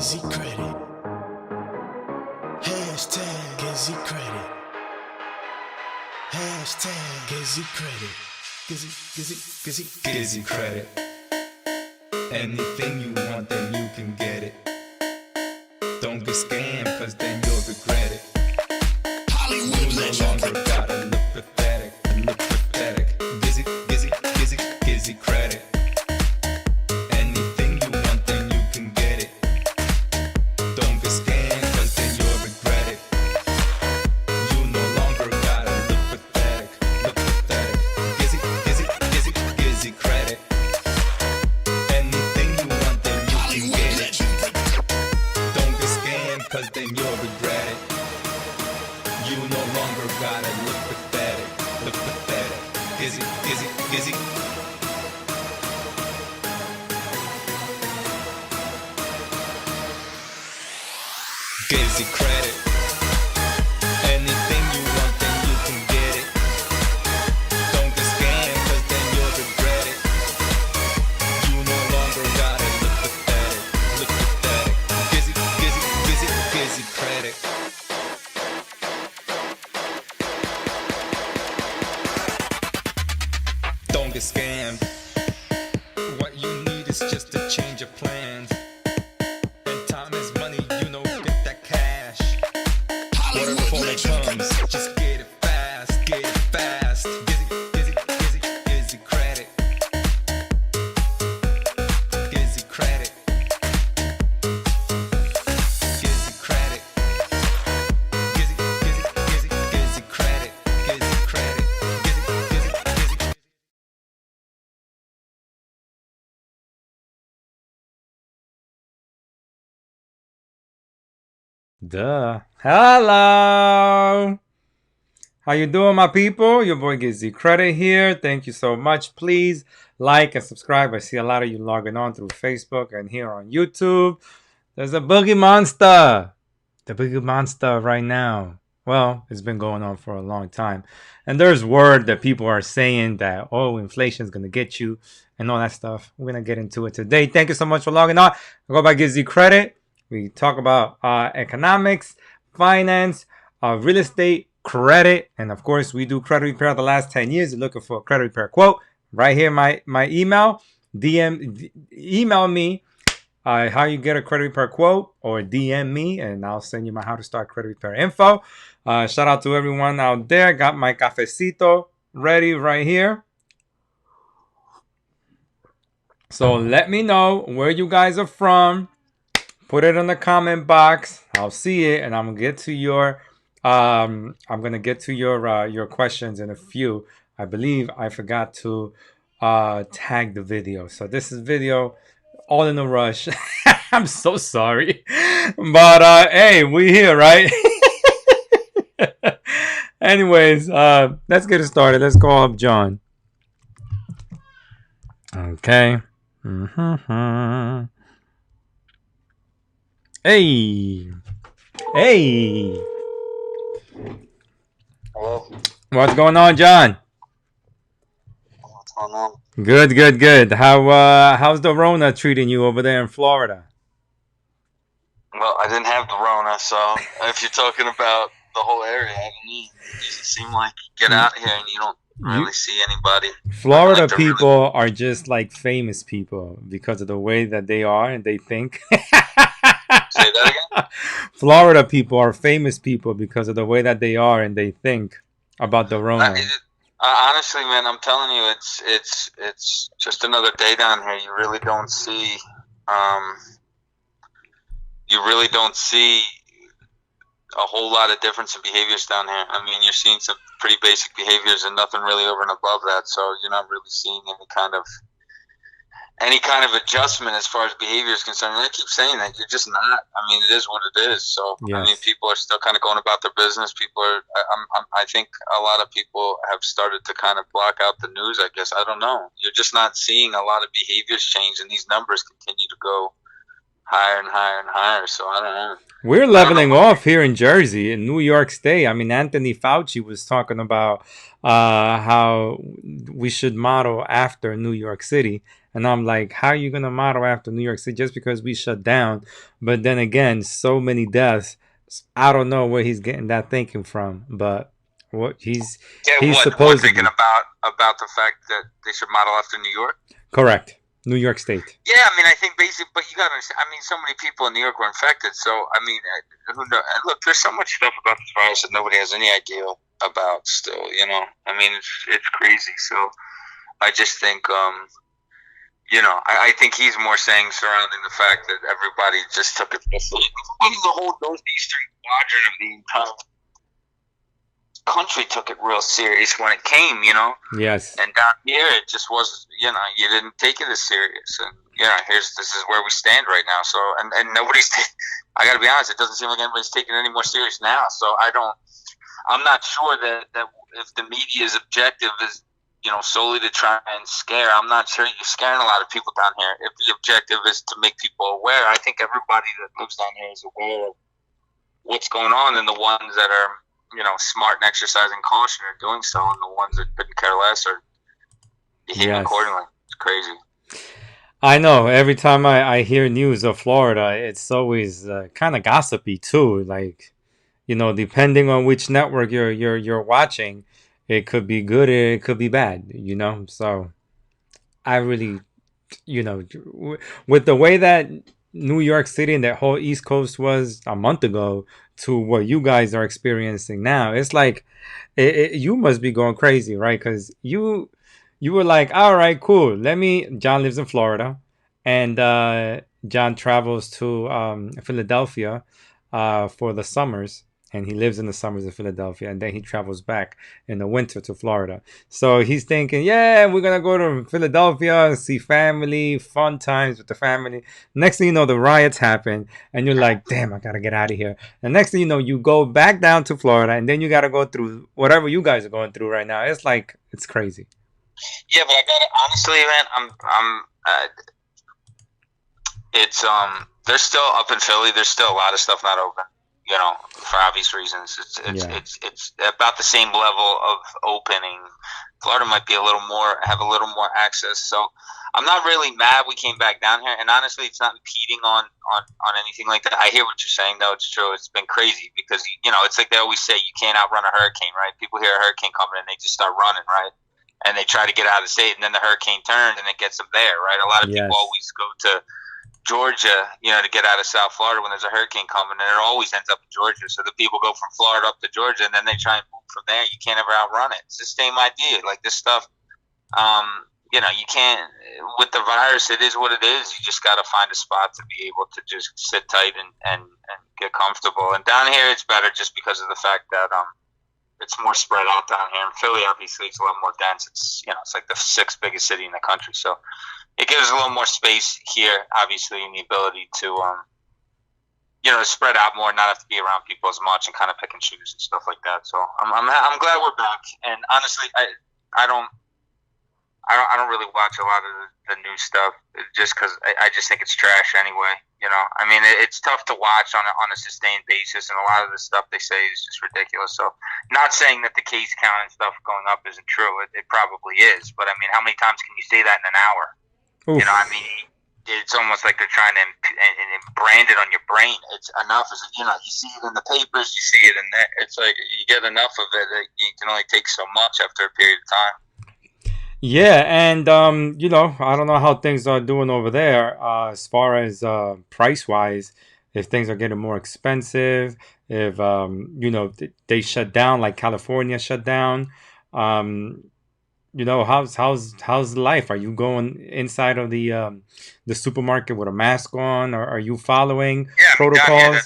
GizzyCredit. Hashtag GizzyCredit. Hashtag GizzyCredit. GizzyCredit. Anything you want, then you can get it. Don't get scammed, cause then you'll regret it. Hollywood No legend. longer gotta look pathetic. GizzyCredit. Anything you want, then you can get it. Don't get scammed, cause then you'll regret it. You no longer gotta look pathetic. GizzyCredit. Anything you want, then you can get it. Don't get scammed, cause then you'll regret it. You no longer gotta look pathetic. Gizzy. GizzyCredit. Anything you want, then you can get it. Don't get scammed, cause then you'll regret it. You no longer gotta look pathetic. GizzyCredit. Don't get scammed. What you need is just a change of plans. And time is money, you know, get that cash. Whatever form it comes, just get it fast. GizzyCredit. GizzyCredit. Duh. Hello. How you doing, my people? Your boy GizzyCredit here. Thank you so much. Please like and subscribe. I see a lot of you logging on through Facebook and here on YouTube. There's a boogie monster. The boogie monster right now. Well, it's been going on for a long time. And there's word that people are saying that, oh, inflation is going to get you and all that stuff. We're going to get into it today. Thank you so much for logging on. I go by GizzyCredit. We talk about economics, finance, real estate, credit, and of course, we do credit repair the last 10 years. You're looking for a credit repair quote. Right here, my email. Email me how you get a credit repair quote, or DM me, and I'll send you my how to start credit repair info. Shout out to everyone out there. Got my cafecito ready right here. So let me know where you guys are from. Put it in the comment box. I'll see it, and I'm gonna get to your your questions in a few. I believe I forgot to tag the video, so this is video all in a rush. I'm so sorry, but hey, we here, right? Anyways, let's get it started. Let's call up John. Okay. Hey. Hello. What's going on, John? What's going on? Good. How's the Rona treating you over there in Florida? Well, I didn't have the Rona, so if you're talking about the whole area, I don't know. It doesn't seem like you get out here and you don't really see anybody. Florida Like people are just like famous people because of the way that they are and they think. Say that again? Florida people are famous people because of the way that they are and they think about the Rona. Honestly, man, I'm telling you, it's just another day down here. You really don't see a whole lot of difference in behaviors down here. I mean, you're seeing some pretty basic behaviors and nothing really over and above that. So you're not really seeing any kind of adjustment as far as behavior is concerned. And I keep saying that you're just not. I mean, it is what it is. So Yes. I mean, people are still kind of going about their business. People are. I think a lot of people have started to kind of block out the news. I guess I don't know. You're just not seeing a lot of behaviors change, and these numbers continue to go higher and higher and higher. So I don't know. We're I don't know leveling what. off here in Jersey, in New York State. I mean, Anthony Fauci was talking about how we should model after New York City. And I'm like, how are you going to model after New York City just because we shut down? But then again, so many deaths. I don't know where he's getting that thinking from, but what Yeah, he's what thinking supposedly about the fact that they should model after New York? correct. New York State. Yeah, I mean, I think basically, but you got to understand. I mean, so many people in New York were infected. So I mean, who knows? And look, there's so much stuff about this virus that nobody has any idea about. Still, you know, I mean, it's crazy. So I just think, you know, I think he's more saying surrounding the fact that everybody just took it. Everybody in the whole northeastern quadrant of the entire country took it real serious when it came, you know. Yes. And down here, it just was, you know, you didn't take it as serious. And yeah, this is where we stand right now. So, and nobody's. I got to be honest, it doesn't seem like anybody's taking it any more serious now. So I'm not sure that if the media's objective is, you know, solely to try and scare. I'm not sure you're scaring a lot of people down here. If the objective is to make people aware, I think everybody that lives down here is aware of what's going on, and the ones that are, you know, smart and exercising caution are doing so, and the ones that couldn't care less are behaving accordingly. It's crazy. I know. Every time I hear news of Florida, it's always kind of gossipy too. Like, you know, depending on which network you're watching, it could be good, it could be bad. You know, so I really, you know, with the way that New York City and that whole East Coast was a month ago to what you guys are experiencing now, it's like you must be going crazy, right? Because you were like, all right, cool. John lives in Florida, and John travels to Philadelphia for the summers, and he lives in the summers in Philadelphia, and then he travels back in the winter to Florida. So he's thinking, yeah, we're gonna go to Philadelphia and see family, fun times with the family. Next thing you know, the riots happen, and you're like, damn, I gotta get out of here. And next thing you know, you go back down to Florida, and then you gotta go through whatever you guys are going through right now. It's like, it's crazy. Yeah, but I got to honestly, man, it's there's still up in Philly. There's still a lot of stuff not open. You know, for obvious reasons. It's about the same level of opening. Florida might be have a little more access. So I'm not really mad we came back down here. And honestly, it's not impeding on anything like that. I hear what you're saying, though. It's true. It's been crazy because, you know, it's like they always say, you can't outrun a hurricane, right? People hear a hurricane coming and they just start running, right? And they try to get out of the state, and then the hurricane turns and it gets them there, right? A lot of people always go to Georgia, you know, to get out of South Florida when there's a hurricane coming, and it always ends up in Georgia. So the people go from Florida up to Georgia, and then they try and move from there. You can't ever outrun it. It's the same idea. Like this stuff, you know, you can't, with the virus, it is what it is. You just got to find a spot to be able to just sit tight and get comfortable. And down here, it's better just because of the fact that it's more spread out down here. In Philly, obviously, it's a lot more dense. It's, you know, it's like the sixth biggest city in the country. So it gives a little more space here, obviously, and the ability to, you know, spread out more, not have to be around people as much, and kind of pick and choose and stuff like that. So I'm glad we're back. And honestly, I don't really watch a lot of the new stuff just because I just think it's trash anyway. You know, I mean, it's tough to watch on a sustained basis, and a lot of the stuff they say is just ridiculous. So, not saying that the case count and stuff going up isn't true. It probably is, but I mean, how many times can you say that in an hour? Oof. You know, I mean, it's almost like they're trying to brand it on your brain. It's enough, you know, you see it in the papers, you see it in there. It's like you get enough of it that you can only take so much after a period of time. Yeah, and you know, I don't know how things are doing over there as far as price wise. If things are getting more expensive, if you know, they shut down like California shut down. You know, how's life? Are you going inside of the supermarket with a mask on, or are you following protocols? I mean,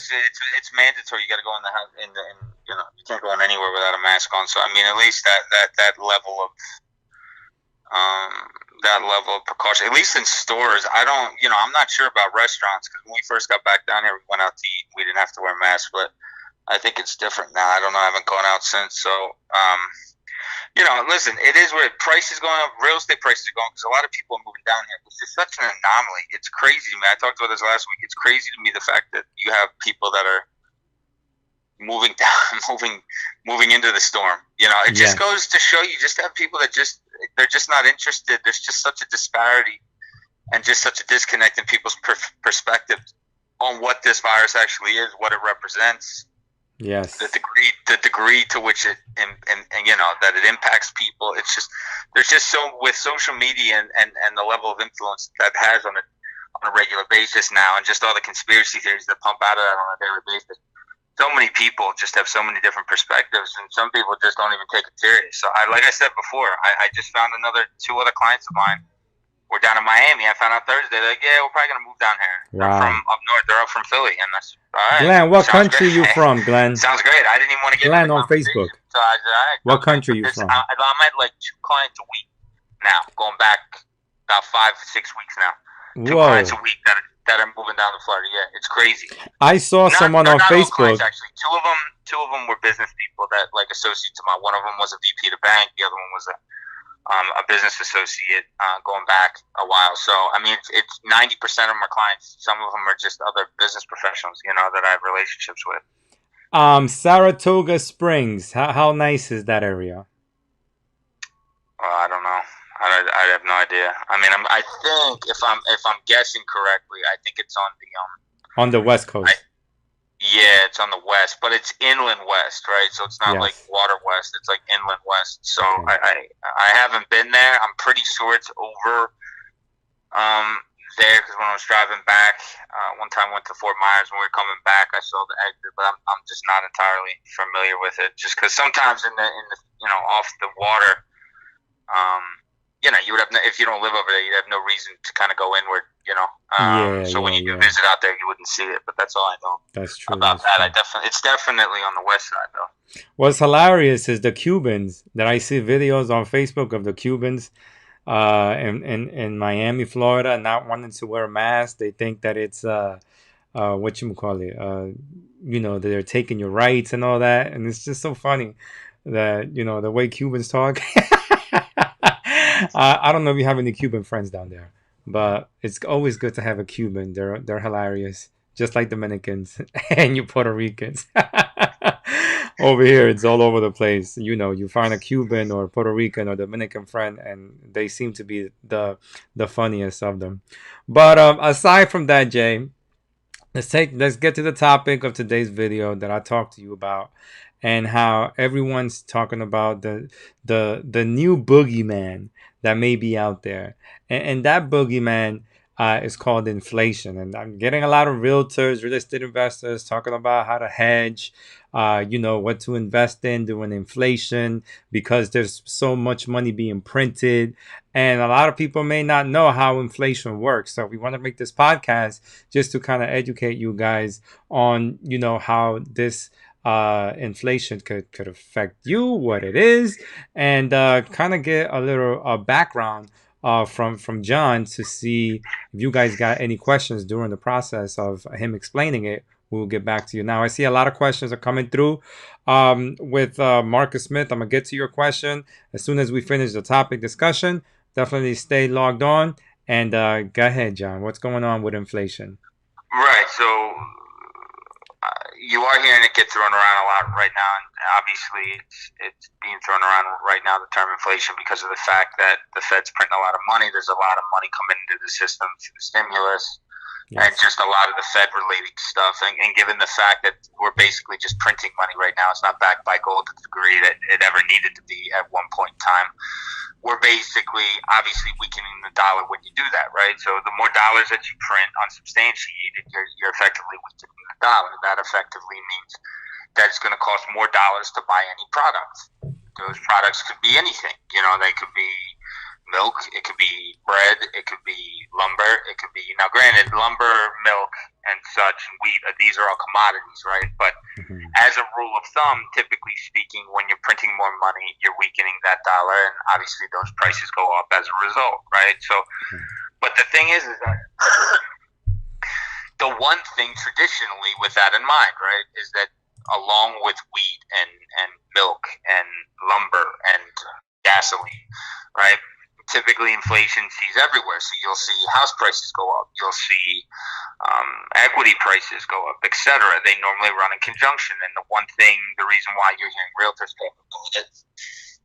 it's mandatory. You got to go in the house, you know, you can't go in anywhere without a mask on. So I mean, at least that level of precaution, at least in stores. I'm not sure about restaurants, because when we first got back down here, we went out to eat. We didn't have to wear masks, but I think it's different now. I don't know. I haven't gone out since. So, Listen, it is where prices going up, real estate prices are going because a lot of people are moving down here. It's just such an anomaly. It's crazy to me. I talked about this last week. It's crazy to me the fact that you have people that are moving down, moving into the storm. It just goes to show you just have people that they're just not interested. There's just such a disparity and just such a disconnect in people's perspective on what this virus actually is, what it represents. Yes. The degree to which it and that it impacts people. It's just there's just so with social media and the level of influence that has on a regular basis now, and just all the conspiracy theories that pump out of that on a daily basis. So many people just have so many different perspectives, and some people just don't even take it serious. So, like I said before, I just found two other clients of mine. We're down in Miami. I found out Thursday. They're like, yeah, we're probably gonna move down here. Wow. They're from up north. They're up from Philly, and that's all right. Glenn, what Sounds country great. you from, Glenn? Sounds great. I didn't even want to get Glenn into the on Facebook. So I said, all right, What country you from? I'm at like 2 clients a week now, going back about 5 to 6 weeks now. 2 Whoa. clients a week that are moving down to Florida. Yeah, it's crazy. I saw someone on not Facebook. All clients, actually, two of them were business people that like associates of mine. One of them was a VP of the bank. The other one was a business associate going back a while. So I mean, it's 90% of my clients. Some of them are just other business professionals, that I have relationships with. Saratoga Springs. How nice is that area? I don't know. I have no idea. I mean, I think if I'm guessing correctly, I think it's on the West Coast. Yeah, it's on the west, but it's inland west, right? So it's not like water west; it's like inland west. So I haven't been there. I'm pretty sure it's over there because when I was driving back, one time I went to Fort Myers. When we were coming back, I saw the exit, but I'm just not entirely familiar with it. Just because sometimes in the off the water. You would have if you don't live over there, you'd have no reason to kind of go inward, So when you do visit out there, you wouldn't see it. But that's all I know. That's true. About that. It's definitely on the west side, though. What's hilarious is the Cubans that I see videos on Facebook of the Cubans, in Miami, Florida, not wanting to wear a mask. They think that it's whatchamacallit, they're taking your rights and all that, and it's just so funny that the way Cubans talk. I don't know if you have any Cuban friends down there, but it's always good to have a Cuban. They're hilarious, just like Dominicans and you Puerto Ricans. Over here, it's all over the place. You find a Cuban or Puerto Rican or Dominican friend, and they seem to be the funniest of them. But aside from that, Jay, let's get to the topic of today's video that I talked to you about, and how everyone's talking about the new boogeyman that may be out there. And that boogeyman is called inflation. And I'm getting a lot of realtors, real estate investors talking about how to hedge, what to invest in during inflation, because there's so much money being printed. And a lot of people may not know how inflation works. So we want to make this podcast just to kind of educate you guys on, how this inflation could affect you, what it is, and kind of get a little background from John to see if you guys got any questions during the process of him explaining it. We'll get back to you. Now, I see a lot of questions are coming through with Marcus Smith. I'm going to get to your question as soon as we finish the topic discussion. Definitely stay logged on. And go ahead, John. What's going on with inflation? Right. So you are hearing it get thrown around a lot right now, and obviously it's being thrown around right now, the term inflation, because of the fact that the Fed's printing a lot of money. There's a lot of money coming into the system through the stimulus, and just a lot of the Fed-related stuff. And given the fact that we're basically just printing money right now, it's not backed by gold to the degree that it ever needed to be at one point in time. We're basically, obviously, weakening the dollar when you do that, right? So the more dollars that you print unsubstantiated, you're effectively weakening the dollar. That effectively means that it's going to cost more dollars to buy any product. Those products could be anything. They could be milk, it could be bread, it could be lumber, it could be, now granted, lumber, milk, and such, wheat, these are all commodities, right? But as a rule of thumb, typically speaking, when you're printing more money, you're weakening that dollar, and obviously those prices go up as a result, right? So, but the thing is that the one thing traditionally with that in mind, right, is that along with wheat and milk and lumber and gasoline, right? Typically, inflation sees everywhere. So you'll see house prices go up. You'll see equity prices go up, etc. They normally run in conjunction. And the reason why you're hearing realtors talk about it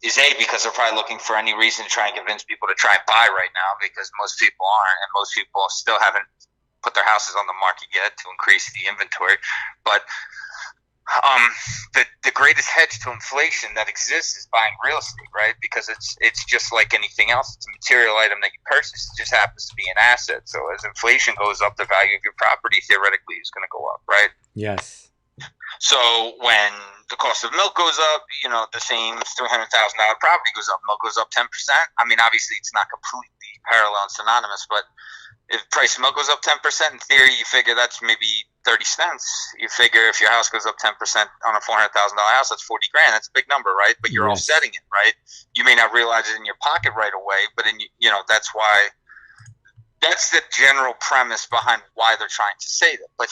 is because they're probably looking for any reason to try and convince people to try and buy right now, because most people aren't, and most people still haven't put their houses on the market yet to increase the inventory. But the greatest hedge to inflation that exists is buying real estate, right? Because it's just like anything else. It's a material item that you purchase. It just happens to be an asset. So as inflation goes up, the value of your property theoretically is going to go up, right? Yes. So when the cost of milk goes up, the same $300,000 property goes up. Milk goes up 10%. I mean, obviously it's not completely parallel and synonymous, but if price of milk goes up 10%, in theory, you figure that's maybe 30 cents. You figure if your house goes up 10% on a $400,000 house, that's 40 grand. That's a big number, right? But you're offsetting it, right? You may not realize it in your pocket right away, but that's why. That's the general premise behind why they're trying to say that. But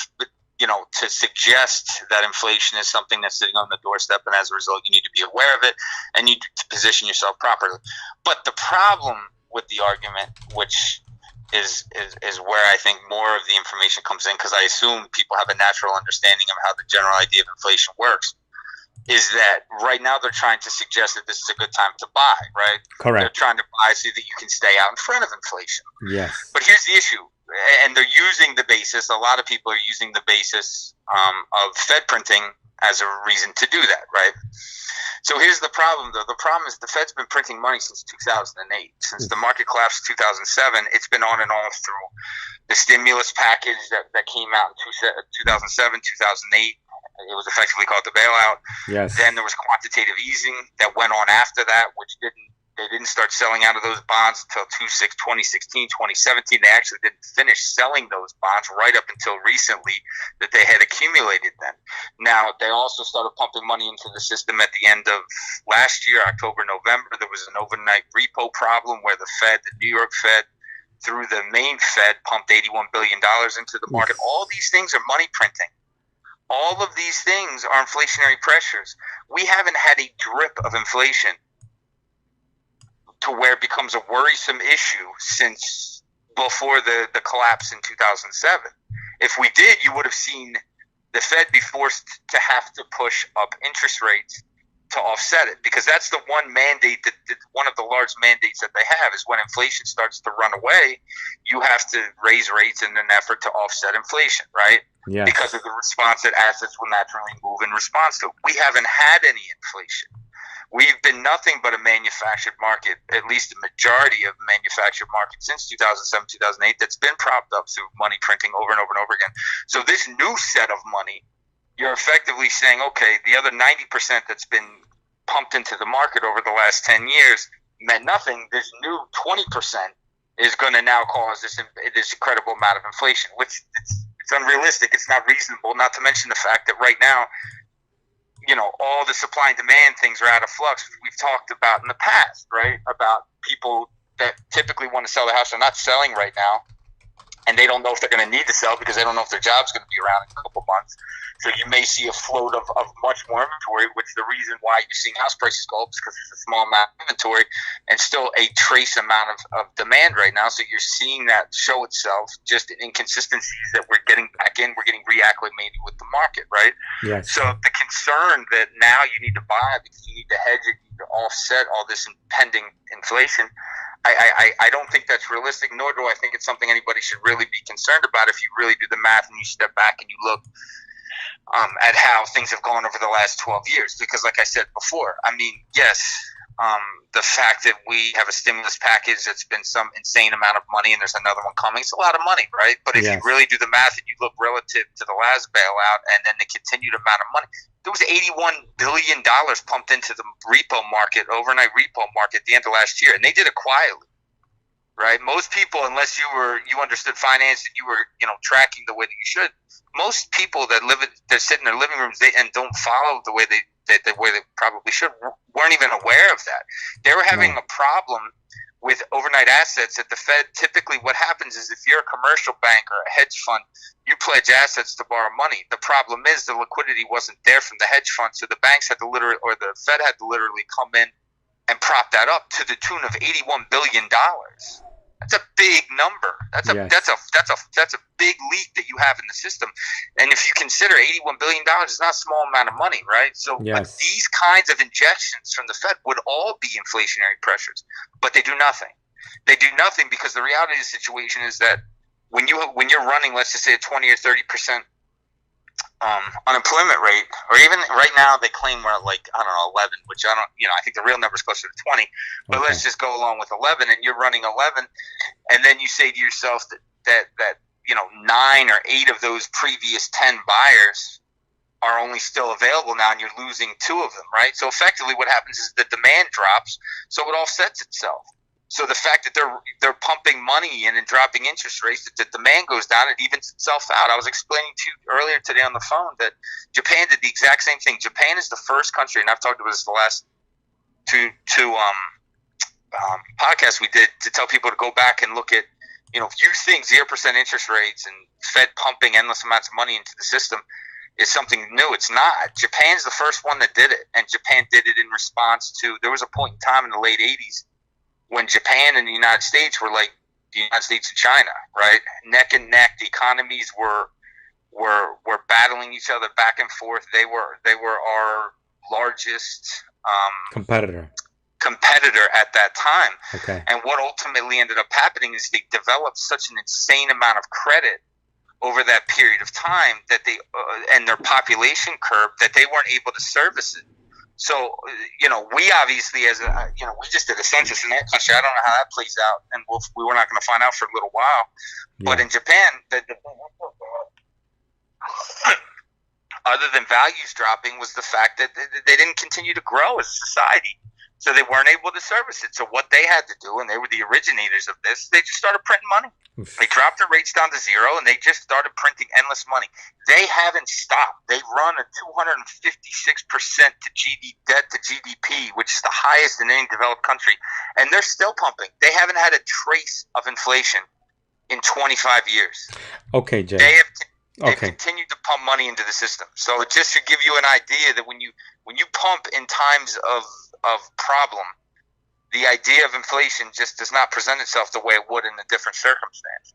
to suggest that inflation is something that's sitting on the doorstep, and as a result, you need to be aware of it and you need to position yourself properly. But the problem with the argument, which is where I think more of the information comes in, because I assume people have a natural understanding of how the general idea of inflation works, is that right now they're trying to suggest that this is a good time to buy, right? Correct. They're trying to buy so that you can stay out in front of inflation. Yes. But here's the issue, and they're using the basis, a lot of people are using the basis of Fed printing as a reason to do that, right? So here's the problem, though. The problem is the Fed's been printing money since 2008. Since the market collapsed in 2007, it's been on and off through the stimulus package that came out in 2007, 2008. It was effectively called the bailout. Yes. Then there was quantitative easing that went on after that, which they didn't start selling out of those bonds until 2016, 2017. They actually didn't finish selling those bonds right up until recently that they had accumulated then. Now, they also started pumping money into the system at the end of last year, October, November. There was an overnight repo problem where the Fed, the New York Fed, through the main Fed, pumped $81 billion into the market. All these things are money printing. All of these things are inflationary pressures. We haven't had a drip of inflation to where it becomes a worrisome issue since before the collapse in 2007. If we did, you would have seen the Fed be forced to have to push up interest rates to offset it, because that's the one mandate that one of the large mandates that they have is when inflation starts to run away, you have to raise rates in an effort to offset inflation, right? Yes. Because of the response that assets will naturally move in response to. We haven't had any inflation. We've been nothing but a manufactured market, at least the majority of manufactured market since 2007, 2008, that's been propped up through money printing over and over and over again. So this new set of money, you're effectively saying, okay, the other 90% that's been pumped into the market over the last 10 years meant nothing. This new 20% is going to now cause this incredible amount of inflation, which it's unrealistic. It's not reasonable, not to mention the fact that right now, all the supply and demand things are out of flux. We've talked about in the past, right, about people that typically want to sell their house are not selling right now, and they don't know if they're going to need to sell because they don't know if their job's going to be around in a couple months. So you may see a float of much more inventory, which the reason why you're seeing house prices go up is because there's a small amount of inventory and still a trace amount of demand right now. So you're seeing that show itself just in inconsistencies that we're getting back in. We're getting reacclimated with the market, right? Yes. So the concern that now you need to buy because you need to hedge it, you need to offset all this impending inflation, I don't think that's realistic, nor do I think it's something anybody should really be concerned about if you really do the math and you step back and you look at how things have gone over the last 12 years. Because like I said before, I mean, yes, the fact that we have a stimulus package that's been some insane amount of money and there's another one coming, it's a lot of money, right? But if you really do the math and you look relative to the last bailout and then the continued amount of money, there was $81 billion pumped into the repo market, overnight repo market at the end of last year, and they did it quietly, right? Most people, unless you understood finance and you were, tracking the way that you should, most people that sit in their living rooms and don't follow the way the way they probably should, weren't even aware of that. They were having No. a problem with overnight assets at the Fed. Typically what happens is if you're a commercial bank or a hedge fund, you pledge assets to borrow money. The problem is the liquidity wasn't there from the hedge fund, so the banks had to literally, or the Fed had to literally come in and prop that up to the tune of $81 billion. That's a big number. That's a big leak that you have in the system. And if you consider $81 billion, it's not a small amount of money, right? So but these kinds of injections from the Fed would all be inflationary pressures, but they do nothing. They do nothing because the reality of the situation is that when you're running, let's just say a 20 or 30% unemployment rate, or even right now they claim we're at like, I don't know, 11, which I don't, I think the real number is closer to 20, but let's just go along with 11, and you're running 11, and then you say to yourself that 9 or 8 of those previous 10 buyers are only still available now, and you're losing 2 of them, right? So effectively what happens is the demand drops, so it offsets itself. So the fact that they're pumping money in and dropping interest rates, that the demand goes down, it evens itself out. I was explaining to you earlier today on the phone that Japan did the exact same thing. Japan is the first country, and I've talked about this the last two podcasts we did, to tell people to go back and look at, if you think 0% interest rates and Fed pumping endless amounts of money into the system is something new, it's not. Japan's the first one that did it, and Japan did it in response to, there was a point in time in the late 80s when Japan and the United States were like the United States and China, right? Neck and neck. The economies were battling each other back and forth. They were our largest competitor at that time. Okay. And what ultimately ended up happening is they developed such an insane amount of credit over that period of time that they and their population curve, that they weren't able to service it. So, we obviously, we just did a census in our country. I don't know how that plays out, and we were not going to find out for a little while. Yeah. But in Japan, other than values dropping, was the fact that they didn't continue to grow as a society. So they weren't able to service it. So what they had to do, and they were the originators of this, they just started printing money. Oof. They dropped their rates down to 0, and they just started printing endless money. They haven't stopped. They run a 256% debt to GDP, which is the highest in any developed country, and they're still pumping. They haven't had a trace of inflation in 25 years. Okay, Jay. They've continued to pump money into the system. So just to give you an idea that when you pump in times of problem, the idea of inflation just does not present itself the way it would in a different circumstance.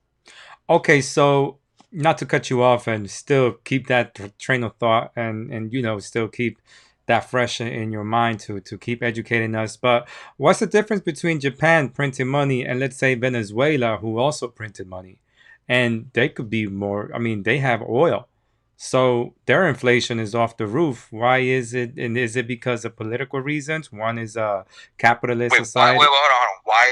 Okay, so not to cut you off and still keep that train of thought and still keep that fresh in your mind to keep educating us. But what's the difference between Japan printing money and, let's say, Venezuela, who also printed money? And they could be more, they have oil. So their inflation is off the roof. Why is it? And is it because of political reasons? One is a capitalist society. Wait, hold on. Why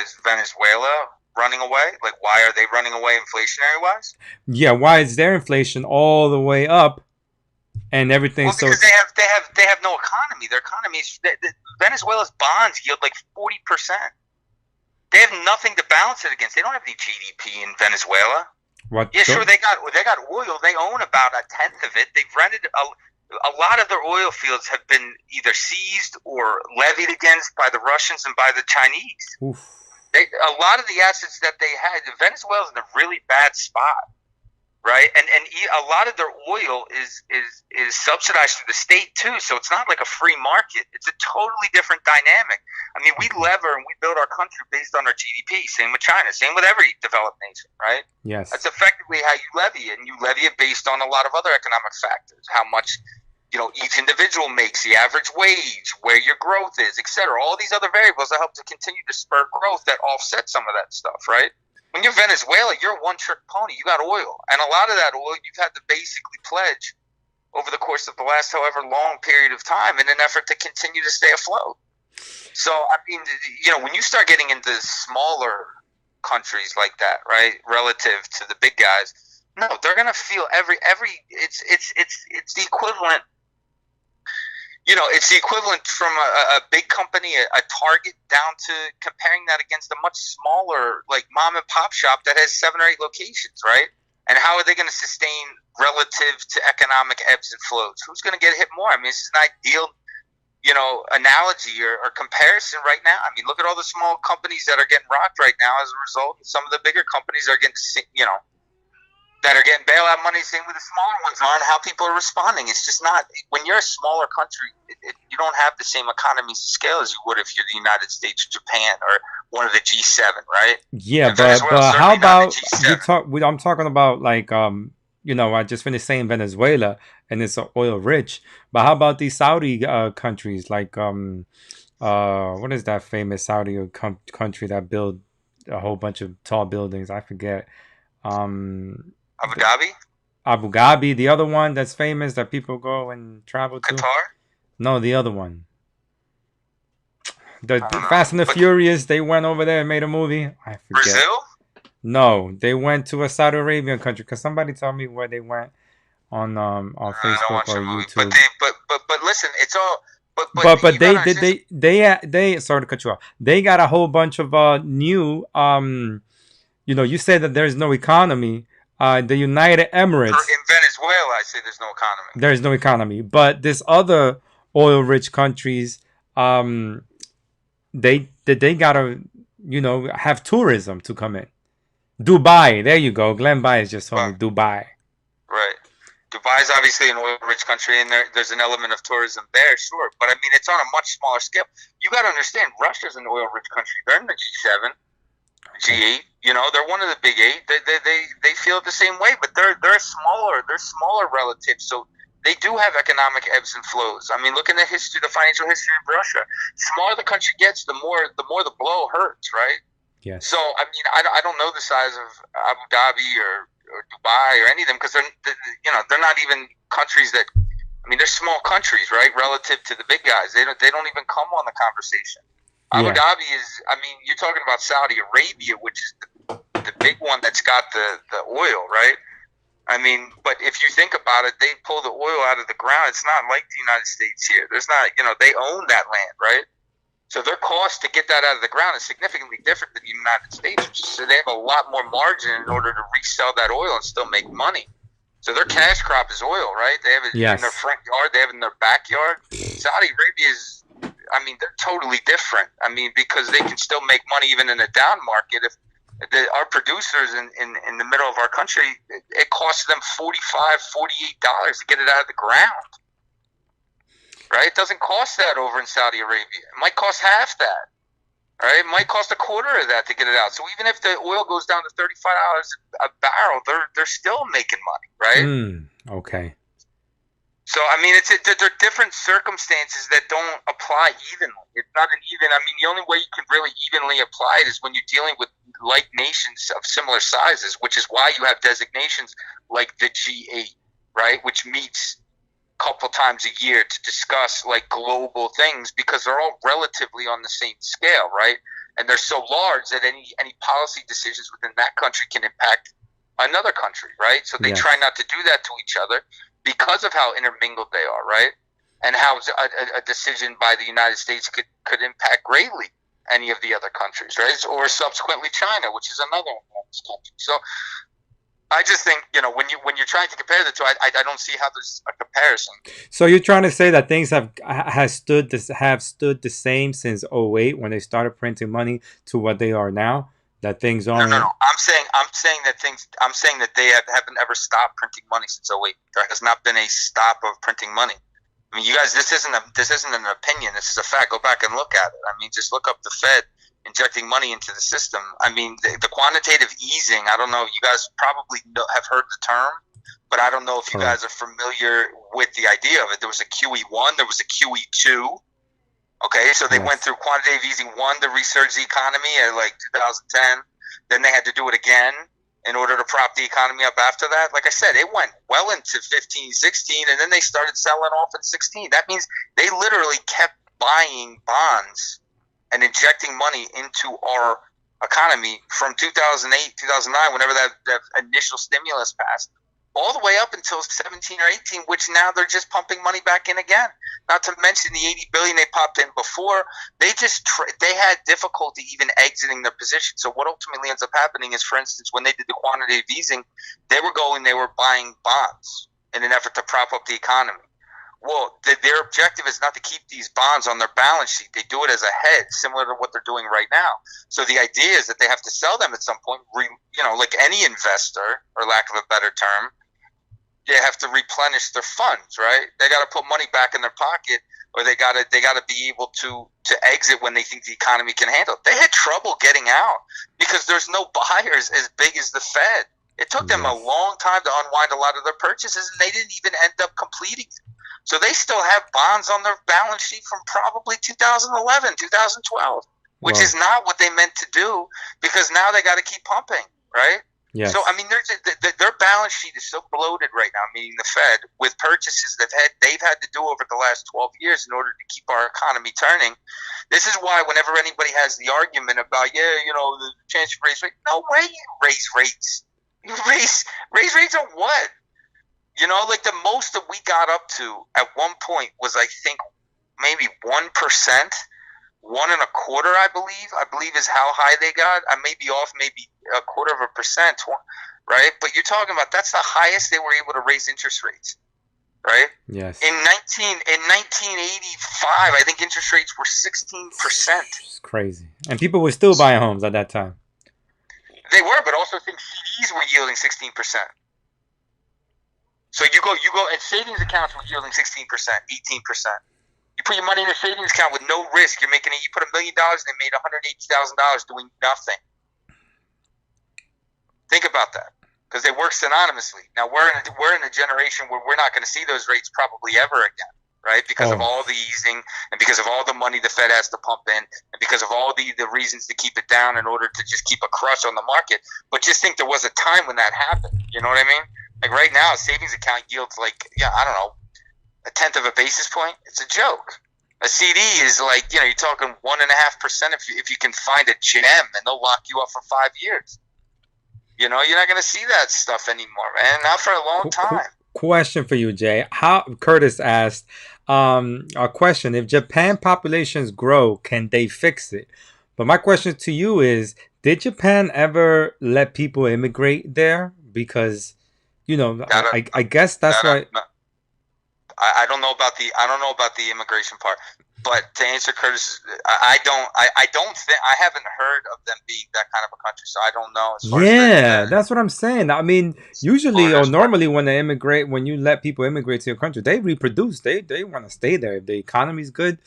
is Venezuela running away? Like, why are they running away inflationary wise? Yeah, why is their inflation all the way up and everything? Well, because they have no economy. Their economy is Venezuela's bonds yield like 40%. They have nothing to balance it against. They don't have any GDP in Venezuela. What? Yeah, sure. They got oil. They own about 1/10 of it. They've rented a lot of their oil fields have been either seized or levied against by the Russians and by the Chinese. Oof. A lot of the assets that they had, Venezuela's in a really bad spot, right? And a lot of their oil is subsidized through the state too. So it's not like a free market. It's a totally different dynamic. We lever and we build our country based on our GDP. Same with China. Same with every developed nation, right? Yes. That's effectively how you levy it, and you levy it based on a lot of other economic factors. How much, each individual makes, the average wage, where your growth is, etc. All these other variables that help to continue to spur growth that offset some of that stuff, right? When you're Venezuela, you're a one-trick pony. You got oil, and a lot of that oil you've had to basically pledge over the course of the last however long period of time in an effort to continue to stay afloat. So, when you start getting into smaller countries like that, right, relative to the big guys, no, they're gonna feel it's the equivalent. It's the equivalent from a big company, a Target, down to comparing that against a much smaller, like, mom and pop shop that has 7 or 8 locations, right? And how are they going to sustain relative to economic ebbs and flows? Who's going to get hit more? I mean, it's an ideal, analogy or comparison right now. I mean, look at all the small companies that are getting rocked right now as a result. Some of the bigger companies are getting, that are getting bailout money. Same with the smaller ones are, and how people are responding. It's just not, when you're a smaller country, you don't have the same economies of scale as you would if you're the United States, Japan, or one of the G7, right? Yeah, And but Venezuela's how certainly not about the you G7. talk? I'm talking about like I just finished saying Venezuela, and it's oil rich. But how about these Saudi countries like what is that famous Saudi country that build a whole bunch of tall buildings? I forget. Abu Dhabi, Abu Dhabi, the other one that's famous that people go and travel to. Qatar. No, the other one. The I don't know. Fast and the But Furious, they went over there and made a movie. I forget. Brazil? No, they went to a Saudi Arabian country because somebody told me where they went on I don't Facebook watch or the movie. YouTube. But listen, it's all. But you gotta understand- they sorry to cut you off. They got a whole bunch of new you said that there's no economy. The United Emirates, in Venezuela, I say there's no economy. there's no economy, but this other oil rich countries they gotta have tourism to come in. Dubai, there you go. Glenn Byers just told me Dubai. Right. Dubai is obviously an oil-rich country, and there's an element of tourism there, sure. But, I mean, it's on a much smaller scale. You got to understand, Russia's an oil-rich country. They're in the G7, G8. They're one of the big eight. They feel it the same way, but they're smaller. They're smaller relative, so they do have economic ebbs and flows. I mean, look in the financial history of Russia. The smaller the country gets, the more the blow hurts, right? Yes. So, I mean, I don't know the size of Abu Dhabi or Dubai or any of them because they're not even countries that. I mean, they're small countries, right? Relative to the big guys, they don't even come on the conversation. Abu Dhabi is. I mean, you're talking about Saudi Arabia, which is the big one that's got the oil, right? I mean, but if you think about it, they pull the oil out of the ground. It's not like the United States here. There's not, they own that land, right? So their cost to get that out of the ground is significantly different than the United States. So they have a lot more margin in order to resell that oil and still make money. So their cash crop is oil, right? They have it in their front yard. They have it in their backyard. Saudi Arabia is, I mean, they're totally different. I mean, because they can still make money even in a down market. If our producers in the middle of our country, it costs them $45, $48 to get it out of the ground. Right? It doesn't cost that over in Saudi Arabia. It might cost half that. Right? It might cost a quarter of that to get it out. So even if the oil goes down to $35 a barrel, they're still making money, right? Okay. So I mean, they're different circumstances that don't apply evenly. It's not an even. I mean, the only way you can really evenly apply it is when you're dealing with like nations of similar sizes, which is why you have designations like the G8, right, which meets couple times a year to discuss like global things because they're all relatively on the same scale, right? And they're so large that any policy decisions within that country can impact another country, right? So they try not to do that to each other because of how intermingled they are, right? And how a decision by the United States could impact greatly any of the other countries, right? Or subsequently China, which is another one of those countries. So I just think, when you're trying to compare the two, I don't see how there's a comparison. So you're trying to say that things have stood the same since '08 when they started printing money to what they are now? That things are No. I'm saying that they haven't ever stopped printing money since '08. There has not been a stop of printing money. I mean, you guys, this isn't an opinion. This is a fact. Go back and look at it. I mean, just look up the Fed injecting money into the system. I mean, the quantitative easing, I don't know, you guys probably have heard the term, but I don't know if you guys are familiar with the idea of it. There was a QE1, there was a QE2. Okay, so they went through quantitative easing 1 to resurge the economy at like 2010. Then they had to do it again in order to prop the economy up after that. Like I said, it went well into 15, 16, and then they started selling off in 16. That means they literally kept buying bonds and injecting money into our economy from 2008, 2009, whenever that initial stimulus passed, all the way up until 17 or 18, which now they're just pumping money back in again. Not to mention the 80 billion they popped in before. They just they had difficulty even exiting their position. So what ultimately ends up happening is, for instance, when they did the quantitative easing, they were buying bonds in an effort to prop up the economy. Well, their objective is not to keep these bonds on their balance sheet. They do it as a hedge, similar to what they're doing right now. So the idea is that they have to sell them at some point. Like any investor, or lack of a better term, they have to replenish their funds, right? They got to put money back in their pocket, or they got to be able to exit when they think the economy can handle it. They had trouble getting out because there's no buyers as big as the Fed. It took them a long time to unwind a lot of their purchases, and they didn't even end up completing it. So they still have bonds on their balance sheet from probably 2011, 2012, which is not what they meant to do, because now they got to keep pumping, right? Yes. So, I mean, their balance sheet is so bloated right now, meaning the Fed, with purchases that they've had to do over the last 12 years in order to keep our economy turning. This is why whenever anybody has the argument about, the chance to raise rates, no way you raise rates. You raise rates on what? Like the most that we got up to at one point was, I think, maybe 1%, 1.25%, I believe is how high they got. I may be off, maybe 0.25%, right? But you're talking about, that's the highest they were able to raise interest rates, right? Yes. In 1985, I think interest rates were 16%. It's crazy, and people were still buying homes at that time. They were, but also think CDs were yielding 16%. So you go, and savings accounts were yielding 16%, 18%. You put your money in a savings account with no risk. You put $1 million and they made $180,000 doing nothing. Think about that, because they work synonymously. Now we're in a generation where we're not going to see those rates probably ever again, right? Because of all the easing, and because of all the money the Fed has to pump in, and because of all the reasons to keep it down in order to just keep a crush on the market. But just think, there was a time when that happened. You know what I mean? Like right now, a savings account yields like, I don't know, 1/10 of a basis point. It's a joke. A CD is like, you're talking 1.5% if you can find a gem, and they'll lock you up for 5 years. You're not going to see that stuff anymore, man. Not for a long time. Question for you, Jay. Curtis asked a question: if Japan populations grow, can they fix it? But my question to you is: did Japan ever let people immigrate there? Because I guess that's why. I don't know about the immigration part, but to answer Curtis, I haven't heard of them being that kind of a country, so I don't know. As far as that's what I'm saying. I mean, usually or normally when you let people immigrate to your country, they reproduce. They want to stay there if the economy's good.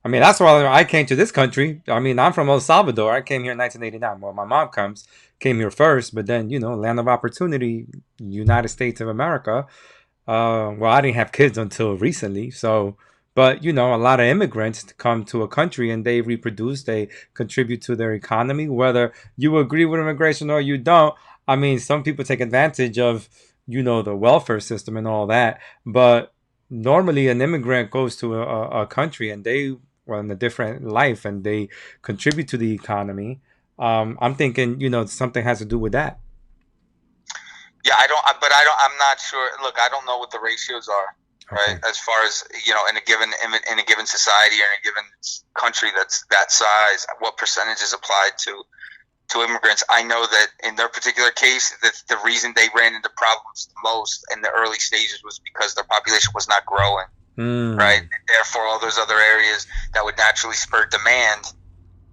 I mean, that's why I came to this country. I mean, I'm from El Salvador. I came here in 1989. Well, my mom came here first, but then, land of opportunity, United States of America. Well, I didn't have kids until recently. So, but, a lot of immigrants come to a country and they reproduce, they contribute to their economy, whether you agree with immigration or you don't. I mean, some people take advantage of, the welfare system and all that. But normally an immigrant goes to a country and they in a different life and they contribute to the economy. I'm thinking, something has to do with that. Yeah, I'm not sure. Look, I don't know what the ratios are, right? As far as, in a given society or in a given country that's that size, what percentage is applied to immigrants. I know that in their particular case, the reason they ran into problems the most in the early stages was because their population was not growing. Right? And therefore, all those other areas that would naturally spur demand,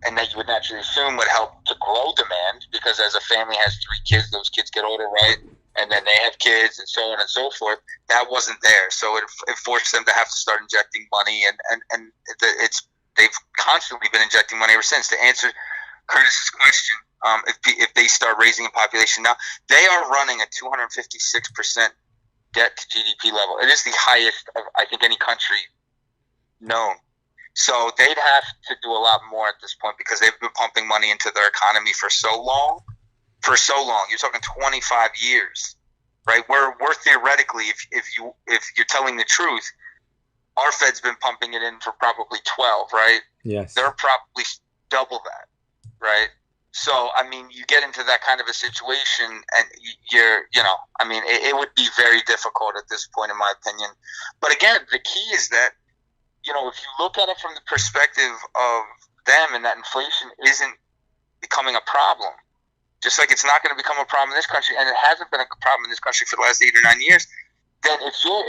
and that you would naturally assume would help to grow demand, because as a family has 3 kids, those kids get older, right? And then they have kids, and so on and so forth. That wasn't there, so it forced them to have to start injecting money, and they've constantly been injecting money ever since. To answer Curtis's question, if they start raising a population now, they are running at 256% debt to GDP level. It is the highest of, I think, any country known. So they'd have to do a lot more at this point, because they've been pumping money into their economy for so long. You're talking 25 years, right? We're theoretically, if you're telling the truth, our Fed's been pumping it in for probably 12, right? Yes. They're probably double that, right? So, I mean, you get into that kind of a situation and it would be very difficult at this point, in my opinion. But again, the key is that, if you look at it from the perspective of them and that inflation isn't becoming a problem, just like it's not going to become a problem in this country, and it hasn't been a problem in this country for the last 8 or 9 years, then if you're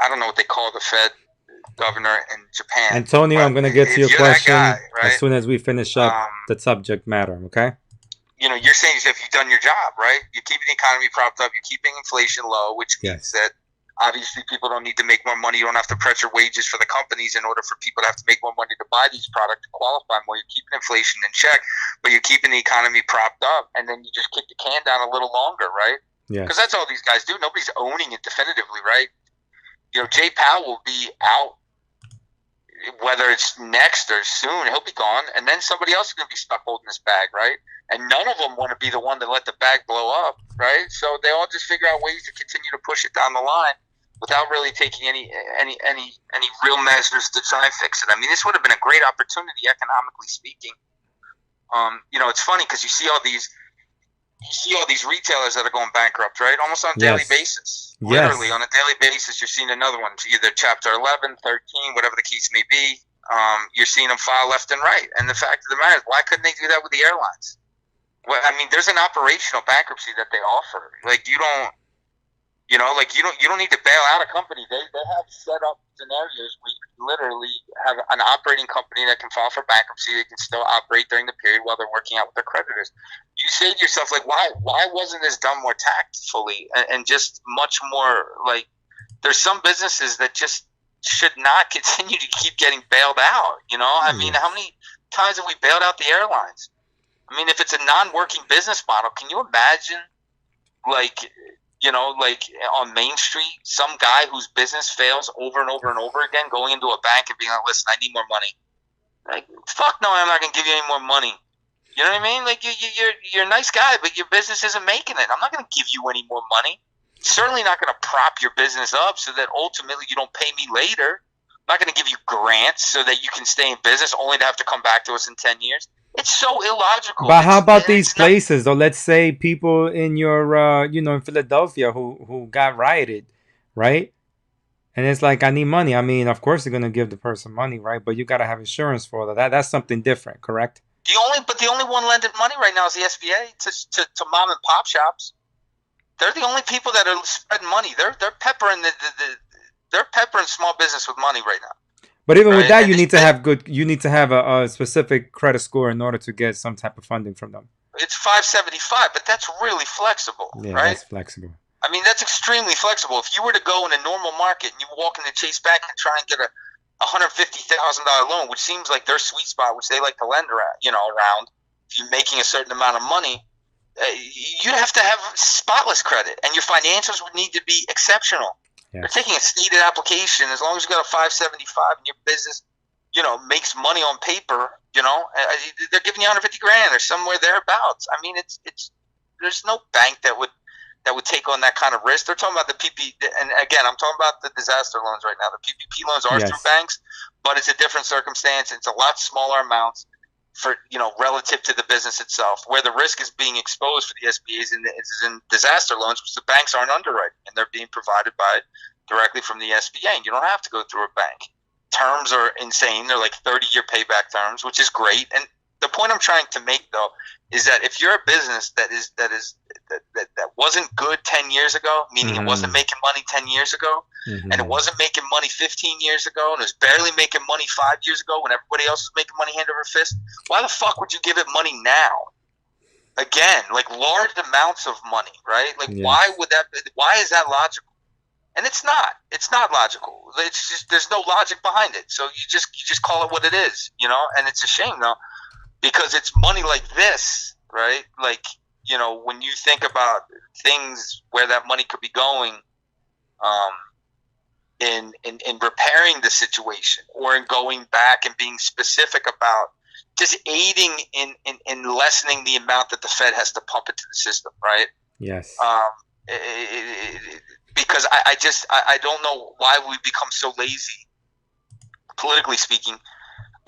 I don't know what they call the Fed governor in Japan. Antonio, I'm going to get to your question right? as soon as we finish up the subject matter, okay? You're saying as if you've done your job, right? You're keeping the economy propped up. You're keeping inflation low, which means that obviously people don't need to make more money. You don't have to pressure wages for the companies in order for people to have to make more money to buy these products to qualify more. You're keeping inflation in check, but you're keeping the economy propped up, and then you just kick the can down a little longer, right? Yeah. Because that's all these guys do. Nobody's owning it definitively, right? Jay Powell will be out, whether it's next or soon, he'll be gone, and then somebody else is going to be stuck holding this bag, right? And none of them want to be the one to let the bag blow up, right? So they all just figure out ways to continue to push it down the line without really taking any real measures to try and fix it. I mean, this would have been a great opportunity, economically speaking. It's funny because you see all these retailers that are going bankrupt, right? Almost on a daily basis. Literally on a daily basis, you're seeing another one. Either Chapter 11, 13, whatever the case may be. You're seeing them file left and right. And the fact of the matter is, why couldn't they do that with the airlines? Well, I mean, there's an operational bankruptcy that they offer. Like, you don't need to bail out a company. They have set up scenarios where you can literally have an operating company that can file for bankruptcy. They can still operate during the period while they're working out with their creditors. You say to yourself, like, why wasn't this done more tactfully and just much more like, there's some businesses that just should not continue to keep getting bailed out. I mean, how many times have we bailed out the airlines? I mean, if it's a non-working business model, can you imagine, like on Main Street, some guy whose business fails over and over and over again going into a bank and being like, listen, I need more money. Like, fuck no, I'm not going to give you any more money. You know what I mean? Like, you're a nice guy, but your business isn't making it. I'm not going to give you any more money. Certainly not going to prop your business up so that ultimately you don't pay me later. I'm not going to give you grants so that you can stay in business only to have to come back to us in 10 years. It's so illogical. But how about these places, though? Let's say people in your, in Philadelphia who got rioted, right? And it's like, I need money. I mean, of course they're going to give the person money, right? But you got to have insurance for that. That's something different, correct? The only one lending money right now is the SBA to mom and pop shops. They're the only people that are spreading money. They're peppering they're peppering small business with money right now. But even with that, you need to have a specific credit score in order to get some type of funding from them. It's 575, but that's really flexible, yeah, right? That's flexible. I mean, that's extremely flexible. If you were to go in a normal market and you walk into Chase Bank and try and get a $150,000 loan, which seems like their sweet spot, which they like to lend around, if you're making a certain amount of money, you'd have to have spotless credit, and your financials would need to be exceptional. Yes. They're taking a stated application. As long as you got a 575 and your business, makes money on paper, they're giving you $150,000 or somewhere thereabouts. I mean, it's there's no bank that would take on that kind of risk. They're talking about the PP, and again, I'm talking about the disaster loans right now. The PPP loans are through banks, but it's a different circumstance. It's a lot smaller amounts for relative to the business itself. Where the risk is being exposed for the SBAs is in disaster loans, which the banks aren't underwriting, and they're being provided directly from the SBA, and you don't have to go through a bank. Terms are insane. They're like 30-year payback terms, which is great. And the point I'm trying to make, though, is that if you're a business that wasn't good 10 years ago, meaning it wasn't making money 10 years ago, and it wasn't making money 15 years ago, and it was barely making money 5 years ago when everybody else was making money hand over fist, why the fuck would you give it money now? Again, like large amounts of money, right? Like, why is that logical? And it's not logical. It's just, there's no logic behind it. So you just call it what it is, and it's a shame, though, because it's money like this, right? Like, when you think about things where that money could be going, in repairing the situation, or in going back and being specific about just aiding in lessening the amount that the Fed has to pump into the system, right? Yes. Because I don't know why we become so lazy, politically speaking,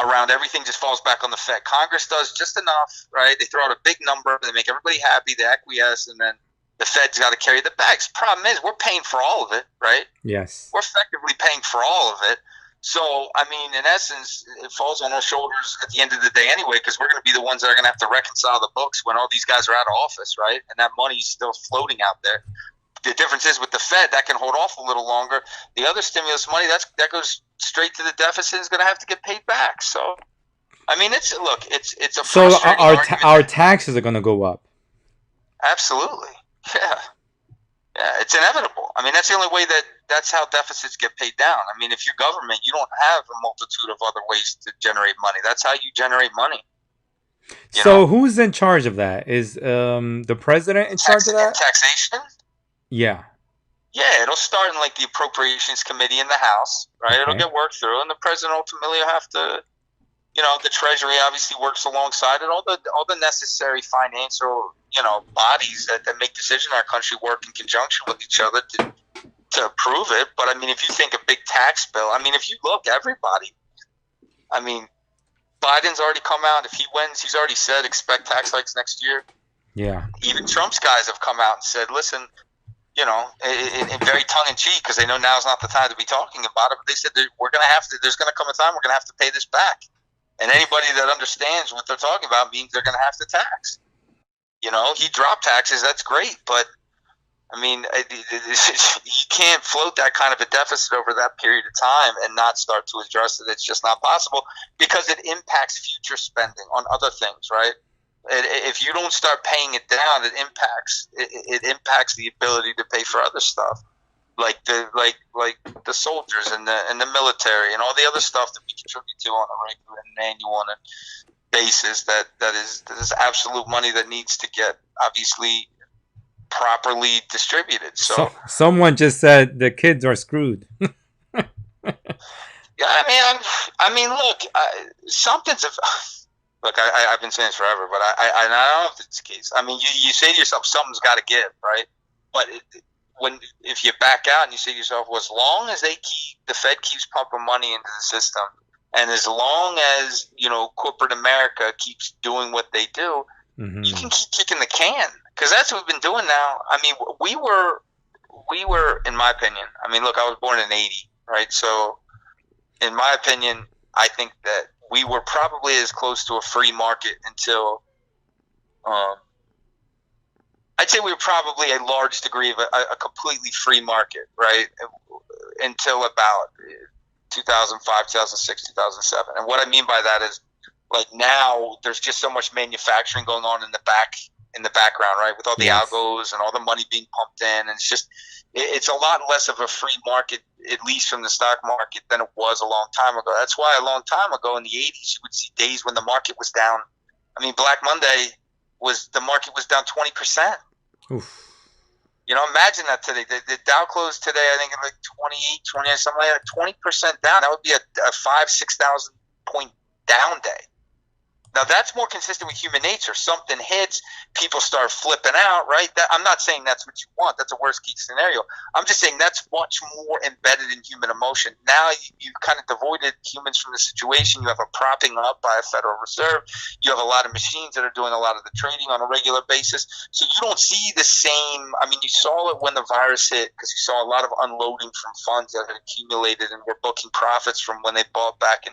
around everything just falls back on the Fed. Congress does just enough, right? They throw out a big number, they make everybody happy, they acquiesce, and then the Fed's got to carry the bags. Problem is, we're paying for all of it, right? Yes. We're effectively paying for all of it. So, I mean, in essence, it falls on our shoulders at the end of the day anyway, because we're going to be the ones that are going to have to reconcile the books when all these guys are out of office, right? And that money's still floating out there. The difference is with the Fed, that can hold off a little longer. The other stimulus money, that goes straight to the deficit, is going to have to get paid back. So, I mean, it's a So frustrating argument. our taxes are going to go up. Absolutely. Yeah. Yeah, it's inevitable. I mean, that's the only way that's how deficits get paid down. I mean, if you're government, you don't have a multitude of other ways to generate money. That's how you generate money. So who's in charge of that? Is the president in charge of that? Taxation? Yeah. Yeah, it'll start in like the Appropriations Committee in the House, right? Okay. It'll get worked through, and the president ultimately will have to, the Treasury obviously works alongside it. All the necessary financial, bodies that make decisions in our country work in conjunction with each other to approve it. But I mean, if you think a big tax bill, I mean, if you look, everybody, I mean, Biden's already come out. If he wins, he's already said expect tax hikes next year. Yeah. Even Trump's guys have come out and said, listen, in very tongue-in-cheek, because they know now's not the time to be talking about it, but they said there's going to come a time we're going to have to pay this back. And anybody that understands what they're talking about means they're going to have to tax. He dropped taxes, that's great, but I mean, you can't float that kind of a deficit over that period of time and not start to address it. It's just not possible because it impacts future spending on other things, right? If you don't start paying it down, it impacts the ability to pay for other stuff, like the soldiers and the military and all the other stuff that we contribute to on a regular and annual basis. That is absolute money that needs to get obviously properly distributed. So someone just said the kids are screwed. Yeah, I mean, look, something's. Look, I've been saying this forever, but I don't know if it's the case. I mean, you say to yourself, something's got to give, right? But if you back out and you say to yourself, well, as long as the Fed keeps pumping money into the system, and as long as corporate America keeps doing what they do, Mm-hmm. you can keep kicking the can, because that's what we've been doing now. I mean, we were, in my opinion. I mean, look, I was born in '80, right? So, in my opinion, I think that we were probably as close to a free market until, I'd say we were probably a large degree of a completely free market, right? Until about 2005, 2006, 2007. And what I mean by that is, like, now there's just so much manufacturing going on in the background, right? With all the algos and all the money being pumped in, and it's a lot less of a free market, at least from the stock market, than it was a long time ago. That's why a long time ago in the 80s, you would see days when the market was down. I mean, Black Monday the market was down 20%. Oof. Imagine that today. The Dow closed today, I think, like 28, 29, something like that, 20% down. That would be a 5,000-6,000 point down day. Now, that's more consistent with human nature. Something hits, people start flipping out, right? I'm not saying that's what you want. That's a worst-case scenario. I'm just saying that's much more embedded in human emotion. Now you've kind of devoided humans from the situation. You have a propping up by a Federal Reserve. You have a lot of machines that are doing a lot of the trading on a regular basis. So you don't see the same – I mean, you saw it when the virus hit, because you saw a lot of unloading from funds that had accumulated and were booking profits from when they bought back in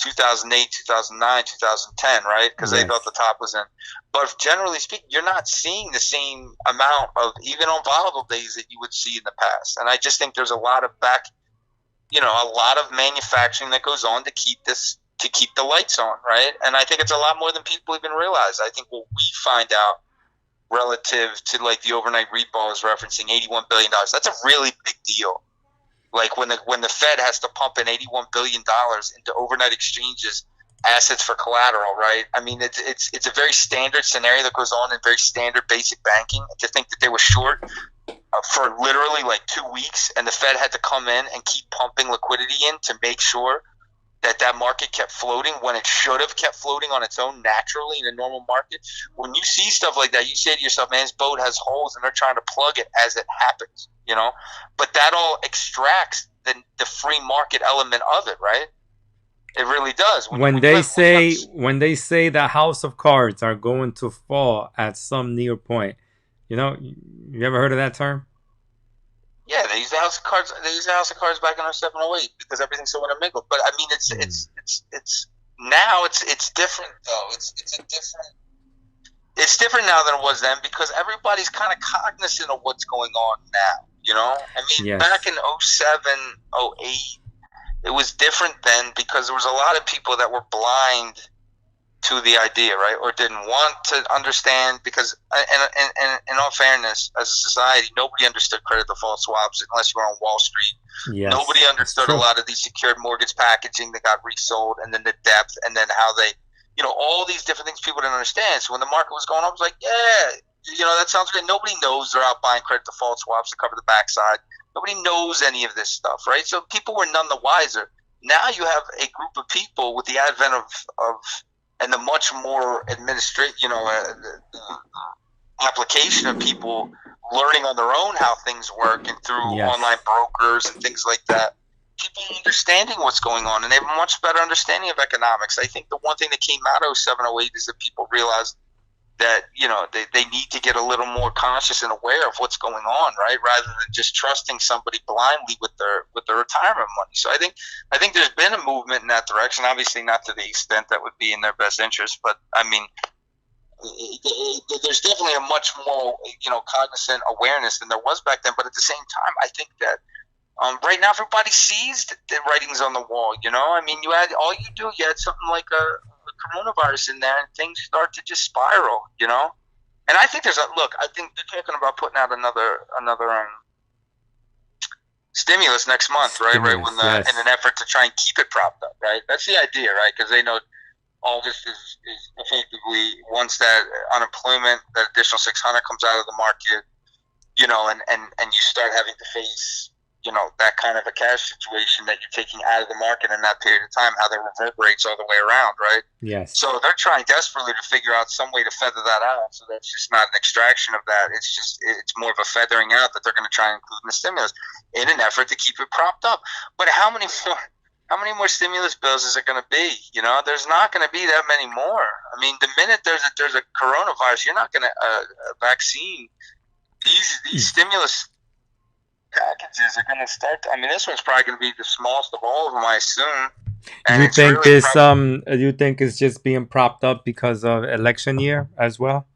2008, 2009, 2010, right? Because they thought the top was in. But generally speaking, you're not seeing the same amount of, even on volatile days, that you would see in the past. And I just think there's a lot of a lot of manufacturing that goes on to keep the lights on, right? And I think it's a lot more than people even realize. I think what we find out relative to, like, the overnight repo I was referencing, $81 billion, that's a really big deal. Like when the Fed has to pump in $81 billion into overnight exchanges, assets for collateral, right? I mean, it's a very standard scenario that goes on in very standard basic banking. To think that they were short for literally like 2 weeks, and the Fed had to come in and keep pumping liquidity in to make sure that market kept floating when it should have kept floating on its own naturally in a normal market. When you see stuff like that, you say to yourself, man, this boat has holes and they're trying to plug it as it happens, But that all extracts the free market element of it, right? It really does. When they say the house of cards are going to fall at some near point, you ever heard of that term? Yeah, they use the house of cards. They use the house of cards back in 0708 because everything's so intermingled. But I mean, it's now it's different though. It's different now than it was then because everybody's kind of cognizant of what's going on now. I mean, Yes. back in 07, 08, it was different then because there was a lot of people that were blind to the idea, right, or didn't want to understand because, in all fairness, as a society, nobody understood credit default swaps unless you were on Wall Street. Yes, Nobody understood a lot of these secured mortgage packaging that got resold, and then the depth, and then how they, all these different things people didn't understand. So when the market was going up, it was like, yeah, that sounds good. Nobody knows they're out buying credit default swaps to cover the backside. Nobody knows any of this stuff, right? So people were none the wiser. Now you have a group of people with the advent of and the much more application of people learning on their own how things work and through online brokers and things like that. People understanding what's going on, and they have a much better understanding of economics. I think the one thing that came out of 0708 is that people realized that they need to get a little more conscious and aware of what's going on, right? Rather than just trusting somebody blindly with their retirement money. So I think there's been a movement in that direction. Obviously, not to the extent that would be in their best interest, but I mean, there's definitely a much more cognizant awareness than there was back then. But at the same time, I think that right now everybody sees the writings on the wall. I mean, you add something like a coronavirus in there and things start to just spiral, and I think I think they're talking about putting out another stimulus next month, right? Right when in an effort to try and keep it propped up, right? That's the idea, right? Because they know August is effectively, once that unemployment, that additional 600 comes out of the market, and you start having to face that kind of a cash situation that you're taking out of the market in that period of time, how that reverberates all the way around, right? Yes. So they're trying desperately to figure out some way to feather that out. So that's just not an extraction of that. It's more of a feathering out that they're going to try and include in the stimulus in an effort to keep it propped up. But how many more stimulus bills is it going to be? There's not going to be that many more. I mean, the minute there's a coronavirus, you're not going to a vaccine. These stimulus packages are going to start. I mean, this one's probably going to be the smallest of all of them, I assume. And you think it's just being propped up because of election year as well?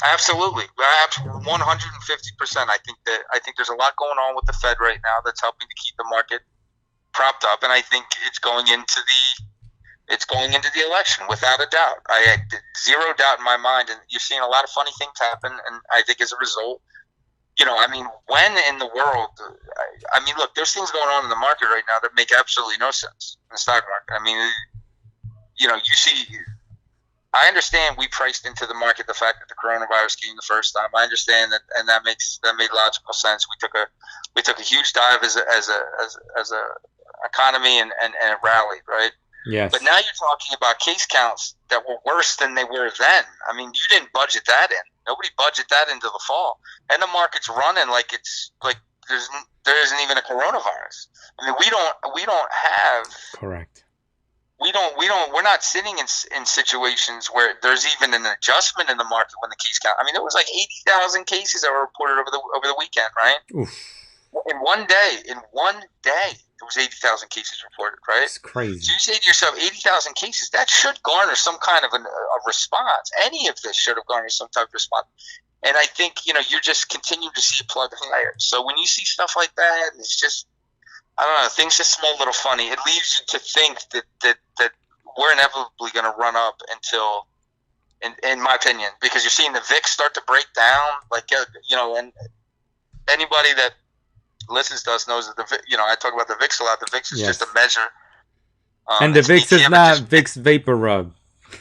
Absolutely, 150%. I think there's a lot going on with the Fed right now that's helping to keep the market propped up, and I think it's going into the election without a doubt. I had zero doubt in my mind, and you're seeing a lot of funny things happen, and I think as a result. I mean, when in the world, I mean, look, there's things going on in the market right now that make absolutely no sense in the stock market. I mean, you see, I understand we priced into the market the fact that the coronavirus came the first time. I understand that, and that made logical sense. We took a huge dive as a economy and it rallied, right? Yes. But now you're talking about case counts that were worse than they were then. I mean, you didn't budget that in. Nobody budget that into the fall, and the market's running like it's like there isn't even a coronavirus. I mean, we don't have correct. We're not sitting in situations where there's even an adjustment in the market when the case count. I mean, there was like 80,000 cases that were reported over the weekend, right? Oof. In one day, there was 80,000 cases reported, right? It's crazy. So you say to yourself, 80,000 cases, that should garner some kind of a response. Any of this should have garnered some type of response. And I think, you're just continuing to see it plug higher. So when you see stuff like that, it's just, I don't know, things just smell a little funny. It leaves you to think that we're inevitably going to run up until, in my opinion, because you're seeing the VIX start to break down. Like, and anybody that listens to us knows that I talk about the VIX a lot. The VIX is just a measure. And the VIX is not VIX Vapor Rub.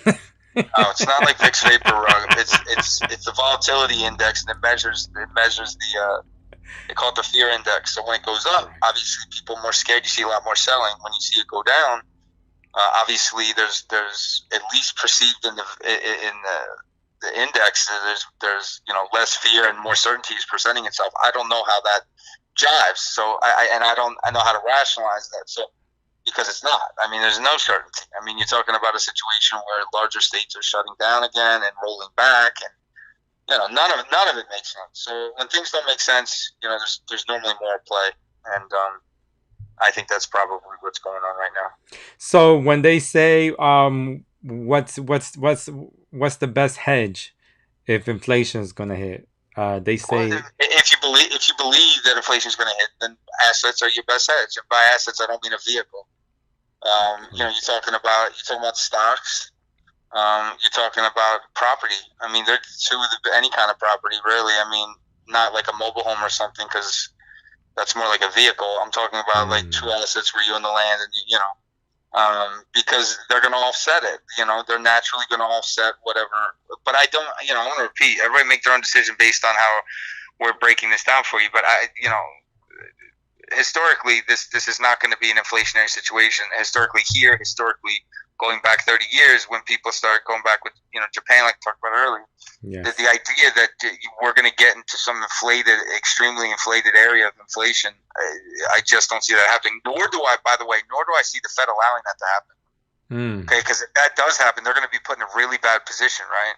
No, it's not like VIX Vapor Rub. It's the volatility index, and it measures the they call it the fear index. So when it goes up, obviously people are more scared. You see a lot more selling. When you see it go down, obviously there's at least perceived in the index there's less fear and more certainty is presenting itself. I don't know how that jives. So I don't know how to rationalize that. So because it's not. I mean, there's no certainty. I mean, you're talking about a situation where larger states are shutting down again and rolling back, and none of it makes sense. So when things don't make sense, there's normally more at play, and I think that's probably what's going on right now. So when they say what's the best hedge if inflation is gonna hit, they say if you believe that inflation is going to hit, then assets are your best hedge. And by assets, I don't mean a vehicle. You're talking about stocks. You're talking about property. I mean, they're any kind of property, really. I mean, not like a mobile home or something, because that's more like a vehicle. I'm talking about like true assets where you own the land, and because they're going to offset it. They're naturally going to offset whatever. But I don't. I want to repeat. Everybody make their own decision based on how we're breaking this down for you. But historically, this is not going to be an inflationary situation. Historically, going back 30 years, when people start going back with Japan, like I talked about earlier, the idea that we're going to get into some extremely inflated area of inflation, I just don't see that happening. Nor do I see the Fed allowing that to happen. Okay, because if that does happen, they're going to be put in a really bad position, right?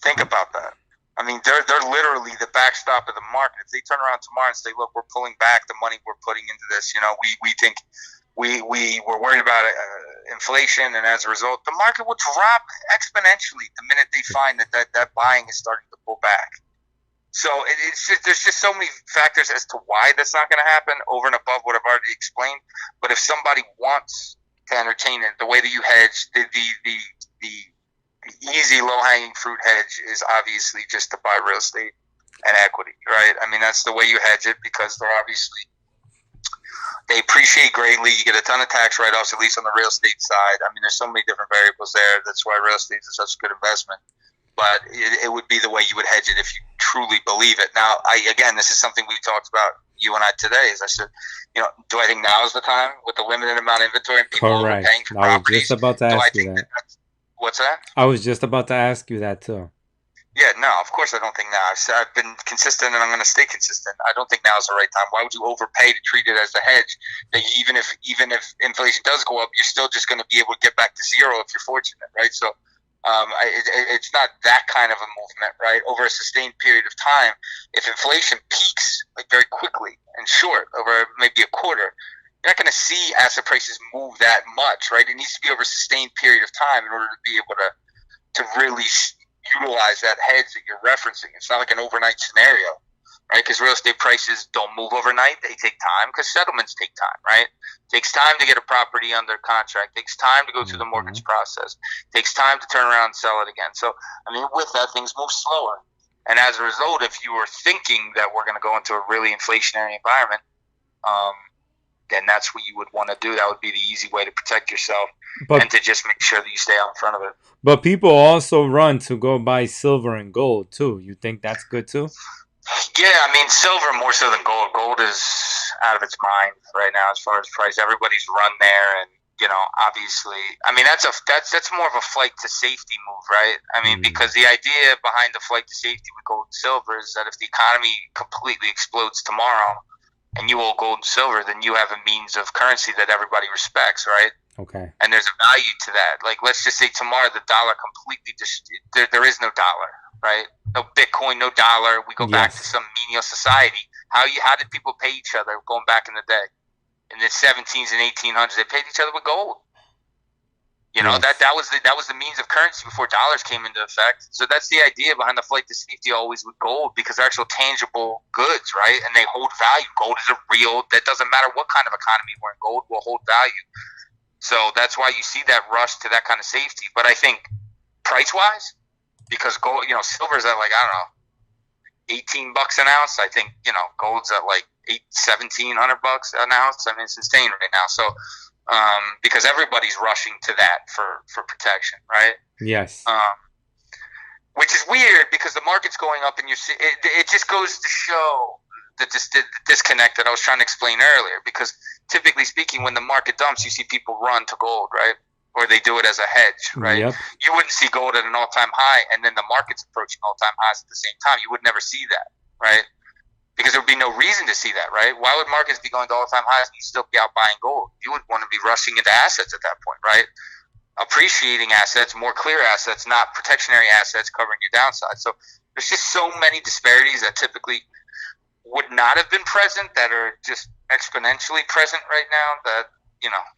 Think about that. I mean, they're literally the backstop of the market. If they turn around tomorrow and say, "Look, we're pulling back the money we're putting into this," we think we're worried about inflation, and as a result, the market will drop exponentially the minute they find that buying is starting to pull back. So there's just so many factors as to why that's not going to happen over and above what I've already explained. But if somebody wants to entertain it, the way that you hedge, the easy low-hanging fruit hedge is obviously just to buy real estate and equity, right? I mean, that's the way you hedge it, because they appreciate greatly. You get a ton of tax write-offs, at least on the real estate side. I mean, there's so many different variables there. That's why real estate is such a good investment. But it would be the way you would hedge it if you truly believe it. Now, this is something we talked about, you and I, today. As I said, do I think now is the time with the limited amount of inventory and people overpaying for properties? I was just about to ask you that. What's that? I was just about to ask you that too. Yeah, no, of course I don't think now. I've been consistent, and I'm going to stay consistent. I don't think now is the right time. Why would you overpay to treat it as a hedge? That even if inflation does go up, you're still just going to be able to get back to zero if you're fortunate, right? So it's not that kind of a movement, right? Over a sustained period of time, if inflation peaks like very quickly and short over maybe a quarter, you're not going to see asset prices move that much, right? It needs to be over a sustained period of time in order to be able to really utilize that hedge that you're referencing. It's not like an overnight scenario, right? Because real estate prices don't move overnight. They take time, because settlements take time, right? It takes time to get a property under contract. It takes time to go through the mortgage process. It takes time to turn around and sell it again. So, I mean, with that, things move slower. And as a result, if you were thinking that we're going to go into a really inflationary environment, then that's what you would want to do. That would be the easy way to protect yourself, and to just make sure that you stay out in front of it. But people also run to go buy silver and gold too. You think that's good too? Yeah, I mean, silver more so than gold. Gold is out of its mind right now as far as price. Everybody's run there, and obviously, I mean, that's more of a flight to safety move, right? I mean, because the idea behind the flight to safety with gold and silver is that if the economy completely explodes tomorrow, and you owe gold and silver, then you have a means of currency that everybody respects, right? Okay. And there's a value to that. Like, let's just say tomorrow the dollar completely there is no dollar, right? No Bitcoin, no dollar. We go back to some menial society. How did people pay each other going back in the day? In the 1700s and 1800s, they paid each other with gold. That was the means of currency before dollars came into effect. So that's the idea behind the flight to safety always with gold, because they're actual tangible goods, right? And they hold value. Gold is that doesn't matter what kind of economy we're in, gold will hold value. So that's why you see that rush to that kind of safety. But I think price-wise, because gold, silver is at like, I don't know, $18 an ounce. I think, gold's at like $1,700 an ounce. I mean, it's insane right now. So, because everybody's rushing to that for protection, right? Yes. Which is weird, because the market's going up, and it just goes to show the disconnect that I was trying to explain earlier. Because typically speaking, when the market dumps, you see people run to gold, right? Or they do it as a hedge, right? Yep. You wouldn't see gold at an all-time high, and then the market's approaching all-time highs at the same time. You would never see that, right? because there would be no reason to see that, right? Why would markets be going to all-time highs and you still be out buying gold? You would want to be rushing into assets at that point, right? Appreciating assets, more clear assets, not protectionary assets covering your downside. So there's just so many disparities that typically would not have been present that are just exponentially present right now that,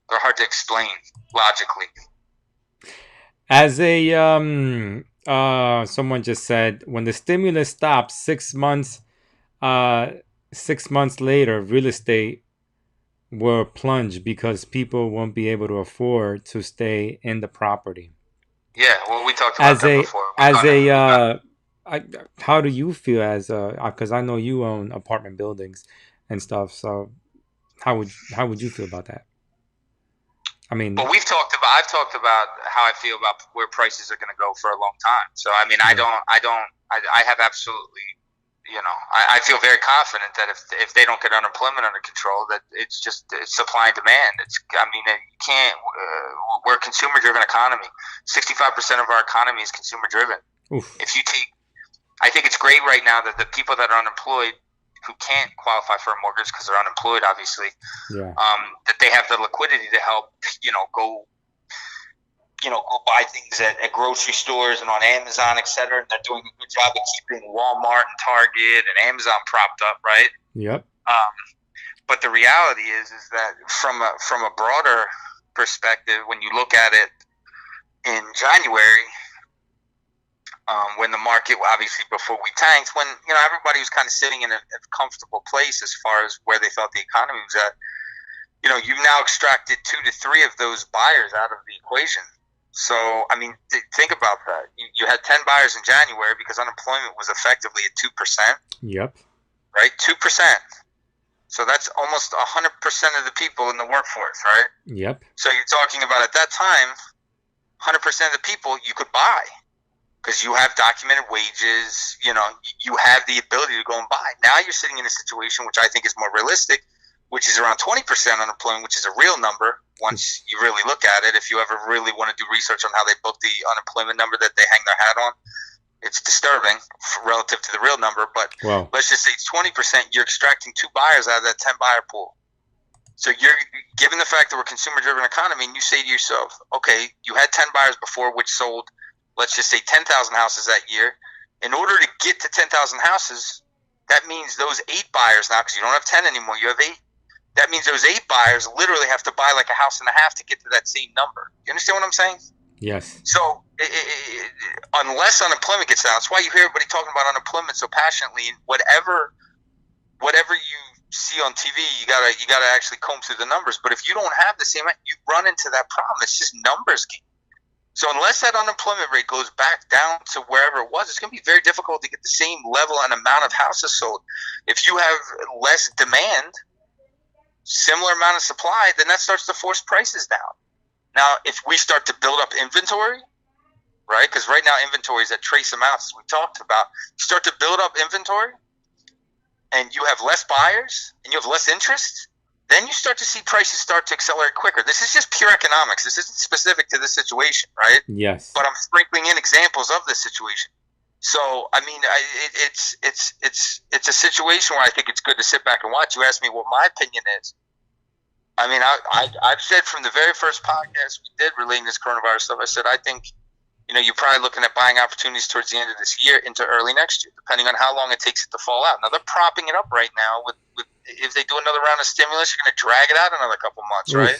they're hard to explain logically. As a someone just said, when the stimulus stops 6 months later, real estate will plunge because people won't be able to afford to stay in the property. Yeah, well, we talked about that before. How do you feel because I know you own apartment buildings and stuff, so how would you feel about that? I mean, but I've talked about how I feel about where prices are going to go for a long time. So I mean, I have absolutely, I feel very confident that if they don't get unemployment under control, that it's supply and demand. You can't. We're a consumer-driven economy. 65% of our economy is consumer-driven. Oof. I think it's great right now that the people that are unemployed, who can't qualify for a mortgage because they're unemployed, obviously, that they have the liquidity to help, go buy things at grocery stores and on Amazon, et cetera. And they're doing a good job of keeping Walmart and Target and Amazon propped up, right? Yep. But the reality is that from a broader perspective, when you look at it in January, when the market, obviously before we tanked, when everybody was kind of sitting in a comfortable place as far as where they felt the economy was at, you've now extracted 2 to 3 of those buyers out of the equation. So, I mean, think about that. You had 10 buyers in January because unemployment was effectively at 2%. Yep. Right? 2%. So that's almost 100% of the people in the workforce, right? Yep. So you're talking about at that time, 100% of the people you could buy because you have documented wages, you have the ability to go and buy. Now you're sitting in a situation which I think is more realistic, which is around 20% unemployment, which is a real number once you really look at it. If you ever really want to do research on how they book the unemployment number that they hang their hat on, it's disturbing relative to the real number. But let's just say it's 20%. You're extracting 2 buyers out of that 10 buyer pool. So you're given the fact that we're a consumer-driven economy, and you say to yourself, okay, you had 10 buyers before, which sold, let's just say 10,000 houses that year. In order to get to 10,000 houses, that means those 8 buyers now, because you don't have 10 anymore, you have 8. That means those 8 buyers literally have to buy like a house and a half to get to that same number. You understand what I'm saying? Yes. So unless unemployment gets down, that's why you hear everybody talking about unemployment so passionately. And whatever you see on TV, you gotta actually comb through the numbers. But if you don't have the same, you run into that problem. It's just numbers game. So unless that unemployment rate goes back down to wherever it was, it's going to be very difficult to get the same level and amount of houses sold. If you have less demand, similar amount of supply, then that starts to force prices down. Now, if we start to build up inventory, right, because right now inventory is at trace amounts, as we talked about, you start to build up inventory and you have less buyers and you have less interest, then you start to see prices start to accelerate quicker. This is just pure economics. This isn't specific to this situation, right? Yes. But I'm sprinkling in examples of this situation. So, I mean, it's a situation where I think it's good to sit back and watch. You asked me what my opinion is. I mean, I've said from the very first podcast we did relating this coronavirus stuff, I said I think, you're probably looking at buying opportunities towards the end of this year into early next year, depending on how long it takes it to fall out. Now, they're propping it up right now with if they do another round of stimulus, you're going to drag it out another couple months, right?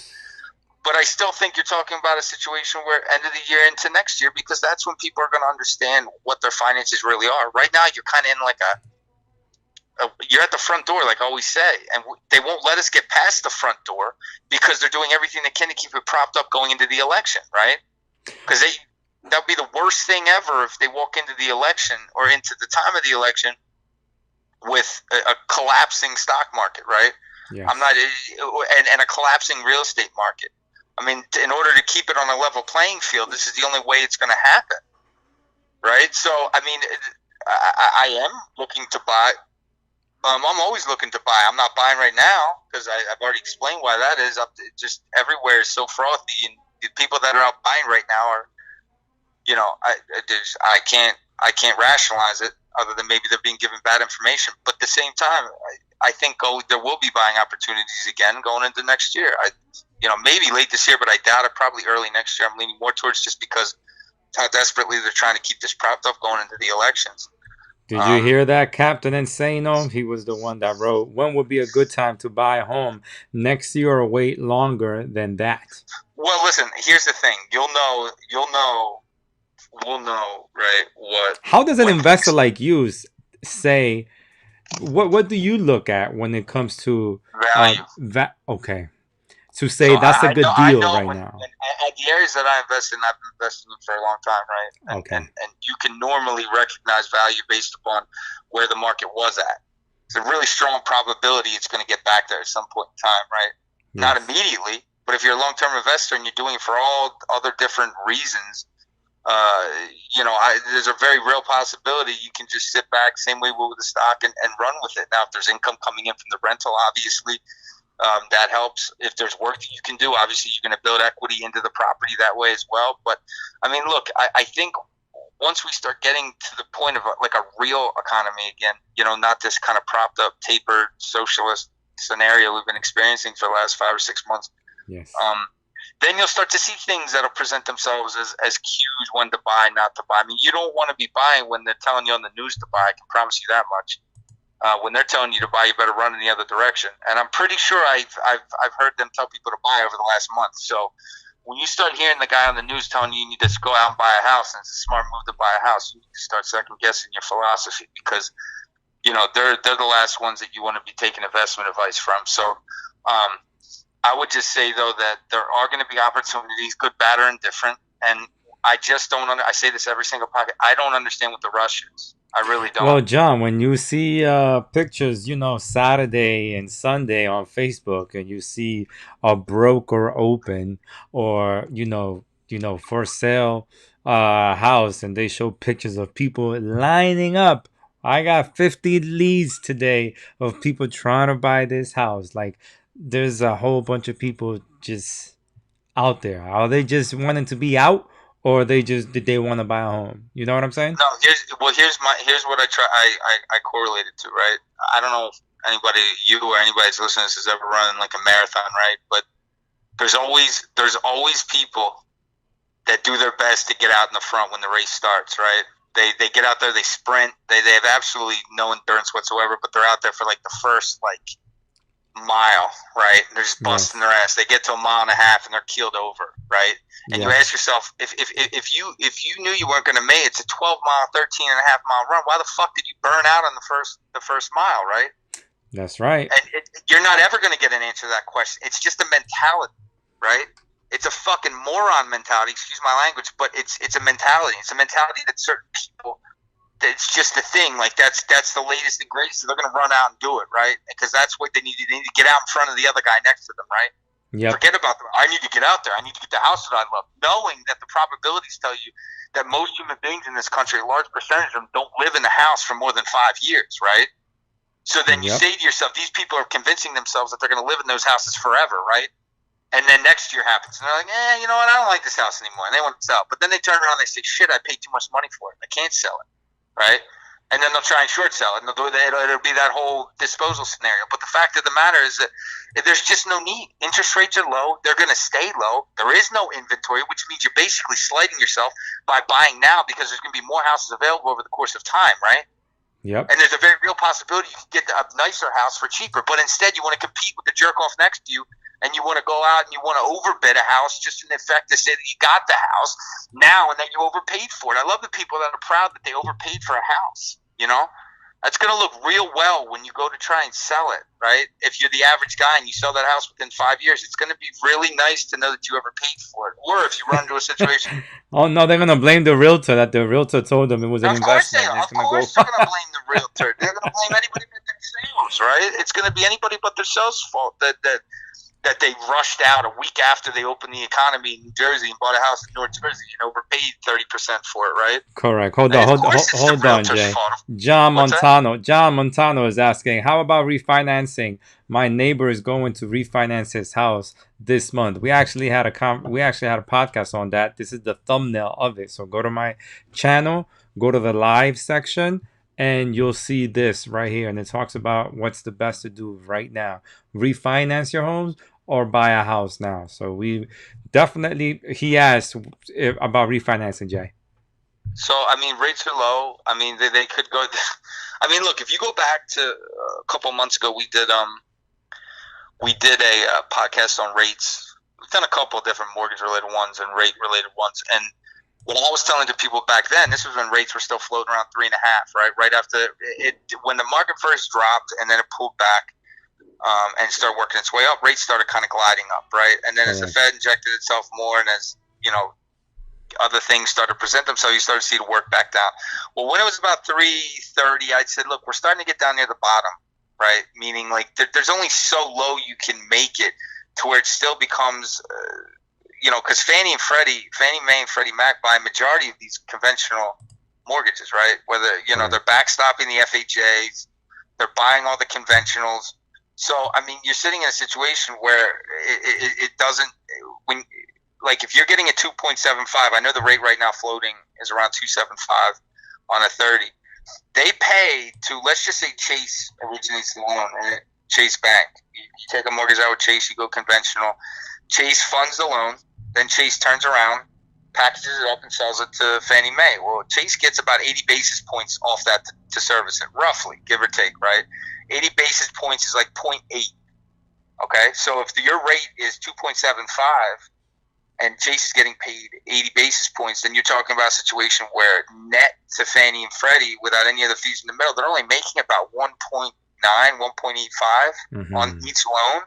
But I still think you're talking about a situation where end of the year into next year, because that's when people are going to understand what their finances really are. Right now, you're kind of in like you're at the front door, like I always say, and they won't let us get past the front door because they're doing everything they can to keep it propped up going into the election, right? Because that would be the worst thing ever if they walk into the election or into the time of the election with a collapsing stock market, right? Yes. And a collapsing real estate market. I mean, in order to keep it on a level playing field, this is the only way it's going to happen, right? So, I mean, I am looking to buy. I'm always looking to buy. I'm not buying right now because I've already explained why that is. Just everywhere is so frothy, and the people that are out buying right now are, I can't rationalize it. other than maybe they're being given bad information. But at the same time, I think there will be buying opportunities again going into next year. Maybe late this year, but I doubt it. Probably early next year. I'm leaning more towards just because how desperately they're trying to keep this propped up going into the elections. Did you hear that, Captain Insano? He was the one that wrote, when would be a good time to buy a home next year or wait longer than that? Well, listen, here's the thing. We'll know, right, what... How does an investor like you say, what do you look at when it comes to... value. Okay. To say that's a good deal right now. At the areas that I invest in, I've been investing in for a long time, right? Okay. And you can normally recognize value based upon where the market was at. It's a really strong probability it's going to get back there at some point in time, right? Yes. Not immediately, but if you're a long-term investor and you're doing it for all other different reasons, there's a very real possibility you can just sit back, same way with the stock, and run with it. Now, if there's income coming in from the rental, obviously, that helps. If there's work that you can do, obviously you're going to build equity into the property that way as well. But, I mean, look, I think once we start getting to the point of like a real economy again, not this kind of propped up, tapered socialist scenario we've been experiencing for the last 5 or 6 months, yes. Then you'll start to see things that'll present themselves as cues when to buy, not to buy. I mean, you don't want to be buying when they're telling you on the news to buy. I can promise you that much. When they're telling you to buy, you better run in the other direction. And I'm pretty sure I've heard them tell people to buy over the last month. So when you start hearing the guy on the news telling you need to go out and buy a house, and it's a smart move to buy a house, you need to start second guessing your philosophy, because they're the last ones that you want to be taking investment advice from. So I would just say though that there are going to be opportunities, good, bad, or indifferent, and I just don't. I say this every single pocket. I don't understand what the rush is. I really don't. Well, John, when you see pictures, Saturday and Sunday on Facebook, and you see a broker open or for sale house, and they show pictures of people lining up. I got 50 leads today of people trying to buy this house. Like, there's a whole bunch of people just out there. Are they just wanting to be out? Or did they want to buy a home? You know what I'm saying? No, here's what I correlated to, right? I don't know if you or anybody that's listening to this has ever run like a marathon, right? But there's always people that do their best to get out in the front when the race starts, right? They get out there, they sprint, they have absolutely no endurance whatsoever, but they're out there for like the first mile, right? And they're just busting their ass. They get to a mile and a half and they're keeled over, right? And you ask yourself, if you knew you weren't going to make it, it's a 12-mile, 13.5-mile run. Why the fuck did you burn out on the first mile, right? That's right. And you're not ever going to get an answer to that question. It's just a mentality, right? It's a fucking moron mentality. Excuse my language, but it's a mentality. It's a mentality that certain people. It's just a thing. Like that's the latest and greatest. So they're going to run out and do it, right? Because that's what they need. They need to get out in front of the other guy next to them, right? Yep. Forget about them. I need to get out there. I need to get the house that I love. Knowing that the probabilities tell you that most human beings in this country, a large percentage of them, don't live in the house for more than 5 years, right? So then you say to yourself, these people are convincing themselves that they're going to live in those houses forever, right? And then next year happens, and they're like, you know what? I don't like this house anymore, and they want to sell. But then they turn around and they say, shit, I paid too much money for it. I can't sell it, right? And then they'll try and short sell it, and it'll be that whole disposal scenario. But the fact of the matter is that there's just no need. Interest rates are low. They're going to stay low. There is no inventory, which means you're basically slighting yourself by buying now because there's going to be more houses available over the course of time, right? Yep. And there's a very real possibility you can get a nicer house for cheaper. But instead, you want to compete with the jerk-off next to you, and you want to go out and you want to overbid a house just in effect to say that you got the house now and that you overpaid for it. I love the people that are proud that they overpaid for a house. That's going to look real well when you go to try and sell it, right? If you're the average guy and you sell that house within 5 years, it's going to be really nice to know that you ever paid for it. Or if you run into a situation... Oh, no, they're going to blame the realtor that the realtor told them it was an investment. Of course they're going to blame the realtor. They're going to blame anybody but themselves, right? It's going to be anybody but themselves' fault that they rushed out a week after they opened the economy in New Jersey and bought a house in North Jersey and overpaid 30% for it, right? Correct. Hold on, Jay. John Montano is asking, how about refinancing? My neighbor is going to refinance his house this month. We actually had a podcast on that. This is the thumbnail of it. So go to my channel, go to the live section, and you'll see this right here, and it talks about what's the best to do right now: refinance your homes or buy a house now. So we definitely, he asked about refinancing, Jay. So I mean, rates are low. I mean, they could go. I mean, look, if you go back to a couple months ago, we did a podcast on rates. We've done a couple of different mortgage related ones and rate related ones. And what I was telling to people back then, this was when rates were still floating around 3.5, right? Right after it, when the market first dropped and then it pulled back and started working its way up, rates started kind of gliding up, right? And then as the Fed injected itself more, and as other things started to present themselves, you started to see it work back down. Well, when it was about 330, I said, look, we're starting to get down near the bottom, right? Meaning, like, there's only so low you can make it to where it still becomes, because Fannie Mae and Freddie Mac buy a majority of these conventional mortgages, right? Whether, they're backstopping the FHAs, they're buying all the conventionals. So, I mean, you're sitting in a situation where it doesn't, like, if you're getting a 2.75, I know the rate right now floating is around 2.75 on a 30. They pay to, let's just say Chase originates the loan, right? Chase Bank. You take a mortgage out with Chase, you go conventional. Chase funds the loan, then Chase turns around, packages it up, and sells it to Fannie Mae. Well, Chase gets about 80 basis points off that to service it, roughly, give or take, right? 80 basis points is like 0.8. Okay, so if your rate is 2.75, and Chase is getting paid 80 basis points, then you're talking about a situation where net to Fannie and Freddie, without any other fees in the middle, they're only making about 1.9, 1.85 on each loan.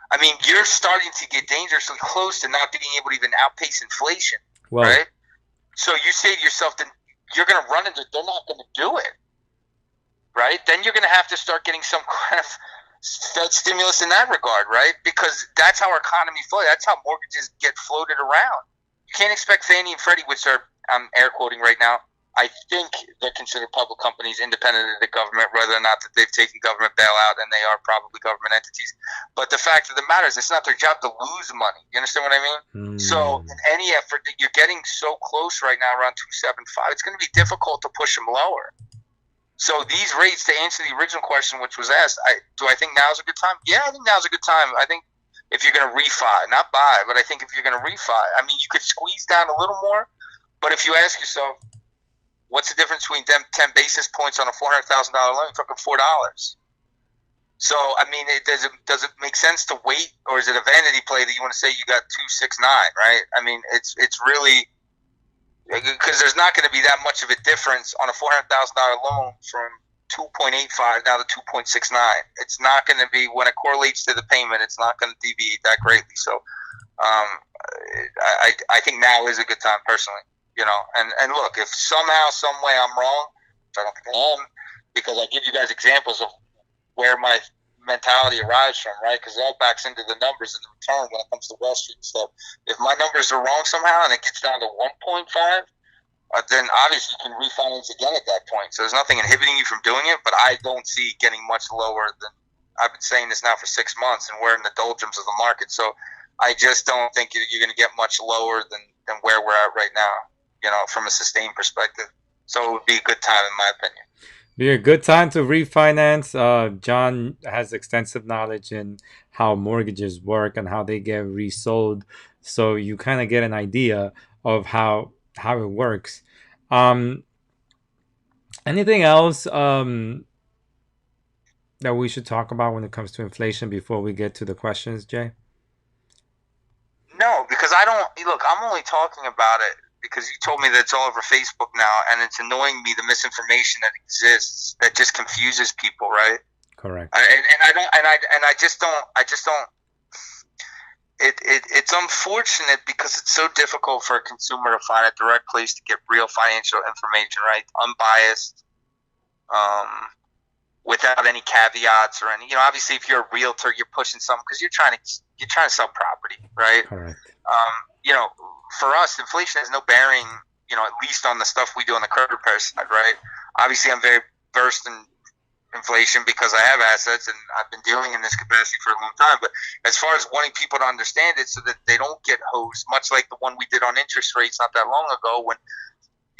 I mean, you're starting to get dangerously close to not being able to even outpace inflation, right? So you say to yourself, then you're going to run into, they're not going to do it, right? Then you're going to have to start getting some kind of Fed stimulus in that regard, right? Because that's how our economy flows. That's how mortgages get floated around. You can't expect Fannie and Freddie, which are, I'm air quoting right now, I think they're considered public companies independent of the government, whether or not that they've taken government bailout, and they are probably government entities. But the fact of the matter is, it's not their job to lose money. You understand what I mean? So in any effort, that you're getting so close right now, around 2.75, it's going to be difficult to push them lower. So these rates, to answer the original question, which was asked, do I think now's a good time? Yeah, I think now's a good time. I think if you're going to refi, not buy, but I think if you're going to refi, I mean, you could squeeze down a little more. But if you ask yourself, what's the difference between them 10 basis points on a $400,000 loan? You're talking $4. So, I mean, does it make sense to wait, or is it a vanity play that you want to say you got 2.69, right? I mean, it's really, because there's not going to be that much of a difference on a $400,000 loan from 2.85 now to 2.69. It's not going to be, when it correlates to the payment, it's not going to deviate that greatly. So I think now is a good time, personally. And look, if somehow, some way I'm wrong, which I don't think I am, because I give you guys examples of where my mentality arrives from, right? Because it all backs into the numbers and the return when it comes to Wall Street. So if my numbers are wrong somehow and it gets down to 1.5, then obviously you can refinance again at that point. So there's nothing inhibiting you from doing it, but I don't see it getting much lower than, I've been saying this now for 6 months, and we're in the doldrums of the market. So I just don't think you're going to get much lower than where we're at right now, from a sustained perspective. So it would be a good time, in my opinion. Be a good time to refinance. John has extensive knowledge in how mortgages work and how they get resold, so you kind of get an idea of how it works. Anything else that we should talk about when it comes to inflation before we get to the questions, Jay? No, because I'm only talking about it because you told me that it's all over Facebook now, and it's annoying me, the misinformation that exists that just confuses people, right? Correct. I just don't. It's unfortunate because it's so difficult for a consumer to find a direct place to get real financial information, right? Unbiased, without any caveats or any. Obviously, if you're a realtor, you're pushing something because you're trying to sell property, right? Correct. For us, inflation has no bearing, at least on the stuff we do on the credit repair side, right? Obviously, I'm very versed in inflation because I have assets and I've been dealing in this capacity for a long time. But as far as wanting people to understand it so that they don't get hosed, much like the one we did on interest rates not that long ago, when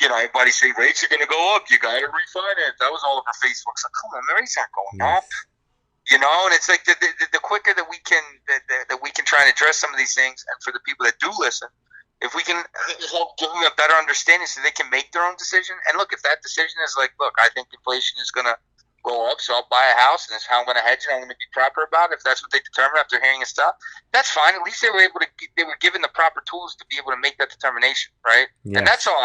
everybody say rates are going to go up. You got to refinance. That was all over Facebook. So come on, the rates aren't going up. And it's like the quicker that we can try and address some of these things, and for the people that do listen, if we can help give them a better understanding so they can make their own decision. And look, if that decision is like, look, I think inflation is going to go up, so I'll buy a house, and that's how I'm going to hedge it. I'm going to be proper about it. If that's what they determine after hearing his stuff, that's fine. At least they were given the proper tools to be able to make that determination, right? Yes. And that's all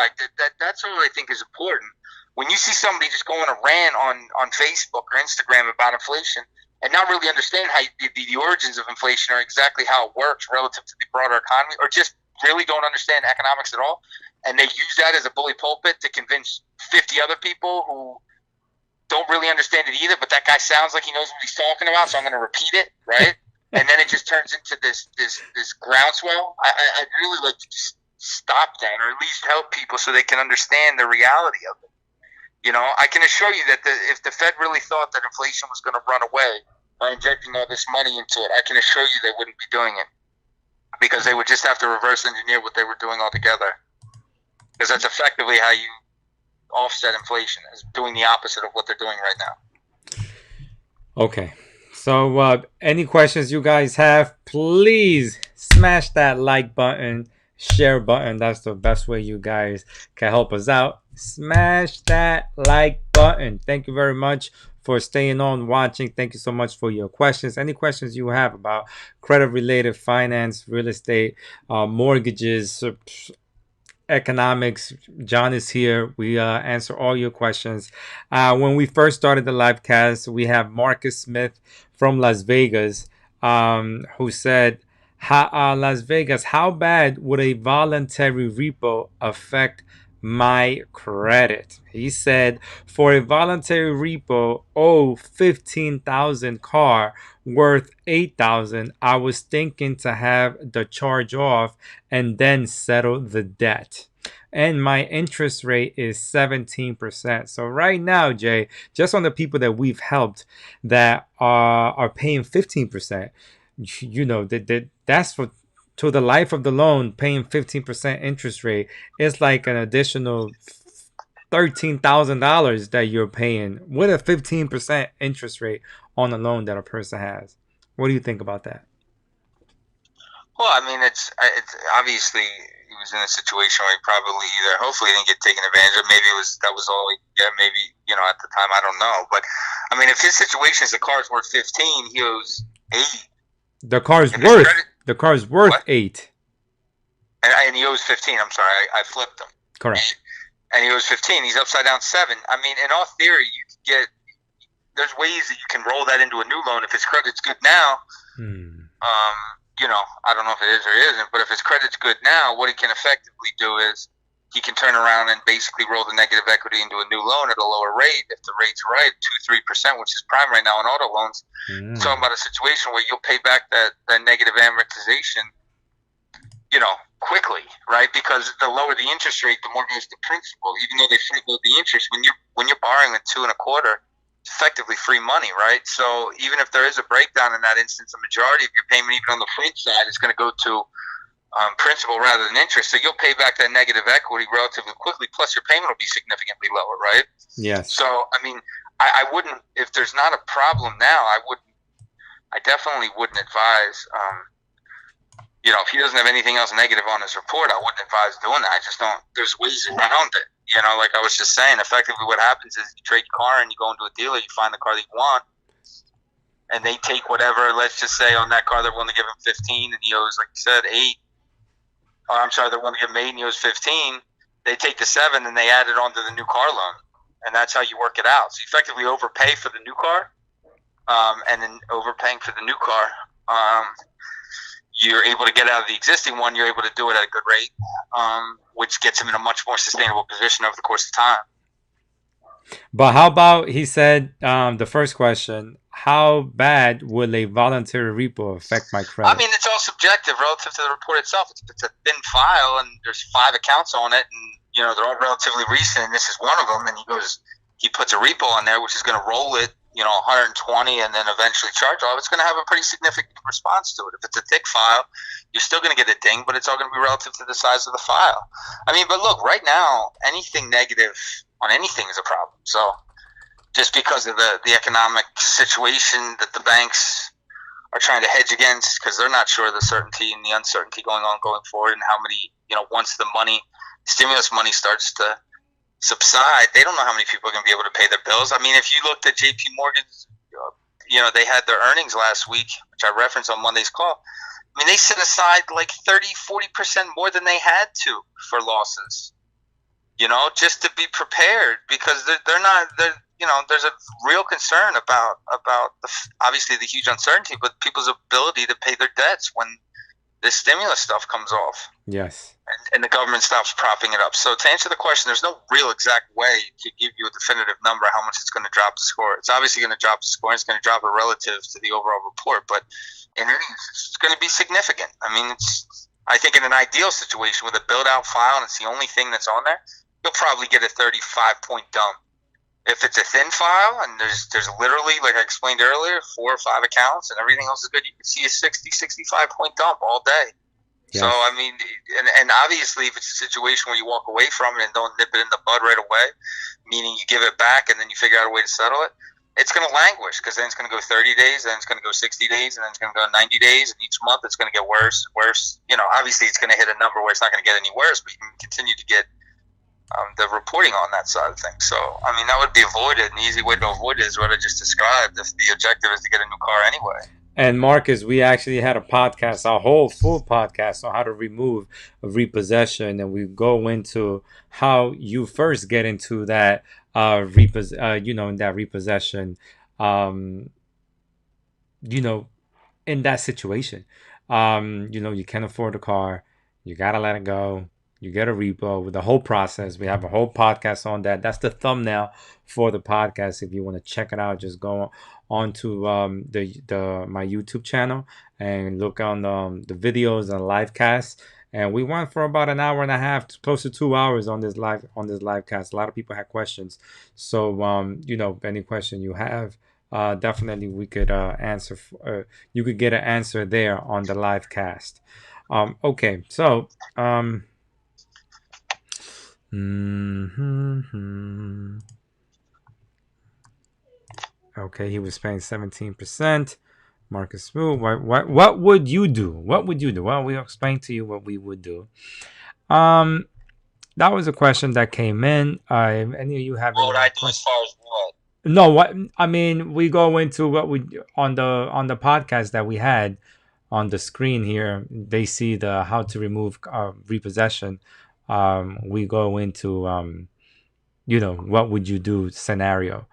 that's all I think is important. When you see somebody just going a rant on Facebook or Instagram about inflation and not really understand how the origins of inflation or exactly how it works relative to the broader economy, or just really don't understand economics at all, and they use that as a bully pulpit to convince 50 other people who don't really understand it either, but that guy sounds like he knows what he's talking about, so I'm going to repeat it, right? And then it just turns into this groundswell. I'd really like to just stop that, or at least help people so they can understand the reality of it. I can assure you that if the Fed really thought that inflation was going to run away by injecting all this money into it, I can assure you they wouldn't be doing it, because they would just have to reverse engineer what they were doing altogether, because that's effectively how you offset inflation, is doing the opposite of what they're doing right now. Okay, so any questions you guys have, please smash that like button, share button. That's the best way you guys can help us out. Smash that like button. Thank you very much for staying on, watching. Thank you so much for your questions. Any questions you have about credit related, finance, real estate, mortgages, economics, John is here. We answer all your questions. When we first started the live cast, we have Marcus Smith from Las Vegas, who said, Las Vegas, how bad would a voluntary repo affect my credit? He said, for a voluntary repo, $15,000 car worth $8,000. I was thinking to have the charge off and then settle the debt. And my interest rate is 17%. So right now, Jay, just on the people that we've helped that are paying 15%, that's for to the life of the loan. Paying 15% interest rate is like an additional $13,000 that you're paying with a 15% interest rate on a loan that a person has. What do you think about that? Well, I mean, it's obviously he was in a situation where he probably hopefully didn't get taken advantage of. Maybe that was all he got. Maybe at the time, I don't know. But I mean, if his situation is the car's worth 15, he owes 8. The car's worth what? 8. And he owes 15. I'm sorry, I flipped him. Correct. And he owes 15. He's upside down 7. I mean, in all theory, you could get. There's ways that you can roll that into a new loan if his credit's good now. I don't know if it is or isn't, but if his credit's good now, what he can effectively do is he can turn around and basically roll the negative equity into a new loan at a lower rate if the rate's right, 2-3%, which is prime right now on auto loans. Talking about a situation where you'll pay back that negative amortization, quickly, right? Because the lower the interest rate, the more goes to principal. Even though they front load the interest, when you're borrowing at 2 1/4, it's effectively free money, right? So even if there is a breakdown in that instance, the majority of your payment, even on the front side, is going to go to principal rather than interest. So you'll pay back that negative equity relatively quickly. Plus, your payment will be significantly lower, right? Yes. So I mean, I wouldn't, if there's not a problem now, I definitely wouldn't advise. If he doesn't have anything else negative on his report, I wouldn't advise doing that. I just don't. There's ways around it. Like I was just saying, effectively what happens is you trade your car and you go into a dealer, you find the car that you want, and they take whatever. Let's just say on that car they're willing to give him 15, and he owes, like you said, 8. Or I'm sorry, they're willing to give him 8, and he owes 15. They take the 7 and they add it onto the new car loan, and that's how you work it out. So you effectively overpay for the new car, and then overpaying for the new car. You're able to get out of the existing one. You're able to do it at a good rate, which gets him in a much more sustainable position over the course of time. But how about, he said, the first question, how bad will a voluntary repo affect my credit? I mean, it's all subjective relative to the report itself. It's a thin file, and there's 5 accounts on it, and they're all relatively recent, and this is one of them. And he puts a repo on there, which is going to roll it, 120 and then eventually charge off, it's going to have a pretty significant response to it. If it's a thick file, you're still going to get a ding, but it's all going to be relative to the size of the file. I mean, but look, right now, anything negative on anything is a problem. So just because of the economic situation that the banks are trying to hedge against, because they're not sure of the certainty and the uncertainty going forward, and how many, once the stimulus money starts to subside, they don't know how many people are going to be able to pay their bills. I mean, if you looked at JP Morgan's, they had their earnings last week, which I referenced on Monday's call. I mean, they set aside like 30-40% more than they had to for losses, just to be prepared, because there's a real concern about obviously the huge uncertainty, but people's ability to pay their debts when this stimulus stuff comes off. Yes. And the government stops propping it up. So to answer the question, there's no real exact way to give you a definitive number how much it's going to drop the score. It's obviously going to drop the score, and it's going to drop it relative to the overall report, but it's going to be significant. I mean, I think in an ideal situation with a build-out file and it's the only thing that's on there, you'll probably get a 35-point dump. If it's a thin file and there's literally, like I explained earlier, 4 or 5 accounts and everything else is good, you can see a 65-point dump all day. Yes. So, I mean, and obviously if it's a situation where you walk away from it and don't nip it in the bud right away, meaning you give it back and then you figure out a way to settle it, it's going to languish, because then it's going to go 30 days, then it's going to go 60 days, and then it's going to go 90 days, and each month it's going to get worse. Obviously it's going to hit a number where it's not going to get any worse, but you can continue to get the reporting on that side of things. So, I mean, that would be avoided. An easy way to avoid it is what I just described, if the objective is to get a new car anyway. And Marcus, we actually had a whole full podcast on how to remove a repossession, and we go into how you first get into that in that repossession, in that situation. You can't afford a car, you gotta let it go. You get a repo with the whole process. We have a whole podcast on that. That's the thumbnail for the podcast. If you want to check it out, just go on to my YouTube channel and look on the videos and live cast. And we went for about an hour and a half, close to 2 hours on this live cast. A lot of people had questions. So any question you have, definitely we could answer. You could get an answer there on the live cast. Okay, so. Okay, he was paying 17%. Marcus Smooth. What would you do? What would you do? Well, we'll explain to you what we would do. That was a question that came in. Any of you have what would I do as far as what? No, what I mean, we go into what we on the podcast that we had on the screen here. They see the how to remove repossession. We go into what would you do scenario.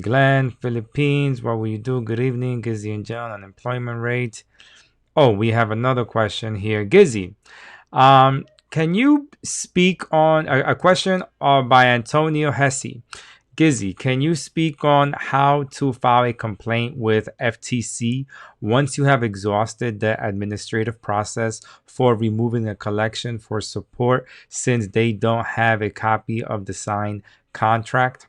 Glenn, Philippines, what will you do? Good evening, Gizzy and John. Unemployment rate. Oh, we have another question here. Gizzy, can you speak on a question by Antonio Hesse? Gizzy, can you speak on how to file a complaint with FTC once you have exhausted the administrative process for removing a collection for support since they don't have a copy of the signed contract?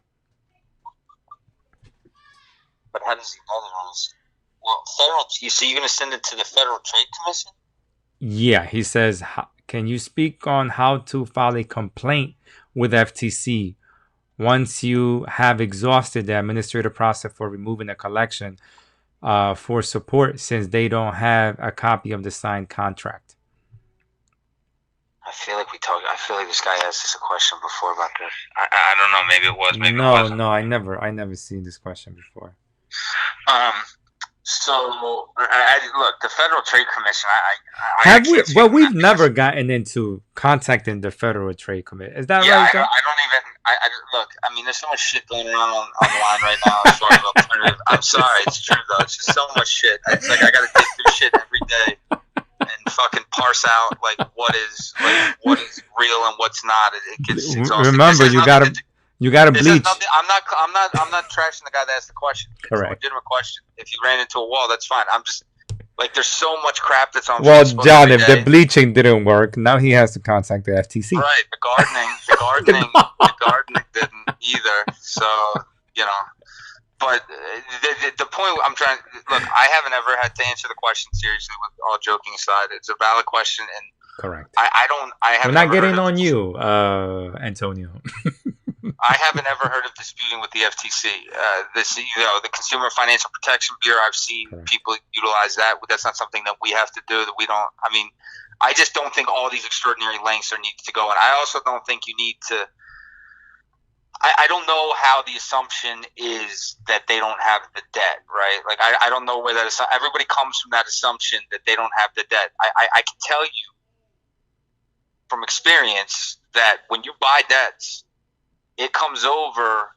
But how does he know the rules? Well, so you're going to send it to the Federal Trade Commission? Yeah, he says, can you speak on how to file a complaint with FTC once you have exhausted the administrative process for removing a collection for support since they don't have a copy of the signed contract? I feel like this guy asked us a question before about this. I don't know. Maybe it was. Maybe it wasn't. No. I never seen this question before. So look, the Federal Trade Commission. We've never gotten into contacting the Federal Trade Commission. Is that right? I don't even. Look. I mean, there's so much shit going around online right now as far as alternative. I'm sorry, it's true though. It's just so much shit. It's like I got to dig through shit every day and fucking parse out like what is real and what's not. It gets exhausting. Remember, you gotta bleach. I'm not trashing the guy that asked the question. It's correct. a legitimate question. If you ran into a wall, that's fine. I'm just like, there's so much crap that's on. Well, John, if the bleaching didn't work, now he has to contact the FTC. Right. The gardening didn't either. So you know. But the point I'm trying look, I haven't ever had to answer the question seriously. With all joking aside, it's a valid question, and Correct. I don't. I have. We're not getting on you, Antonio. I haven't ever heard of disputing with the FTC. The Consumer Financial Protection Bureau. I've seen people utilize that. That's not something that we have to do. That we don't. I mean, I just don't think all these extraordinary lengths are needed to go. And I also don't think you need to. I don't know how the assumption is that they don't have the debt, right? Like, I don't know where that is. Everybody comes from that assumption that they don't have the debt. I can tell you from experience that when you buy debts, it comes over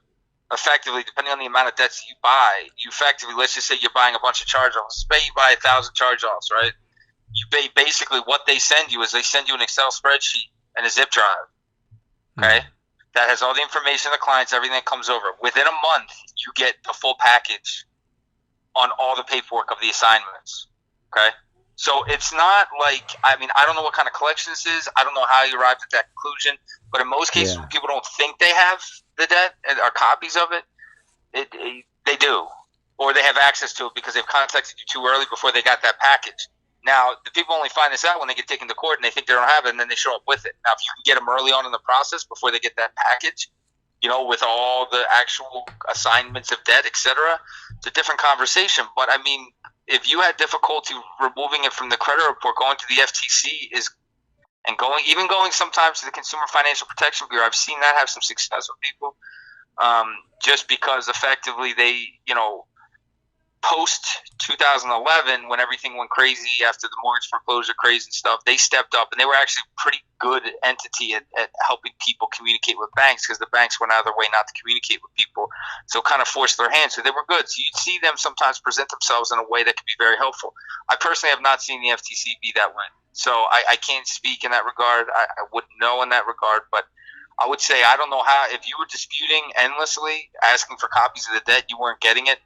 effectively, depending on the amount of debts you buy, you effectively, let's just say you're buying a bunch of charge-offs. Say you buy 1,000 charge-offs, right? You basically, what they send you is they send you an Excel spreadsheet and a zip drive, okay? That has all the information of the clients, everything that comes over. Within a month, you get the full package on all the paperwork of the assignments, okay? So it's not like, I mean, I don't know what kind of collection this is. I don't know how you arrived at that conclusion. But in most cases, when people don't think they have the debt or copies of it, they do. Or they have access to it because they've contacted you too early before they got that package. Now, the people only find this out when they get taken to court and they think they don't have it, and then they show up with it. Now, if you can get them early on in the process before they get that package, you know, with all the actual assignments of debt, etc., it's a different conversation. But, I mean, if you had difficulty removing it from the credit report, going to the FTC even going sometimes to the Consumer Financial Protection Bureau, I've seen that have some success with people, just because effectively they, you know, post 2011, when everything went crazy after the mortgage foreclosure crazy stuff, they stepped up and they were actually a pretty good entity at helping people communicate with banks, because the banks went out of their way not to communicate with people, so kind of forced their hand. So they were good. So you'd see them sometimes present themselves in a way that could be very helpful. I personally have not seen the FTC be that way, so I can't speak in that regard. I wouldn't know in that regard, but I would say I don't know how, if you were disputing endlessly, asking for copies of the debt, you weren't getting it.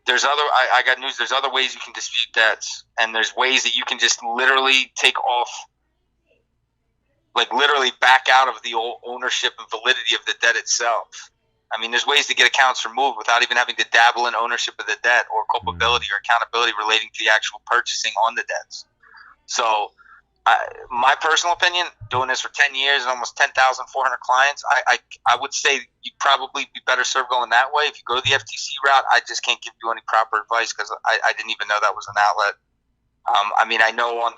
I got news. There's other ways you can dispute debts, and there's ways that you can just literally take off, like literally back out of the old ownership and validity of the debt itself. I mean, there's ways to get accounts removed without even having to dabble in ownership of the debt or culpability or accountability relating to the actual purchasing on the debts. So, my personal opinion, doing this for 10 years and almost 10,400 clients, I would say you'd probably be better served going that way. If you go the FTC route, I just can't give you any proper advice because I didn't even know that was an outlet. I mean, I know on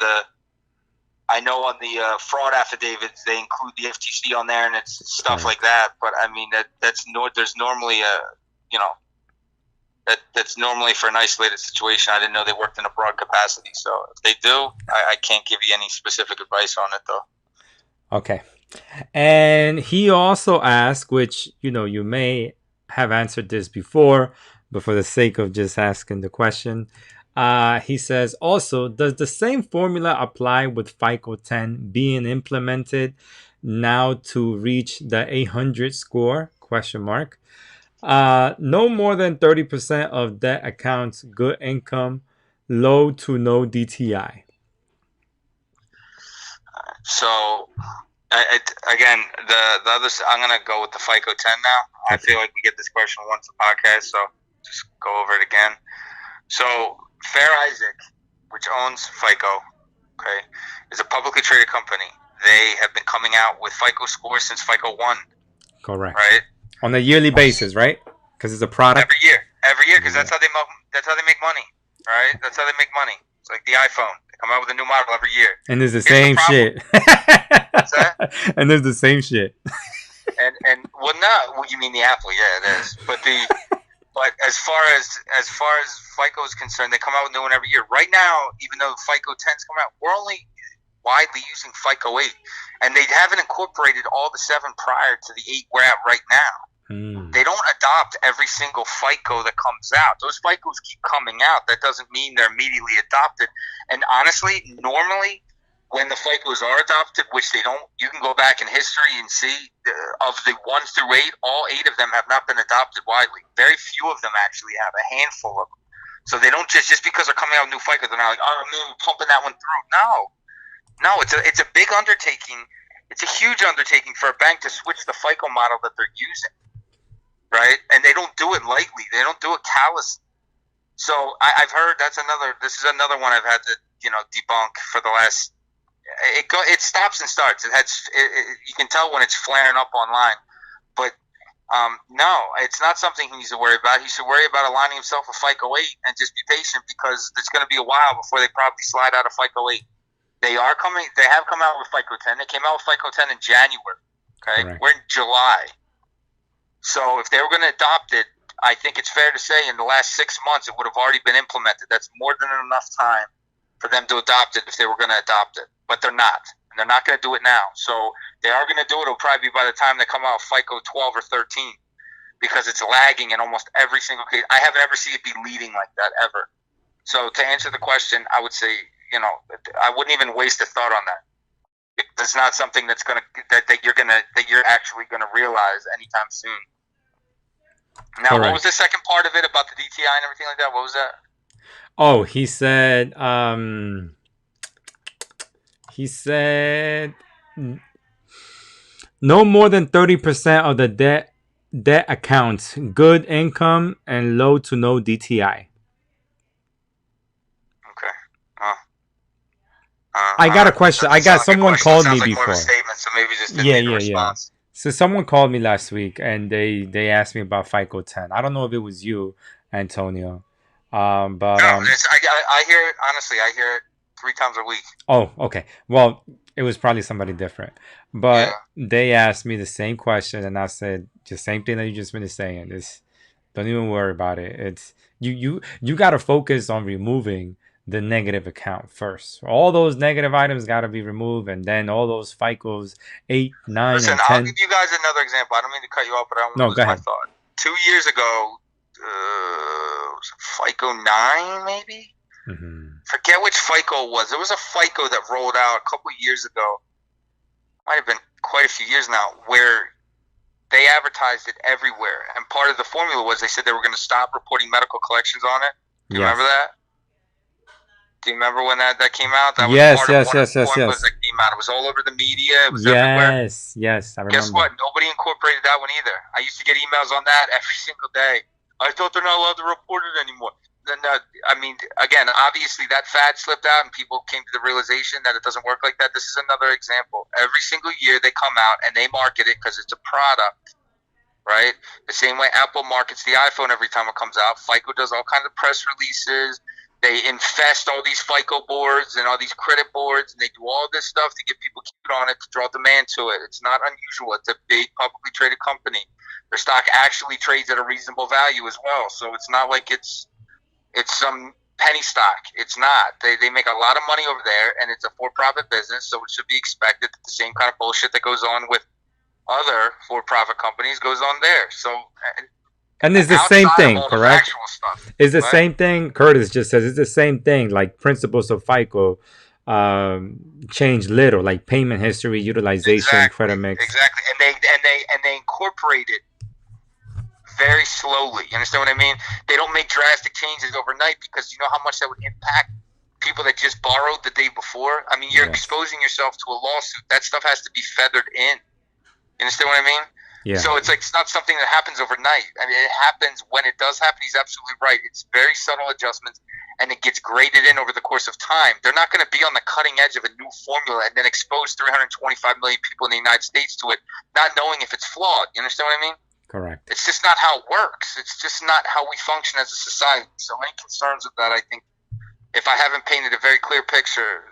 the fraud affidavits they include the FTC on there and it's stuff like that. But I mean there's normally that's normally for an isolated situation. I didn't know they worked in a broad capacity. So if they do, I can't give you any specific advice on it, though. Okay. And he also asked, which, you know, you may have answered this before, but for the sake of just asking the question, he says, also, does the same formula apply with FICO 10 being implemented now to reach the 800 score? ? No more than 30% of debt accounts good income, low to no DTI. So, again, the other, I'm going to go with the FICO 10 now. I feel like we get this question once a podcast, so just go over it again. So, Fair Isaac, which owns FICO, okay, is a publicly traded company. They have been coming out with FICO scores since FICO 1. Correct. Right? On a yearly basis, right? Because it's a product. Every year, because that's how they make money, right? That's how they make money. It's like the iPhone. They come out with a new model every year. And there's the same shit. What's that? And there's the same shit. And you mean the Apple? Yeah, it is. But as far as FICO is concerned, they come out with a new one every year. Right now, even though FICO 10's come out, we're only widely using FICO 8, and they haven't incorporated all the 7 prior to the 8 we're at right now. They don't adopt every single FICO that comes out. Those FICOs keep coming out. That doesn't mean they're immediately adopted. And honestly, normally when the FICOs are adopted, which they don't, you can go back in history and see of the 1 through 8, all 8 of them have not been adopted widely. Very few of them actually have, a handful of them. So they don't just because they're coming out with new FICOs, they're not like, oh, I'm pumping that one through. No, it's a big undertaking. It's a huge undertaking for a bank to switch the FICO model that they're using. right? And they don't do it lightly. They don't do it callously. So I've heard this is another one I've had to, debunk for the last, it stops and starts. You can tell when it's flaring up online, but no, it's not something he needs to worry about. He should worry about aligning himself with FICO 8 and just be patient, because it's going to be a while before they probably slide out of FICO 8. They have come out with FICO 10. They came out with FICO 10 in January. Okay. Correct. We're in July. So if they were going to adopt it, I think it's fair to say in the last 6 months it would have already been implemented. That's more than enough time for them to adopt it if they were going to adopt it. But they're not. And they're not going to do it now. So they are going to do it. It'll probably be by the time they come out with FICO 12 or 13, because it's lagging in almost every single case. I haven't ever seen it be leading like that ever. So to answer the question, I would say, I wouldn't even waste a thought on that. It's not something that you're actually gonna realize anytime soon. Now, Correct. What was the second part of it about the DTI and everything like that? What was that? Oh, he said no more than 30% of the debt accounts, good income, and low to no DTI. Okay. I got a question. I got someone called me before. More of a statement, so maybe just didn't need a response. So someone called me last week and they asked me about FICO 10. I don't know if it was you, Antonio. But no, I hear it, honestly. I hear it 3 times a week. Oh, okay. Well, it was probably somebody different. But they asked me the same question, and I said the same thing that you just finished saying. Don't even worry about it. It's you got to focus on removing the negative account first. All those negative items got to be removed, and then all those FICOs 8, 9, Listen, and 10. I'll give you guys another example. I don't mean to cut you off, but I don't want to lose my thought. 2 years ago, was it FICO 9 maybe? Mm-hmm. Forget which FICO it was. There was a FICO that rolled out a couple of years ago. Might have been quite a few years now, where they advertised it everywhere. And part of the formula was they said they were going to stop reporting medical collections on it. Do you remember that? Do you remember when that came out? That was yes. That came out. It was all over the media. It was everywhere. Yes, I remember. Guess what? Nobody incorporated that one either. I used to get emails on that every single day. I thought they're not allowed to report it anymore. Then, again, obviously that fad slipped out and people came to the realization that it doesn't work like that. This is another example. Every single year they come out and they market it because it's a product, right? The same way Apple markets the iPhone every time it comes out. FICO does all kinds of press releases. They infest all these FICO boards and all these credit boards, and they do all this stuff to get people queued on it to draw demand to it. It's not unusual. It's a big publicly traded company. Their stock actually trades at a reasonable value as well. So it's not like it's some penny stock. It's not. They make a lot of money over there, and it's a for-profit business, so it should be expected that the same kind of bullshit that goes on with other for-profit companies goes on there. So, and it's the same thing, correct? Stuff, it's the same thing. Curtis just says it's the same thing. Like principles of FICO change little, like payment history, utilization, credit mix. Exactly, and they incorporate it very slowly. You understand what I mean? They don't make drastic changes overnight, because you know how much that would impact people that just borrowed the day before? I mean, you're exposing yourself to a lawsuit. That stuff has to be feathered in. You understand what I mean? Yeah. So it's like, it's not something that happens overnight. I mean, it happens when it does happen. He's absolutely right. It's very subtle adjustments, and it gets graded in over the course of time. They're not going to be on the cutting edge of a new formula and then expose 325 million people in the United States to it, not knowing if it's flawed. You understand what I mean? Correct. It's just not how it works. It's just not how we function as a society. So any concerns with that, I think, if I haven't painted a very clear picture,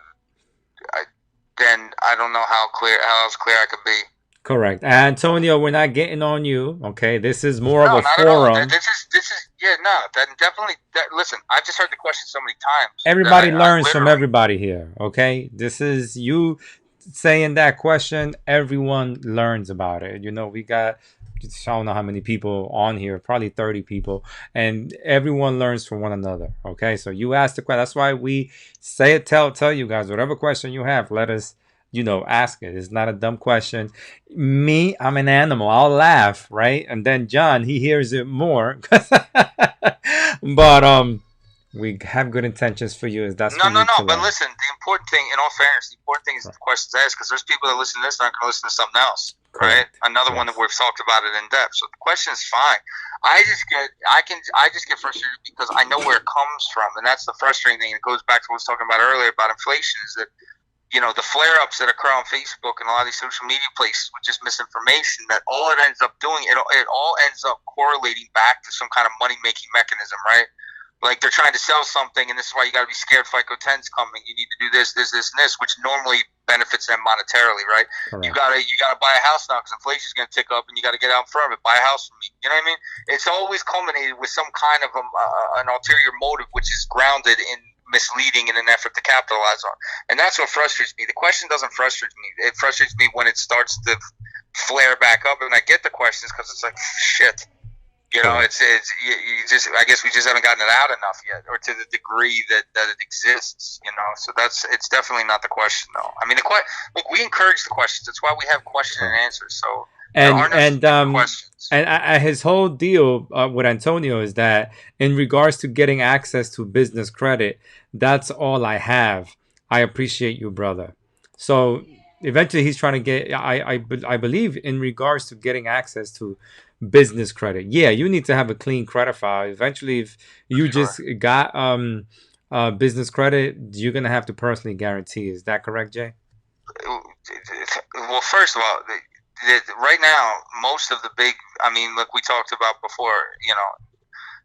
then I don't know how else clear I could be. Correct. Antonio, we're not getting on you. Okay, this is more of a forum. This is definitely. Listen, I've just heard the question so many times. Everybody learns from everybody here. Okay, this is you saying that question. Everyone learns about it. You know, we got, I don't know how many people on here, probably 30 people, and everyone learns from one another. Okay, so you ask the question. That's why we say it. Tell you guys whatever question you have. Let us, ask it. It's not a dumb question. Me, I'm an animal. I'll laugh, right? And then John, he hears it more. But we have good intentions for you. That's no. But listen, the important thing, in all fairness, the important thing is the questions asked, because there's people that listen to this that aren't going to listen to something else. right? Correct. Another one that we've talked about it in depth. So the question is fine. I just get frustrated because I know where it comes from, and that's the frustrating thing. It goes back to what I was talking about earlier about inflation. Is that the flare-ups that occur on Facebook and a lot of these social media places with just misinformation, that all it ends up doing, it all ends up correlating back to some kind of money-making mechanism, right? Like they're trying to sell something, and this is why you got to be scared FICO 10's coming. You need to do this, this, this, and this, which normally benefits them monetarily, right? Correct. You gotta buy a house now because inflation's going to tick up, and you got to get out in front of it. Buy a house from me. You know what I mean? It's always culminated with some kind of an ulterior motive, which is grounded in misleading in an effort to capitalize on. And that's what frustrates me. The question doesn't frustrate me. It frustrates me when it starts to flare back up, and I get the questions because it's like shit. It's you just. I guess we just haven't gotten it out enough yet, or to the degree that it exists. So it's definitely not the question, though. I mean, look, we encourage the questions. That's why we have question and answers. So there are no stupid questions. And his whole deal with Antonio is that in regards to getting access to business credit, that's all I have. I appreciate you, brother. So eventually, he's trying to get. I believe in regards to getting access to business credit, yeah, you need to have a clean credit file. Eventually, if you just got business credit, you're gonna have to personally guarantee. Is that correct, Jay? Well, first of all, right now, most of the big, look, we talked about before,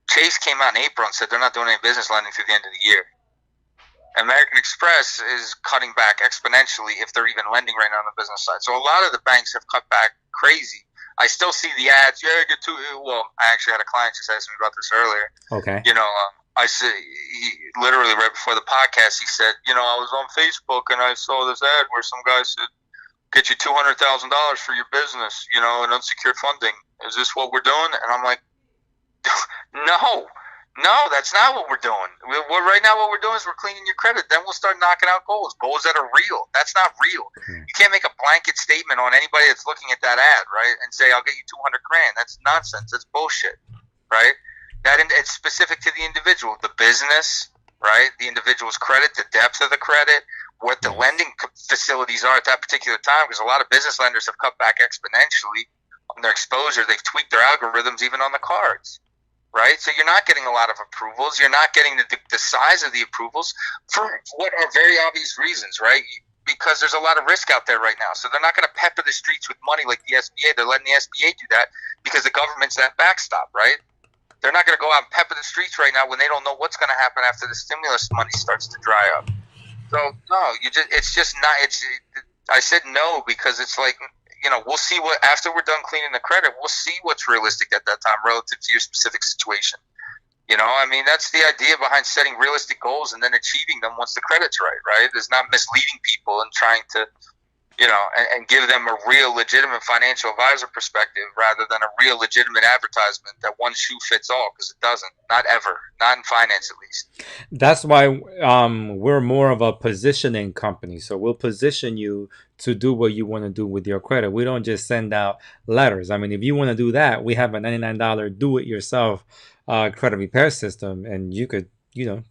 Chase came out in April and said they're not doing any business lending through the end of the year. American Express is cutting back exponentially if they're even lending right now on the business side. So a lot of the banks have cut back crazy. I still see the ads. Yeah, well, I actually had a client just ask me about this earlier. Okay. I said, literally right before the podcast, he said, I was on Facebook and I saw this ad where some guy said, get you $200,000 for your business, and unsecured funding. Is this what we're doing? And I'm like, no, that's not what we're doing. Right now what we're doing is we're cleaning your credit. Then we'll start knocking out goals that are real. That's not real. You can't make a blanket statement on anybody that's looking at that ad, right, and say, I'll get you $200,000. That's nonsense. That's bullshit, right? It's specific to the individual, the business, right, the individual's credit, the depth of the credit, what the lending facilities are at that particular time, because a lot of business lenders have cut back exponentially on their exposure. They've tweaked their algorithms even on the cards, right? So you're not getting a lot of approvals. You're not getting the size of the approvals for what are very obvious reasons, right? Because there's a lot of risk out there right now. So they're not going to pepper the streets with money like the SBA. They're letting the SBA do that because the government's that backstop, right? They're not going to go out and pepper the streets right now when they don't know what's going to happen after the stimulus money starts to dry up. So no, it's just not. I said no because it's like, we'll see what after we're done cleaning the credit. We'll see what's realistic at that time relative to your specific situation. That's the idea behind setting realistic goals and then achieving them once the credit's right, right? There's not misleading people and trying to, and give them a real legitimate financial advisor perspective rather than a real legitimate advertisement that one shoe fits all, because it doesn't. Not ever. Not in finance, at least. That's why we're more of a positioning company. So we'll position you to do what you want to do with your credit. We don't just send out letters. If you want to do that, we have a $99 do-it-yourself credit repair system, and you could, do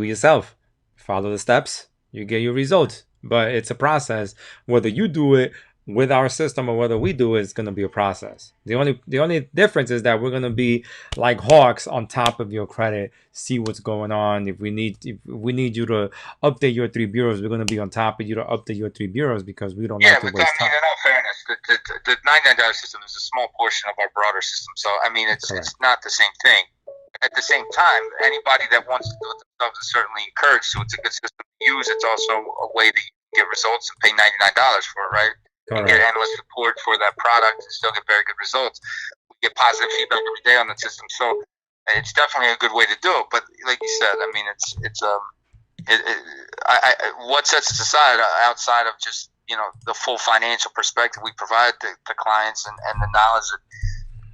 it yourself. Follow the steps, you get your results. But it's a process. Whether you do it with our system or whether we do it, it's going to be a process. The only difference is that we're going to be like hawks on top of your credit, see what's going on. If we need you to update your 3 bureaus, we're going to be on top of you to update your 3 bureaus because we don't like to waste time. In all fairness, the $99 system is a small portion of our broader system. So it's not the same thing. At the same time, anybody that wants to do it themselves is certainly encouraged to. It's a good system to use. It's also a way that you can get results and pay $99 for it, right? Correct. You get endless support for that product and still get very good results. We get positive feedback every day on the system, so it's definitely a good way to do it. But like you said, what sets us aside outside of just the full financial perspective we provide to clients and the knowledge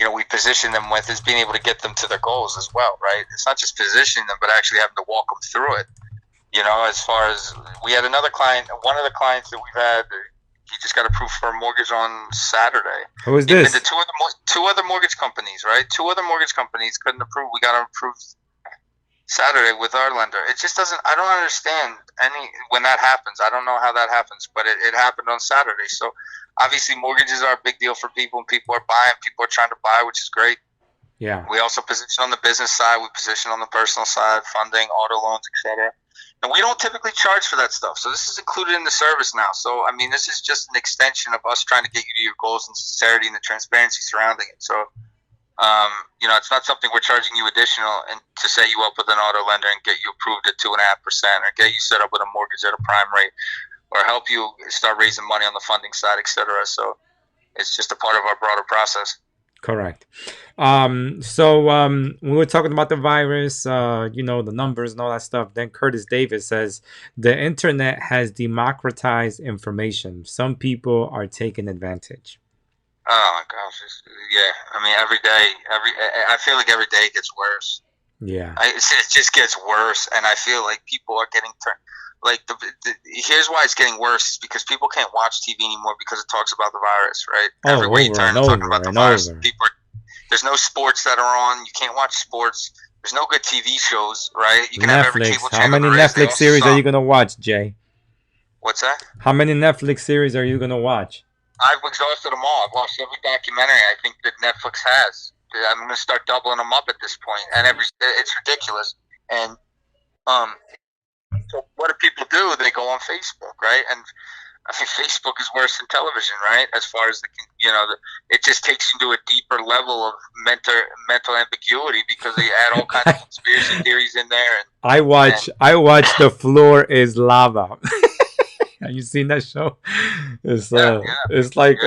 that we position them with is being able to get them to their goals as well, right? It's not just positioning them, but actually having to walk them through it. As far as we had another client, one of the clients that we've had, he just got approved for a mortgage on Saturday. Who is this? Two other mortgage companies, right? Two other mortgage companies couldn't approve. We got him approved Saturday with our lender. It just doesn't. I don't understand when that happens. I don't know how that happens, but it happened on Saturday. So obviously mortgages are a big deal for people, and people are buying. People are trying to buy, which is great. Yeah. We also position on the business side. We position on the personal side, funding, auto loans, etc. And we don't typically charge for that stuff. So this is included in the service now. So I mean, this is just an extension of us trying to get you to your goals and sincerity and the transparency surrounding it. So. It's not something we're charging you additional and to set you up with an auto lender and get you approved at 2.5% or get you set up with a mortgage at a prime rate or help you start raising money on the funding side, etc. So it's just a part of our broader process. Correct. So we were talking about the virus, the numbers and all that stuff. Then Curtis Davis says the internet has democratized information. Some people are taking advantage. Oh my gosh! Yeah, I mean, I feel like every day it gets worse. Yeah, it just gets worse, and I feel like people are getting turned. Like here's why it's getting worse: is because people can't watch TV anymore because it talks about the virus, right? Everywhere you turn, it's talking about the virus. There's no sports that are on. You can't watch sports. There's no good TV shows, right? You can have every cable channel. How many Netflix series are you gonna watch, Jay? What's that? How many Netflix series are you gonna watch? I've exhausted them all. I've watched every documentary I think that Netflix has. I'm going to start doubling them up at this point, and it's ridiculous. And so what do people do? They go on Facebook, right? And I think Facebook is worse than television, right? As far as it just takes you to a deeper level of mental ambiguity because they add all kinds of conspiracy theories in there. And I watch The Floor is Lava. Have you seen that show? It's it's like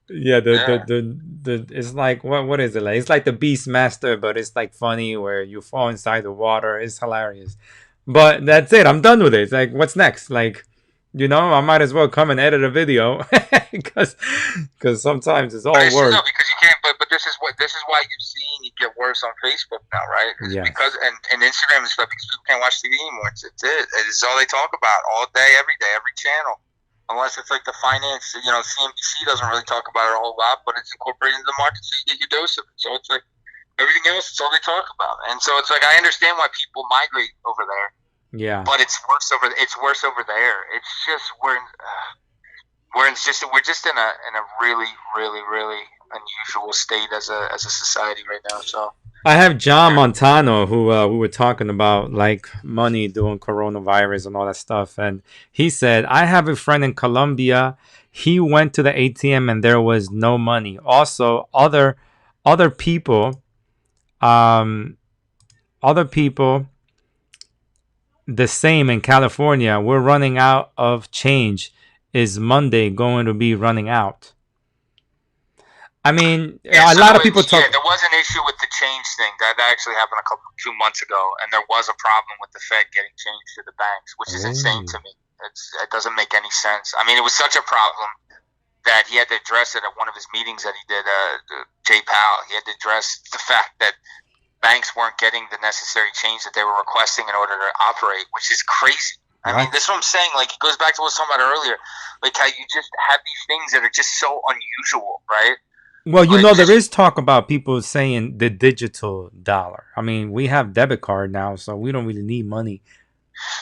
it's like what is it like? It's like the Beastmaster, but it's like funny where you fall inside the water. It's hilarious. But that's it. I'm done with it. It's like, what's next? Like, I might as well come and edit a video because sometimes it's all work. No, because you can't. But this is why you've seen it get worse on Facebook now, right? Yeah. Because and Instagram and stuff because people can't watch TV anymore. It's all they talk about all day, every channel. Unless it's like the finance, CNBC doesn't really talk about it a whole lot, but it's incorporated into the market, so you get your dose of it. So it's like everything else, it's all they talk about. And so it's like I understand why people migrate over there. Yeah. But it's worse over there. It's just we're just in a really, really, really unusual state as a society right now. So I have John Montano, who we were talking about, like money during coronavirus and all that stuff, and he said, I have a friend in Colombia. He went to the ATM and there was no money. Also, other people, the same in California. We're running out of change. Is Monday going to be running out? I mean, a lot of people talk. Yeah, there was an issue with the change thing that actually happened 2 months ago, and there was a problem with the Fed getting change to the banks, which is insane to me. It doesn't make any sense. I mean, it was such a problem that he had to address it at one of his meetings that he did. Jay Powell, he had to address the fact that banks weren't getting the necessary change that they were requesting in order to operate, which is crazy. I mean, this is what I'm saying. Like, it goes back to what I was talking about earlier. Like, how you just have these things that are just so unusual, right? Well, there is talk about people saying the digital dollar. I mean, we have debit card now, so we don't really need money.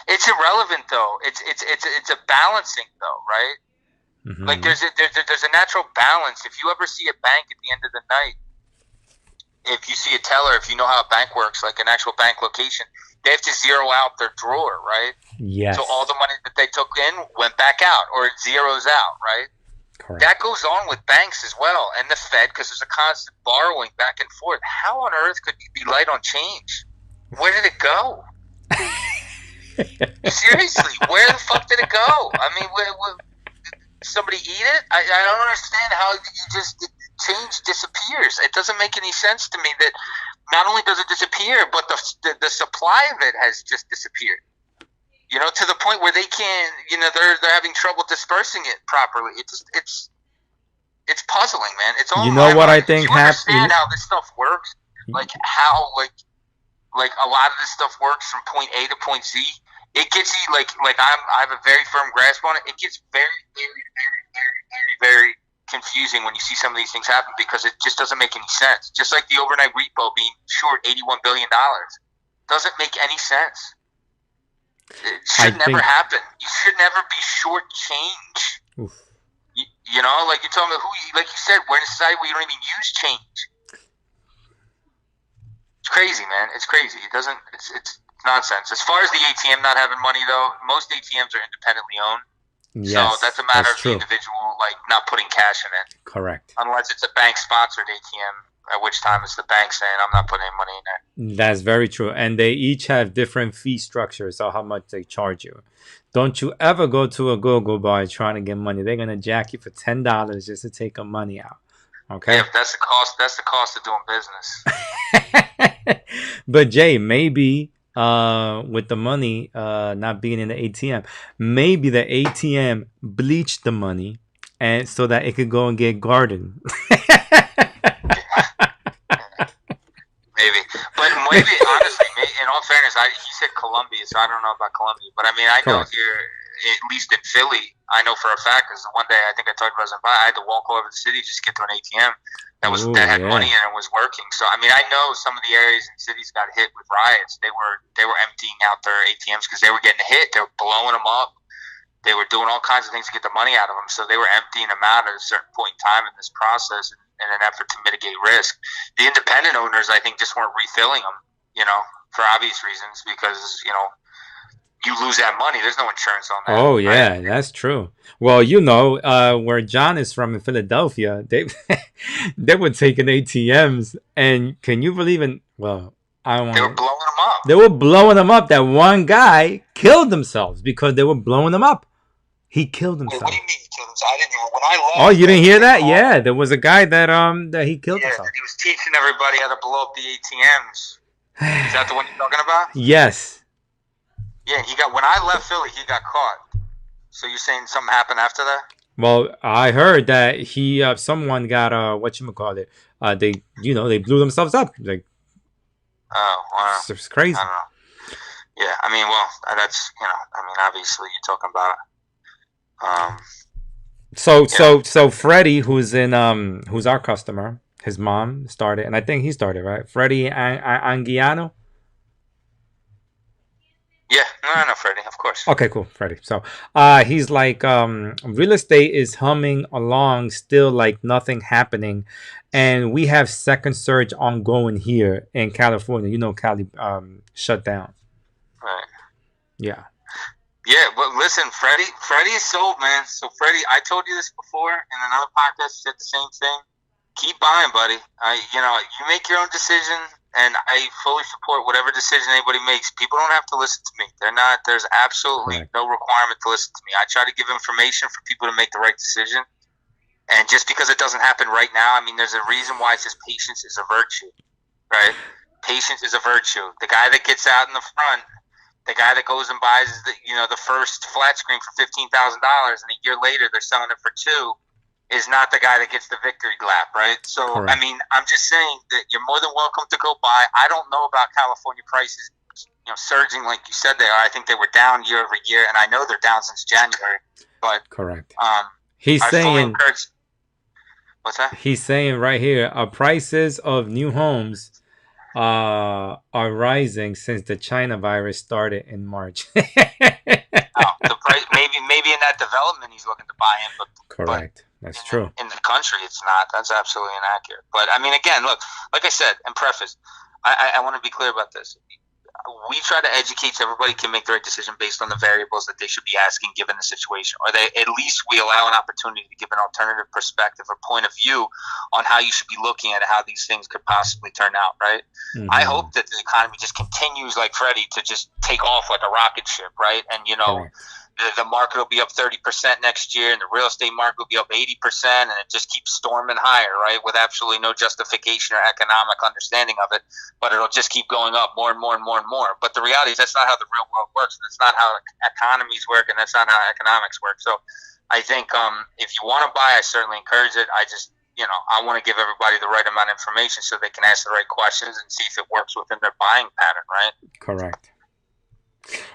It's irrelevant, though. It's a balancing, though, right? Mm-hmm. Like, there's a natural balance. If you ever see a bank at the end of the night, if you see a teller, if you know how a bank works, like an actual bank location, they have to zero out their drawer, right? Yes. So all the money that they took in went back out, or it zeroes out, right? Correct. That goes on with banks as well, and the Fed, because there's a constant borrowing back and forth. How on earth could you be light on change? Where did it go? Seriously, where the fuck did it go? I mean, did somebody eat it? I don't understand how change disappears. It doesn't make any sense to me that not only does it disappear, but the supply of it has just disappeared. To the point where they can't, they're having trouble dispersing it properly. It's puzzling, man. It's all what I think happens. You understand how this stuff works? Like how like a lot of this stuff works from point A to point Z. It gets you I have a very firm grasp on it. It gets very, very, very, very, very, very confusing when you see some of these things happen because it just doesn't make any sense. Just like the overnight repo being short $81 billion. Doesn't make any sense. It I should never think. happen. You should never be short change. Oof. You know, like you're talking about like you said, we're in a society where you don't even use change. It's crazy, man. It's crazy. It doesn't. It's nonsense. As far as the ATM not having money, though, most ATMs are independently owned. Yes, So that's a matter that's of true. the individual, like not putting cash in it, Correct. unless it's a bank-sponsored ATM. At which time it's the bank saying, "I'm not putting any money in there." That's very true. And they each have different fee structures of how much they charge you. Don't you ever go to a go-go bar trying to get money. They're gonna jack you for $10 just to take your money out. Okay. Yeah, that's the cost. That's the cost of doing business. But Jay, maybe with the money not being in the ATM, maybe the ATM bleached the money and so that it could go and get garden. Maybe, but maybe honestly, in all fairness, he said Columbia, so I don't know about Columbia. But I mean, I know Correct. here, at least in Philly, I know for a fact because one day I think I talked about something. I had to walk over the city just to get to an ATM Ooh, that had yeah. money and it was working. So I mean, I know some of the areas and cities got hit with riots. They were emptying out their ATMs because they were getting hit. They were blowing them up. They were doing all kinds of things to get the money out of them. So they were emptying them out at a certain point in time in this process in an effort to mitigate risk. The independent owners, I think, just weren't refilling them, you know, for obvious reasons because, you know, you lose that money. There's no insurance on that. Oh yeah, right? that's true. Well, you know, where John is from in Philadelphia, they they were taking ATMs, and can you believe it? Well, I don't They were want. blowing them up. They were blowing them up. That one guy killed themselves because they were blowing them up. He killed Wait, himself. what do you mean? I didn't even, when I left. Oh, you didn't hear that? Yeah, there was a guy that that he killed Yeah, himself. he was teaching everybody how to blow up the ATMs. Is that the one you're talking about? Yes. Yeah, when I left Philly, he got caught. So you're saying something happened after that? Well, I heard that he someone got whatchamacallit. They they blew themselves up. Like Oh, wow. it's crazy. I don't know. Yeah, I mean, well, that's I mean, obviously you're talking about. So Freddie, who's our customer, his mom started, and I think he started, right? Freddie Anguiano. Yeah, no, I know Freddie, of course. Okay, cool, Freddie. So he's like real estate is humming along still like nothing happening, and we have second surge ongoing here in California. You know, Cali shut down. Right. Yeah. Yeah, but listen, Freddie is sold, man. So Freddie, I told you this before in another podcast. Said the same thing. Keep buying, buddy. You make your own decision, and I fully support whatever decision anybody makes. People don't have to listen to me. There's absolutely Correct. no requirement to listen to me. I try to give information for people to make the right decision. And just because it doesn't happen right now, I mean, there's a reason why it says patience is a virtue, right? Patience is a virtue. The guy that gets out in the front, the guy that goes and buys the first flat screen for $15,000, and a year later they're selling it for $2,000, is not the guy that gets the victory lap, right? So, Correct. I mean, I'm just saying that you're more than welcome to go buy. I don't know about California prices, surging like you said they are. I think they were down year over year, and I know they're down since January. But Correct. I fully encourage. What's that? He's saying right here, prices of new homes are rising since the China virus started in March. The price, maybe in that development he's looking to buy in, but Correct. That's true. In the country, it's not. That's absolutely inaccurate. But I mean, again, look, like I said, and preface, I want to be clear about this. We try to educate so everybody can make the right decision based on the variables that they should be asking given the situation, or at least we allow an opportunity to give an alternative perspective or point of view on how you should be looking at how these things could possibly turn out, right? Mm-hmm. I hope that the economy just continues like Freddie to just take off like a rocket ship, right? And Correct. the market will be up 30% next year, and the real estate market will be up 80%, and it just keeps storming higher, right? With absolutely no justification or economic understanding of it, but it'll just keep going up more and more and more and more. But the reality is that's not how the real world works, and that's not how economies work, and that's not how economics work. So I think if you want to buy, I certainly encourage it. I just, I want to give everybody the right amount of information so they can ask the right questions and see if it works within their buying pattern, right? Correct.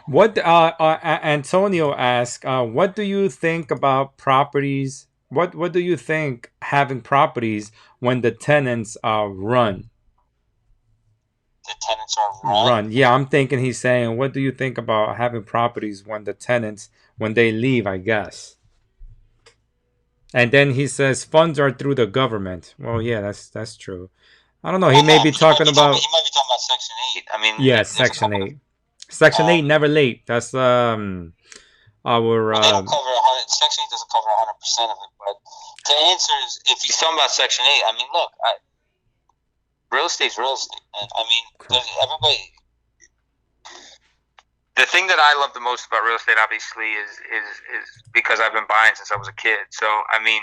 What Antonio asked, what do you think about properties? What do you think having properties when the tenants run? the tenants are Run. Yeah, I'm thinking he's saying, what do you think about having properties when the tenants, when they leave, I guess. And then he says funds are through the government. Well, yeah, that's true. I don't know. He Well, may no, be talking about, he might be talking about Section 8. I mean, yeah, there's a Section couple of 8. Section 8 um, never late. That's our well, they don't cover 100. Section 8 doesn't cover 100% of it. But to answer, if he's talking about Section 8, I mean, look, real estate's real estate. I mean, everybody. The thing that I love the most about real estate, obviously, is because I've been buying since I was a kid. So, I mean,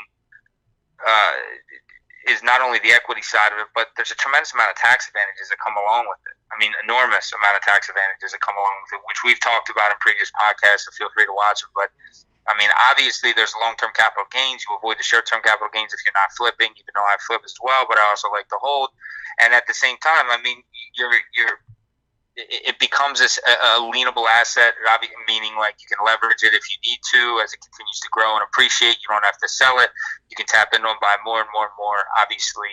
is not only the equity side of it, but there's a tremendous amount of tax advantages that come along with it. I mean, enormous amount of tax advantages that come along with it, which we've talked about in previous podcasts, so feel free to watch it. But, I mean, obviously, there's long-term capital gains. You avoid the short-term capital gains if you're not flipping, even though I flip as well, but I also like to hold. And at the same time, I mean, it becomes a leanable asset, meaning like you can leverage it if you need to as it continues to grow and appreciate. You don't have to sell it. You can tap into and buy more and more and more, obviously,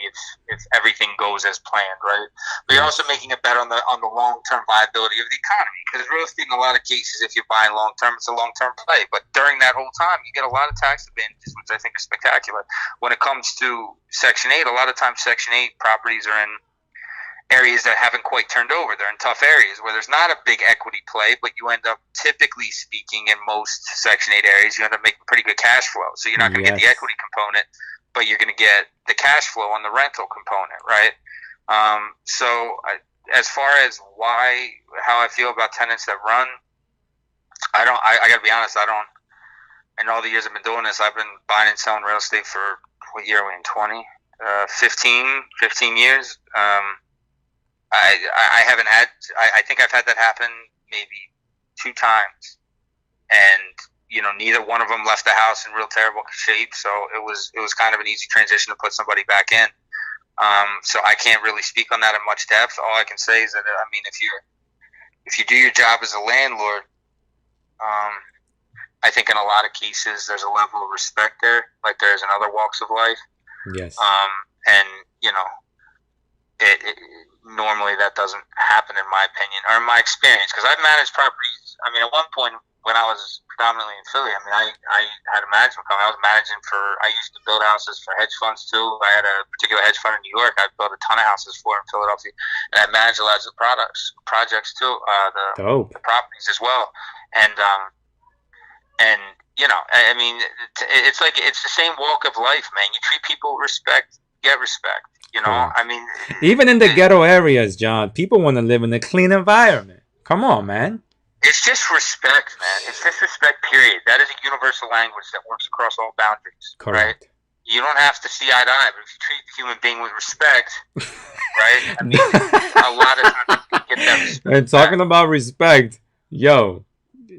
if everything goes as planned, right? But you're also making a bet on the long-term viability of the economy, because real estate, in a lot of cases, if you're buying long-term, it's a long-term play. But during that whole time, you get a lot of tax advantages, which I think is spectacular. When it comes to Section 8, a lot of times Section 8 properties are in areas that haven't quite turned over. They're in tough areas where there's not a big equity play, but you end up, typically speaking, in most Section 8 areas, you end up making pretty good cash flow. So you're not going to get the equity component, but you're going to get the cash flow on the rental component, right? As far as how I feel about tenants that run, I got to be honest, in all the years I've been doing this, I've been buying and selling real estate for, what year are we in, 15 years. I haven't had. I think I've had that happen maybe 2 times, and neither one of them left the house in real terrible shape. So it was kind of an easy transition to put somebody back in. So I can't really speak on that in much depth. All I can say is that, I mean, if you do your job as a landlord, I think in a lot of cases there's a level of respect there, like there is in other walks of life. yes. And normally that doesn't happen, in my opinion, or in my experience, because I've managed properties. I mean, at one point when I was predominantly in Philly, I mean, I had a management company. I was managing I used to build houses for hedge funds too. I had a particular hedge fund in New York I built a ton of houses for in Philadelphia, and I managed a lot of the projects too, the properties as well. And I mean, it's like, it's the same walk of life, man. You treat people with respect, get respect. I mean, even in the ghetto areas, John, people want to live in a clean environment. Come on, man. It's just respect, man. It's just respect, period. That is a universal language that works across all boundaries. Correct. Right? You don't have to see eye to eye, but if you treat the human being with respect, right? I mean, a lot of times you get that respect. And talking about respect, yo,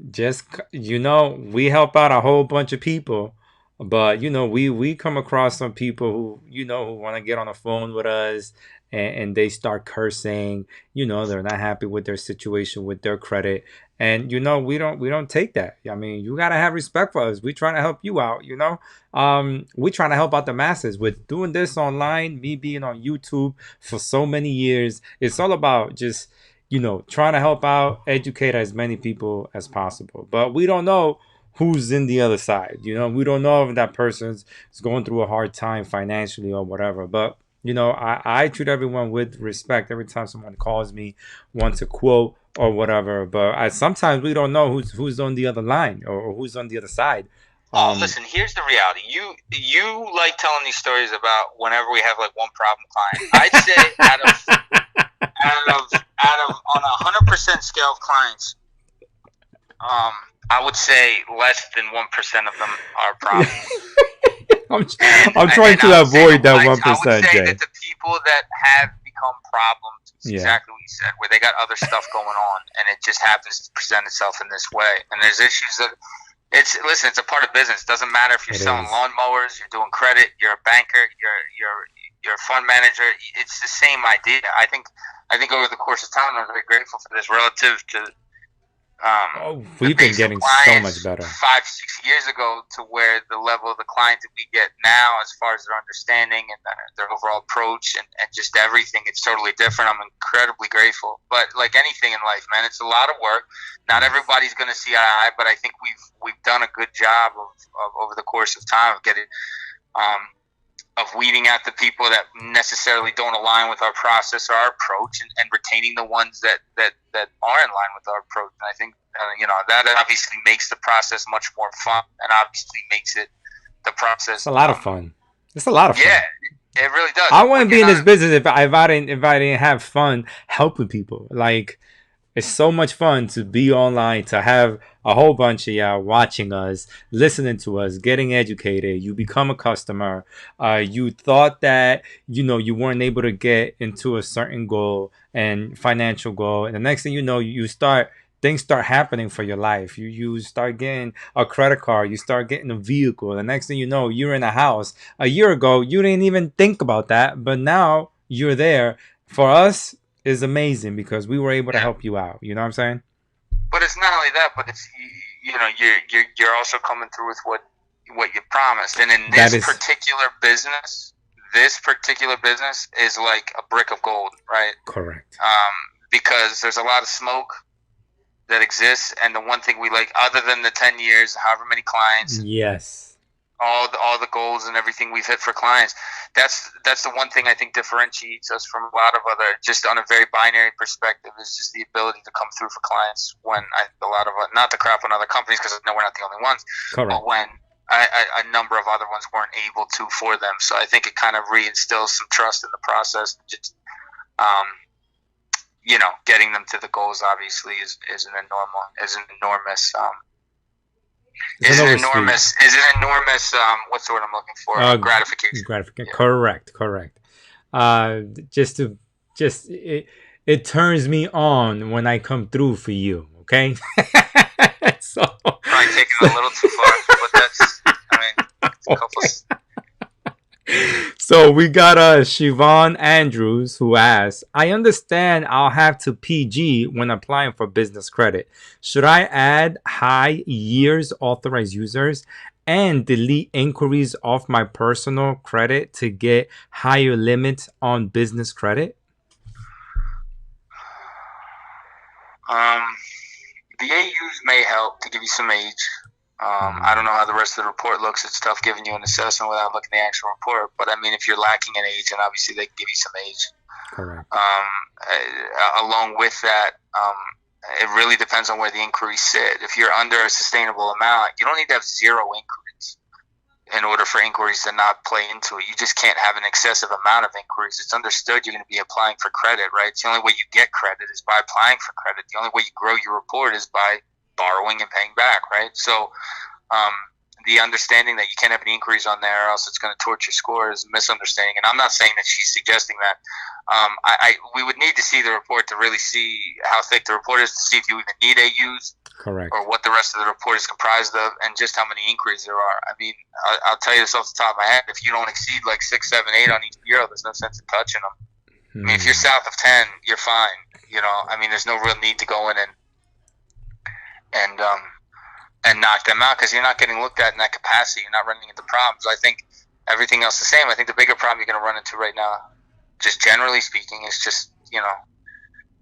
just, we help out a whole bunch of people. But we come across some people who who want to get on the phone with us, and they start cursing. They're not happy with their situation, with their credit, and we don't take that. I mean, you gotta have respect for us. We trying to help you out. We trying to help out the masses with doing this online. Me being on YouTube for so many years, it's all about just trying to help out, educate as many people as possible. But we don't know who's in the other side. We don't know if that person's going through a hard time financially or whatever. But I treat everyone with respect every time someone calls me, wants a quote or whatever. But sometimes we don't know who's on the other line or who's on the other side. Listen, here's the reality. You like telling these stories about whenever we have like one problem client. I'd say out of on a 100% scale of clients, I would say less than 1% of them are problems. I'm trying to avoid that 1%. I would say that the people that have become problems, is exactly what you said, where they got other stuff going on, and it just happens to present itself in this way. And there's issues that it's a part of business. It doesn't matter if you're selling lawnmowers, you're doing credit, you're a banker, you're a fund manager. It's the same idea. I think over the course of time, I'm very grateful for this relative to Oh, the we've been base of getting so much clients better. 5-6 years ago to where the level of the client that we get now, as far as their understanding and their overall approach and just everything, it's totally different. I'm incredibly grateful. But like anything in life, man, it's a lot of work. Not everybody's going to see eye to eye, but I think we've done a good job of over the course of time of getting of weeding out the people that necessarily don't align with our process or our approach, and retaining the ones that are in line with our approach. And I think that obviously makes the process much more fun, and obviously makes it the process. It's a lot of fun. It's a lot of fun. Yeah, it really does. I wouldn't be in this business if I didn't have fun helping people. Like, it's so much fun to be online, to have a whole bunch of y'all watching us, listening to us, getting educated. You become a customer. You thought that you weren't able to get into a certain goal and financial goal, and the next thing you know, things start happening for your life. You start getting a credit card. You start getting a vehicle. The next thing you know, you're in a house. A year ago, you didn't even think about that, but now you're there. For us, is amazing because we were able to help you out. You know what I'm saying? But it's not only that, but it's you're also coming through with what you promised. And in this particular business is like a brick of gold, right? Correct. Because there's a lot of smoke that exists, and the one thing we like, other than the 10 years, however many clients, yes, all the goals and everything we've hit for clients, that's the one thing I think differentiates us from a lot of other, just on a very binary perspective, is just the ability to come through for clients when a lot of, not to crap on other companies because I know we're not the only ones. Correct. But when a number of other ones weren't able to for them. So I think it kind of reinstills some trust in the process. Just getting them to the goals obviously is an enormous what's the word I'm looking for? Gratification. Correct. It turns me on when I come through for you. Okay. Probably taking it a little too far, but that's a couple. So we got Siobhan Andrews, who asks, I understand I'll have to PG when applying for business credit. Should I add high years authorized users and delete inquiries off my personal credit to get higher limits on business credit? The AUs may help to give you some age. I don't know how the rest of the report looks. It's tough giving you an assessment without looking at the actual report. But I mean, if you're lacking in age, and obviously they can give you some age. Correct. Along with that, it really depends on where the inquiries sit. If you're under a sustainable amount, you don't need to have zero inquiries in order for inquiries to not play into it. You just can't have an excessive amount of inquiries. It's understood you're going to be applying for credit, right? It's the only way you get credit is by applying for credit. The only way you grow your report is by borrowing and paying back, right? So the understanding that you can't have any inquiries on there or else it's going to torch your score is a misunderstanding. And I'm not saying that she's suggesting that. We would need to see the report to really see how thick the report is, to see if you even need AUs. Correct. Or what the rest of the report is comprised of, and just how many inquiries there are. I mean, I'll tell you this off the top of my head. If you don't exceed like 6, 7, 8 on each bureau, there's no sense in touching them. I mean, if you're south of 10, you're fine. I mean, there's no real need to go in and knock them out because you're not getting looked at in that capacity. You're not running into problems. I think everything else the same. I think the bigger problem you're going to run into right now, just generally speaking, is just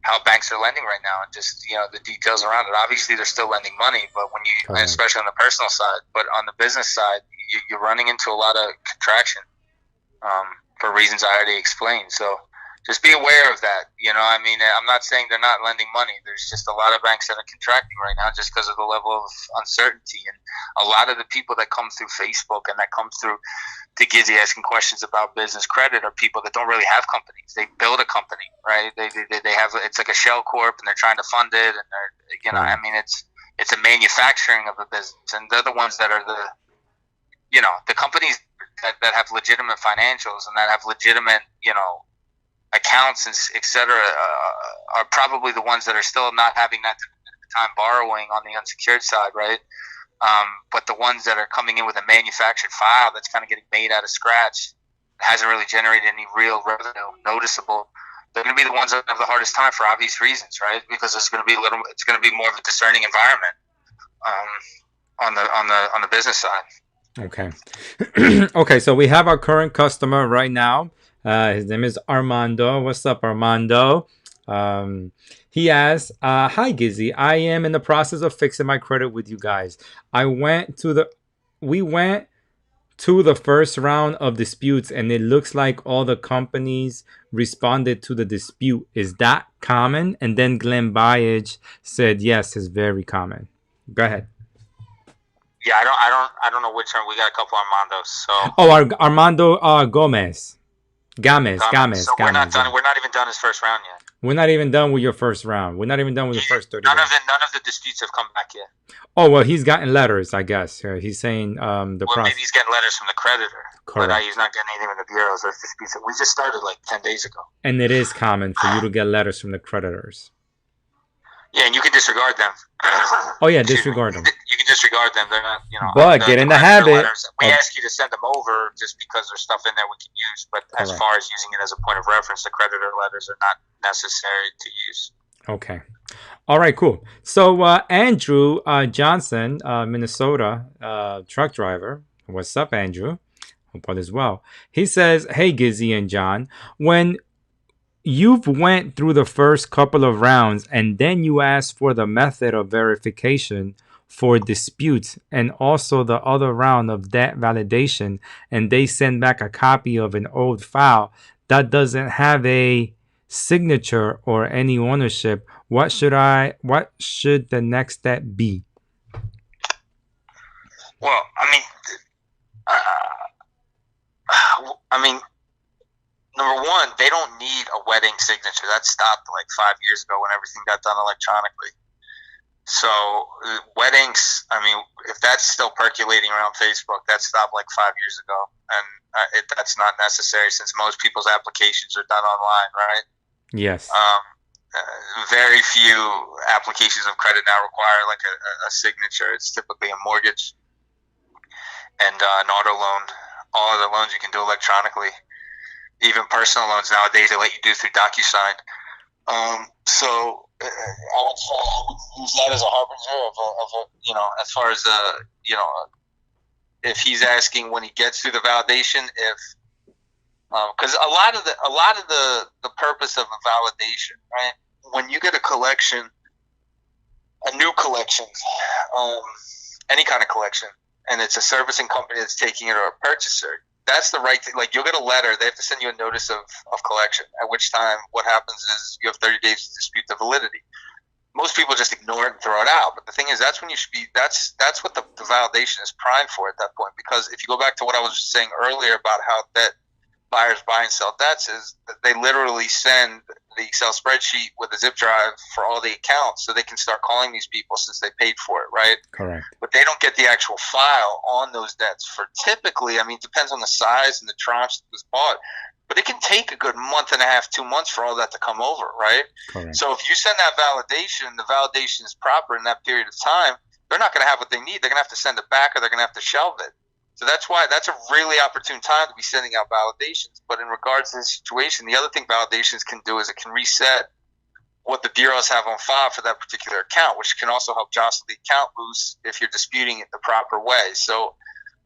how banks are lending right now, and just the details around it. Obviously, they're still lending money, but when you, especially on the personal side, but on the business side, you're running into a lot of contraction for reasons I already explained. So just be aware of that. I mean, I'm not saying they're not lending money. There's just a lot of banks that are contracting right now just because of the level of uncertainty. And a lot of the people that come through Facebook and that come through to Gizzy asking questions about business credit are people that don't really have companies. They build a company, right? They have, it's like a shell corp, and they're trying to fund it, and they're, I mean, it's a manufacturing of a business, and they're the ones that are the companies that have legitimate financials and that have legitimate, accounts, and et cetera, are probably the ones that are still not having that time borrowing on the unsecured side, right? But the ones that are coming in with a manufactured file that's kind of getting made out of scratch, hasn't really generated any real revenue, noticeable. they're going to be the ones that have the hardest time for obvious reasons, right? Because it's going to be more of a discerning environment on the business side. Okay. Okay, so we have our current customer right now. His name is Armando. What's up, Armando? He asks, "Hi Gizzy, I am in the process of fixing my credit with you guys. We went to the first round of disputes, and it looks like all the companies responded to the dispute. Is that common?" And then Glenn Byage said, "Yes, it's very common." Go ahead. Yeah, I don't know which one. We got a couple Armandos. So Armando Gomez. Gomez. So we're not done. We're not even done his first round yet. We're not even done with your first round. We're not even done with the first 30 rounds. None of the disputes have come back yet. Oh, well, he's gotten letters, I guess. He's saying maybe he's getting letters from the creditor. Correct. But he's not getting anything from the bureaus. Those disputes. We just started like 10 days ago. And it is common for you to get letters from the creditors. Yeah, and you can disregard them. Oh, yeah, disregard them. You can disregard them. They're not, But get in the habit. We ask you to send them over just because there's stuff in there we can use. But as far as using it as a point of reference, the creditor letters are not necessary to use. Okay. All right, cool. So Andrew Johnson, Minnesota truck driver. What's up, Andrew? Hope all is well. He says, "Hey, Gizzy and John, when you've went through the first couple of rounds and then you ask for the method of verification for disputes and also the other round of debt validation, and they send back a copy of an old file that doesn't have a signature or any ownership, what should the next step be?" Well, number one, they don't need a wedding signature. That stopped like 5 years ago when everything got done electronically. So weddings, if that's still percolating around Facebook, that stopped like 5 years ago, and that's not necessary since most people's applications are done online, right? Yes. Very few applications of credit now require like a signature. It's typically a mortgage and an auto loan. All other loans you can do electronically. Even personal loans nowadays they let you do through DocuSign. So I would use that as a harbinger of as far as if he's asking when he gets through the validation, because a lot of the purpose of a validation, right? When you get a new collection, any kind of collection, and it's a servicing company that's taking it or a purchaser, that's the right thing. Like, you'll get a letter, they have to send you a notice of collection, at which time what happens is you have 30 days to dispute the validity. Most people just ignore it and throw it out. But the thing is, that's when you should be, that's what the validation is primed for at that point. Because if you go back to what I was saying earlier about how that buyers buy and sell debts, is that they literally send the Excel spreadsheet with a zip drive for all the accounts so they can start calling these people since they paid for it, right? Correct. But they don't get the actual file on those debts for typically, it depends on the size and the tranche that was bought, but it can take a good month and a half, 2 months for all that to come over, right? Correct. So if you send that validation, the validation is proper in that period of time, they're not going to have what they need. They're going to have to send it back, or they're going to have to shelve it. So that's why that's a really opportune time to be sending out validations. But in regards to the situation, the other thing validations can do is it can reset what the bureaus have on file for that particular account, which can also help jostle the account loose if you're disputing it the proper way. So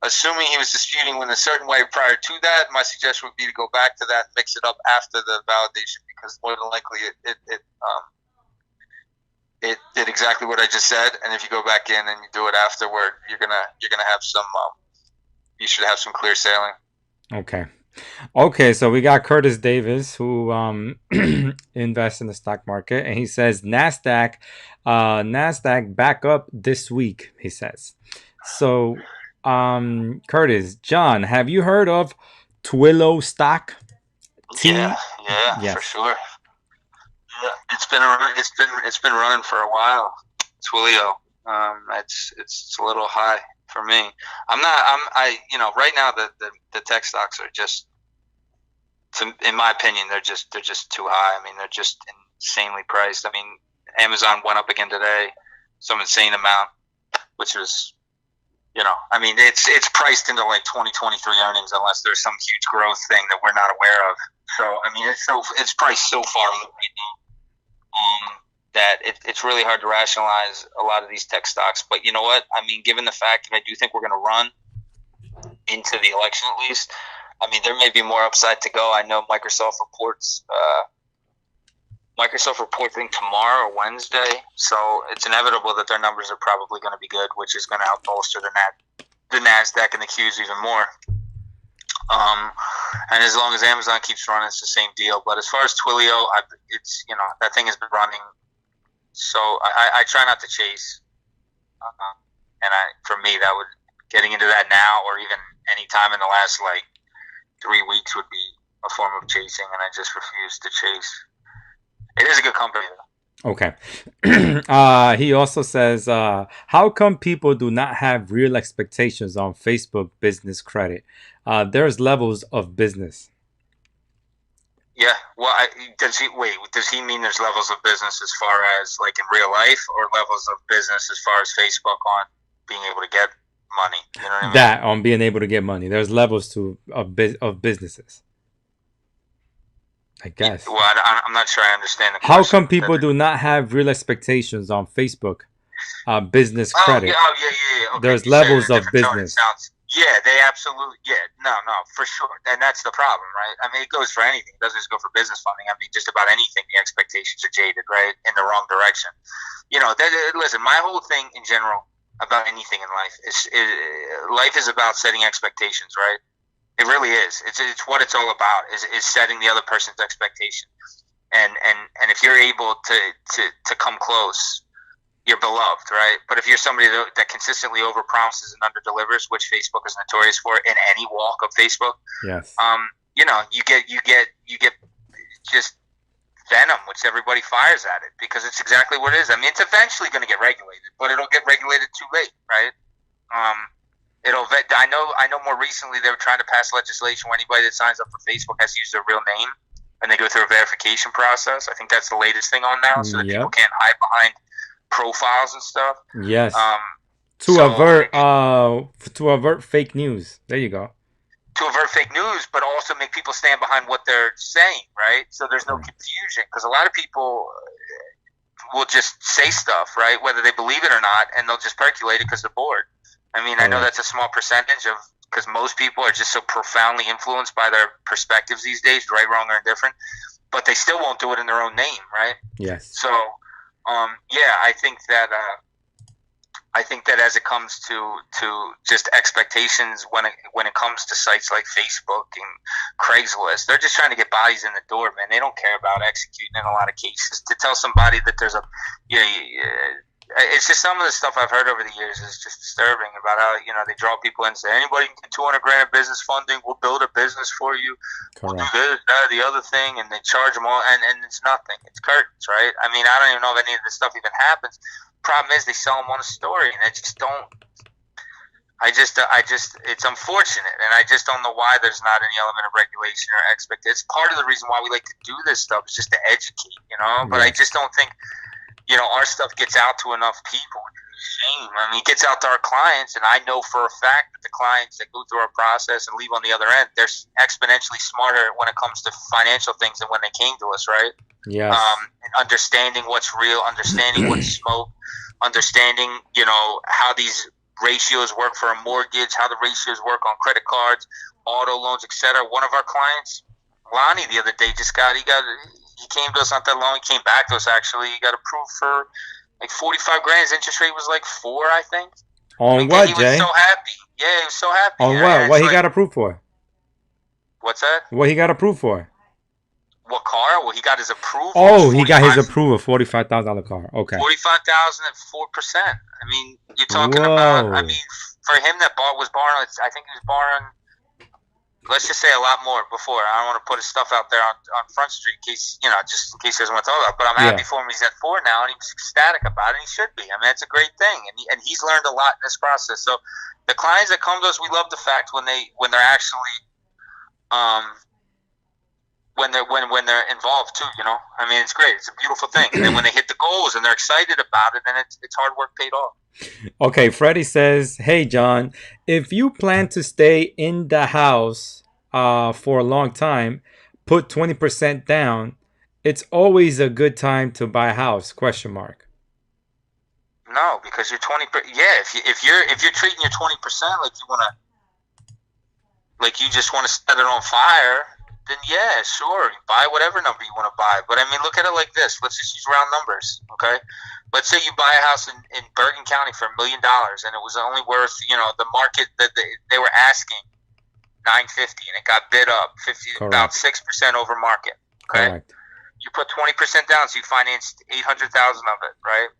assuming he was disputing in a certain way prior to that, my suggestion would be to go back to that and mix it up after the validation, because more than likely it did exactly what I just said. And if you go back in and you do it afterward, you're gonna have some you should have some clear sailing. Okay, so we got Curtis Davis, who invests in the stock market, and he says NASDAQ back up this week, he says. So Curtis, John, have you heard of Twilio stock? Yeah, yes. For sure. Yeah, it's been running for a while. Twilio, it's a little high for me. Right now the tech stocks are just, in my opinion, they're just too high. They're just insanely priced. Amazon went up again today, some insane amount, which was, it's priced into like 2023 earnings unless there's some huge growth thing that we're not aware of. So I mean, it's priced so far low right now, that it's really hard to rationalize a lot of these tech stocks. But you know what? I mean, given the fact that I do think we're going to run into the election at least, I mean, there may be more upside to go. I know Microsoft reports. Microsoft reporting tomorrow or Wednesday, so it's inevitable that their numbers are probably going to be good, which is going to help bolster the Nasdaq and the Qs even more. And as long as Amazon keeps running, it's the same deal. But as far as Twilio, it's that thing has been running, so I try not to chase. And for me, that would getting into that now or even any time in the last 3 weeks would be a form of chasing, and I just refuse to chase. It is a good company, though. Okay. He also says, how come people do not have real expectations on Facebook business credit? There's levels of business. Yeah. Well, does he mean there's levels of business as far as in real life, or levels of business as far as Facebook on being able to get money? You know what I mean? That on being able to get money. There's levels of businesses, I guess. Well, I'm not sure I understand the question. How come people do not have real expectations on Facebook business credit? Yeah. Okay, there's levels of business. Yeah, they absolutely. Yeah, no, for sure, and that's the problem, right? I mean, it goes for anything. It doesn't just go for business funding. I mean, just about anything. The expectations are jaded, right, in the wrong direction. Listen, my whole thing in general about anything in life is about setting expectations, right? It really is. It's what it's all about. Is setting the other person's expectation, and if you're able to come close, you're beloved, right? But if you're somebody that consistently overpromises and underdelivers, which Facebook is notorious for in any walk of Facebook, yes, you get just venom, which everybody fires at it because it's exactly what it is. I mean, it's eventually going to get regulated, but it'll get regulated too late, right? I know. More recently, they were trying to pass legislation where anybody that signs up for Facebook has to use their real name, and they go through a verification process. I think that's the latest thing on now, so that people can't hide behind profiles and stuff. Yes. To avert fake news. There you go. To avert fake news, but also make people stand behind what they're saying, right? So there's no confusion, because a lot of people will just say stuff, right, whether they believe it or not, and they'll just percolate it because they're bored. I mean, I know that's a small percentage because most people are just so profoundly influenced by their perspectives these days, right, wrong, or indifferent, but they still won't do it in their own name, right? Yes. So, I think that as it comes to just expectations when it comes to sites like Facebook and Craigslist, they're just trying to get bodies in the door, man. They don't care about executing in a lot of cases. To tell somebody that there's it's just some of the stuff I've heard over the years is just disturbing about how they draw people in and say anybody can get $200,000 in business funding. We'll build a business for you. Correct. We'll do this, that, the other thing, and they charge them all, and it's nothing. It's curtains, right? I mean, I don't even know if any of this stuff even happens. Problem is, they sell them on a story, and I just don't. It's unfortunate, and I just don't know why there's not any element of regulation or expectation. It's part of the reason why we like to do this stuff is just to educate, But I just don't think. Our stuff gets out to enough people. Shame. I mean, it gets out to our clients, and I know for a fact that the clients that go through our process and leave on the other end, they're exponentially smarter when it comes to financial things than when they came to us, right? Yeah. And understanding what's real, understanding what's smoke, understanding, how these ratios work for a mortgage, how the ratios work on credit cards, auto loans, etc. One of our clients, Lonnie, the other day he came to us not that long. He came back to us, actually. He got approved for $45,000. His interest rate was 4, I think. On what, Jay? He was so happy. Yeah, he was so happy. On what? What he got approved for? What's that? What he got approved for? What car? Well, he got his approval. Oh, he got his approval, $45,000 car. Okay. $45,000 at 4%. I mean, you're talking about. I mean, for him that was borrowing. I think he was borrowing. Let's just say a lot more before. I don't want to put his stuff out there on Front Street in case, just in case he doesn't want to talk about it. But I'm happy for him. He's at 4 now, and he was ecstatic about it, and he should be. I mean, it's a great thing. And he's learned a lot in this process. So the clients that come to us, we love the fact when they're actually when they're involved too, I mean, it's great. It's a beautiful thing. And then when they hit the goals and they're excited about it, then it's hard work paid off. Okay, Freddie says, hey, John, if you plan to stay in the house for a long time, put 20% down, it's always a good time to buy a house? Question mark. No, because you're 20. Yeah, if you're treating your 20% like you want to, like you just want to set it on fire, then yeah, sure, buy whatever number you want to buy. But I mean, look at it like this. Let's just use round numbers, okay? Let's say you buy a house in Bergen County for $1 million, and it was only worth, the market that they were asking $950, and it got bid up about 6% over market. Okay, Correct. you put 20% down, so you financed $800,000 of it, right?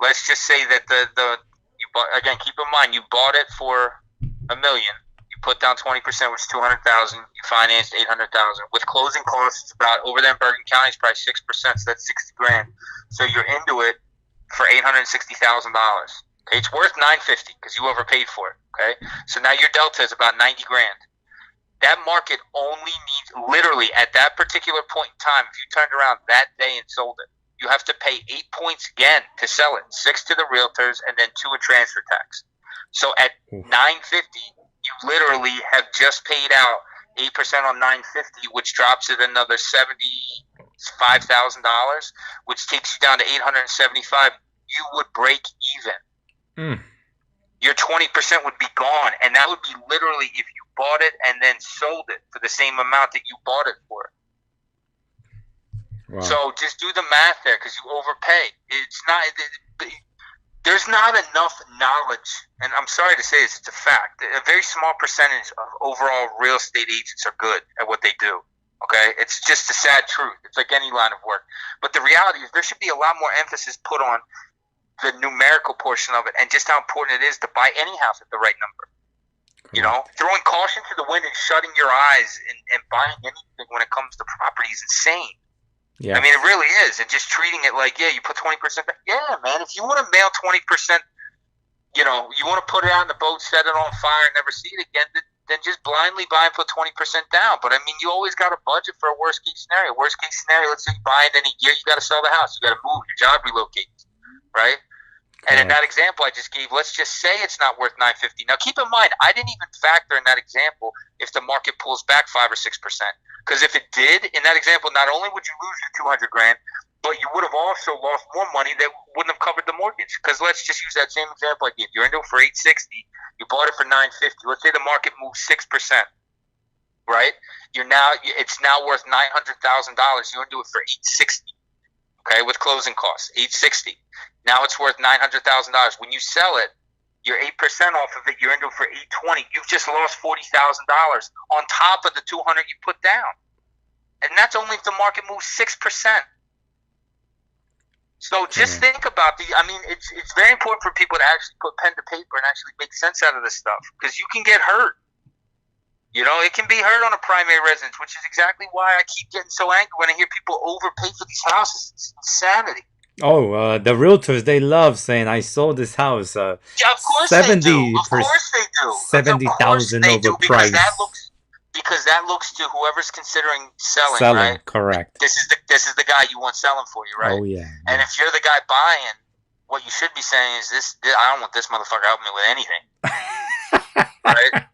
Let's just say that you bought, again, keep in mind you bought it for $1 million. Put down 20%, which is $200,000. You financed $800,000 with closing costs. About over there in Bergen County, it's probably 6%, so that's $60,000. So you're into it for $860,000. Okay, it's worth $950 because you overpaid for it. Okay, so now your delta is about $90,000. That market only needs, literally at that particular point in time, if you turned around that day and sold it, you have to pay 8 points again to sell it, 6 to the realtors, and then 2 in transfer tax. So at $950. You literally have just paid out 8% on $950, which drops it another $75,000, which takes you down to $875. You would break even. Your 20% would be gone, and that would be literally if you bought it and then sold it for the same amount that you bought it for. Wow. So just do the math there, because you overpay. It's not. There's not enough knowledge, and I'm sorry to say this, it's a fact. A very small percentage of overall real estate agents are good at what they do, okay? It's just a sad truth. It's like any line of work. But the reality is there should be a lot more emphasis put on the numerical portion of it and just how important it is to buy any house at the right number. Correct. Throwing caution to the wind and shutting your eyes and buying anything when it comes to property is insane. Yeah. I mean, it really is. And just treating it like, yeah, you put 20% back. Yeah, man, if you want to mail 20%, you want to put it out in the boat, set it on fire, and never see it again, then just blindly buy and put 20% down. But, I mean, you always got a budget for a worst-case scenario. Worst-case scenario, let's say you buy it in a year, you got to sell the house. You got to move. Your job relocates, right? And in that example I just gave, let's just say it's not worth $950. Now, keep in mind, I didn't even factor in that example if the market pulls back 5 or 6%. Because if it did, in that example, not only would you lose your $200,000, but you would have also lost more money that wouldn't have covered the mortgage. Because let's just use that same example I gave. You're into it for $860. You bought it for $950. Let's say the market moves 6%, right? It's now worth $900,000. You're into it for $860. Okay, with closing costs, $860. Now it's worth $900,000. When you sell it, you're 8% off of it. You're into it for $820. You've just lost $40,000 on top of the $200 you put down, and that's only if the market moves 6%. So just think about I mean, it's very important for people to actually put pen to paper and actually make sense out of this stuff, because you can get hurt. It can be hurt on a primary residence, which is exactly why I keep getting so angry when I hear people overpay for these houses. It's insanity. Oh, the realtors, they love saying, I sold this house. Yeah, of course 70%, they do. Of course they do. 70,000 overpriced. Because that looks to whoever's considering selling, right? Correct. This is the guy you want selling for you, right? Oh, yeah. And if you're the guy buying, what you should be saying is, I don't want this motherfucker helping me with anything. Right?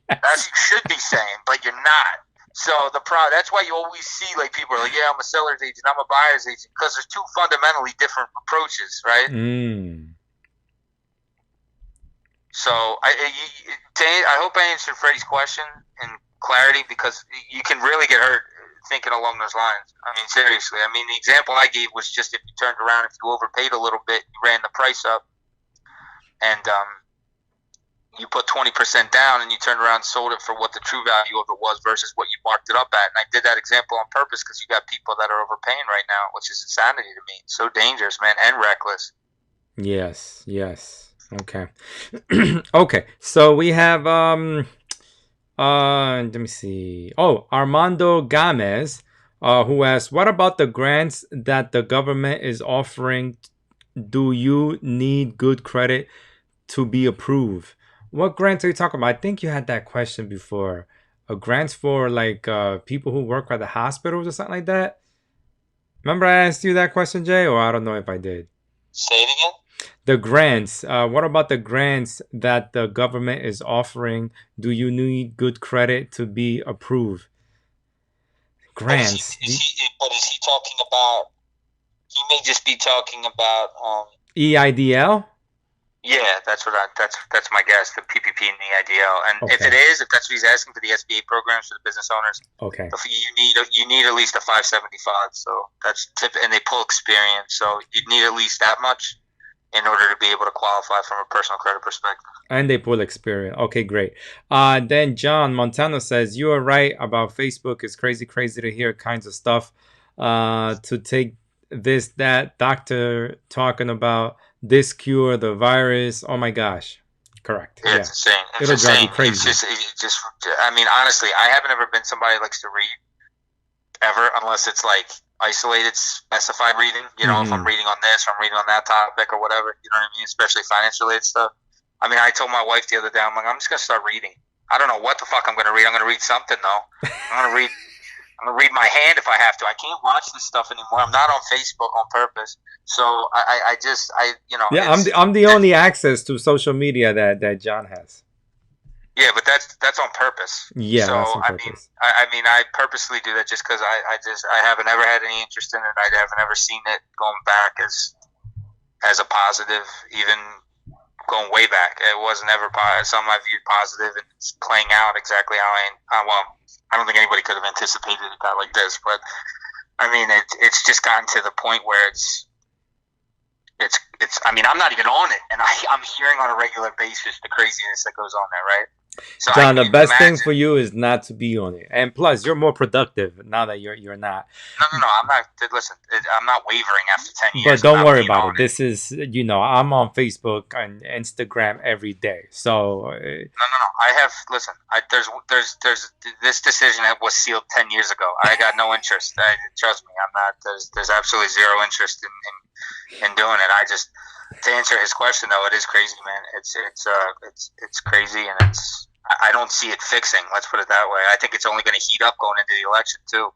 That's what you should be saying, but you're not. So that's why you always see people are like, yeah, I'm a seller's agent, I'm a buyer's agent, because there's two fundamentally different approaches, right? So I hope I answered Freddie's question in clarity, because you can really get hurt thinking along those lines. I mean, seriously. I mean, the example I gave was just if you turned around, if you overpaid a little bit, you ran the price up, and you put 20% down, and you turned around and sold it for what the true value of it was versus what you marked it up at. And I did that example on purpose because you got people that are overpaying right now, which is insanity to me. It's so dangerous, man, and reckless. Yes. Okay. Okay. So we have let me see. Oh, Armando Gomez, who asks, what about the grants that the government is offering? Do you need good credit to be approved? What grants are you talking about? I think you had that question before. Grants for people who work at the hospitals or something like that. Remember I asked you that question, Jay? Or I don't know if I did. Say it again. The grants. What about the grants that the government is offering? Do you need good credit to be approved? grants. But is he talking about? He may just be talking about. EIDL? Yeah, that's my guess. The PPP and the EIDL, and if Okay. if that's what he's asking for the SBA programs for the business owners, Okay. you need at least a 575. So that's and they pull experience, so you need at least that much in order to be able to qualify from a personal credit perspective. And they pull experience. Okay, great. Then John Montano says, you are right about Facebook. It's crazy to hear kinds of stuff. To take this, that doctor talking about this cure, the virus. Oh my gosh. Correct. Yeah, it's insane. It'll drive you crazy. It's just, I mean, honestly, I haven't ever been somebody who likes to read ever, unless it's like isolated, specified reading. You know, if I'm reading on this, or I'm reading on that topic, or whatever. You know what I mean? Especially finance related stuff. I mean, I told my wife the other day, I'm like, I'm just gonna start reading. I don't know what the fuck I'm gonna read. I'm gonna read something though. I'm gonna read my hand if I have to. I can't watch this stuff anymore. I'm not on Facebook on purpose. So I Yeah, I'm the only access to social media that John has. Yeah, but that's on purpose. Yeah, so that's on purpose. I mean, I purposely do that just because I haven't ever had any interest in it. I haven't ever seen it going back as a positive, even going way back. It wasn't ever something I viewed positive, and it's playing out exactly how I don't think anybody could have anticipated it got like this. But I mean, it's just gotten to the point where it's. I mean, I'm not even on it, and I'm hearing on a regular basis the craziness that goes on there, right? So John, the best thing for you is not to be on it, and plus, you're more productive now that you're not. No. I'm not. Listen, I'm not wavering after 10 years. But don't worry about it. This is, I'm on Facebook and Instagram every day. So no. I have. Listen, there's this decision that was sealed 10 years ago. I got no interest. Trust me, I'm not. There's absolutely zero interest in doing it. I just, to answer his question though, it is crazy, man. It's crazy, and I don't see it fixing. Let's put it that way. I think it's only going to heat up going into the election too.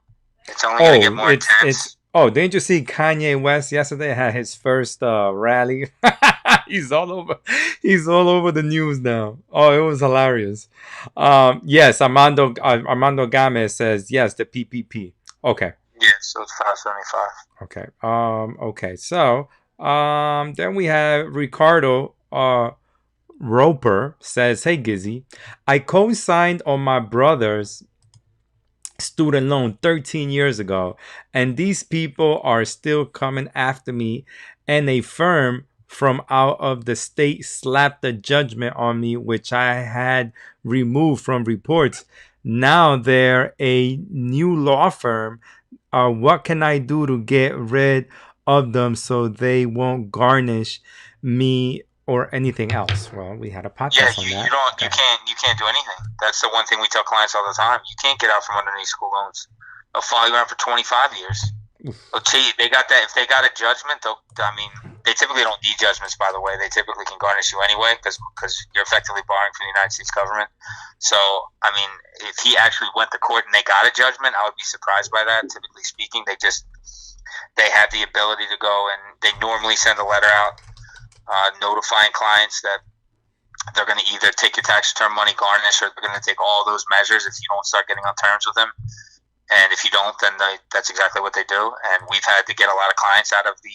It's only going to get more intense. Didn't you see Kanye West yesterday had his first rally? He's all over the news now. Oh, it was hilarious. Yes, Armando Gomez says yes, the PPP. Okay. Yeah, so it's 575. Okay. Okay. So, then we have Ricardo Roper says, "Hey Gizzy, I co-signed on my brother's student loan 13 years ago, and these people are still coming after me, and a firm from out of the state slapped a judgment on me which I had removed from reports. Now they're a new law firm. What can I do to get rid of them so they won't garnish me or anything else?" Well, we had a podcast on that. You can't do anything. That's the one thing we tell clients all the time. You can't get out from underneath school loans. They'll follow you around for 25 years. They'll tell you, they got that. If they got a judgment, they typically don't need judgments, by the way. They typically can garnish you anyway because you're effectively borrowing from the United States government. So, I mean, if he actually went to court and they got a judgment, I would be surprised by that. Typically speaking, they have the ability to go, and they normally send a letter out notifying clients that they're going to either take your tax return money garnish, or they're going to take all those measures if you don't start getting on terms with them. And if you don't, then that's exactly what they do. And we've had to get a lot of clients out of the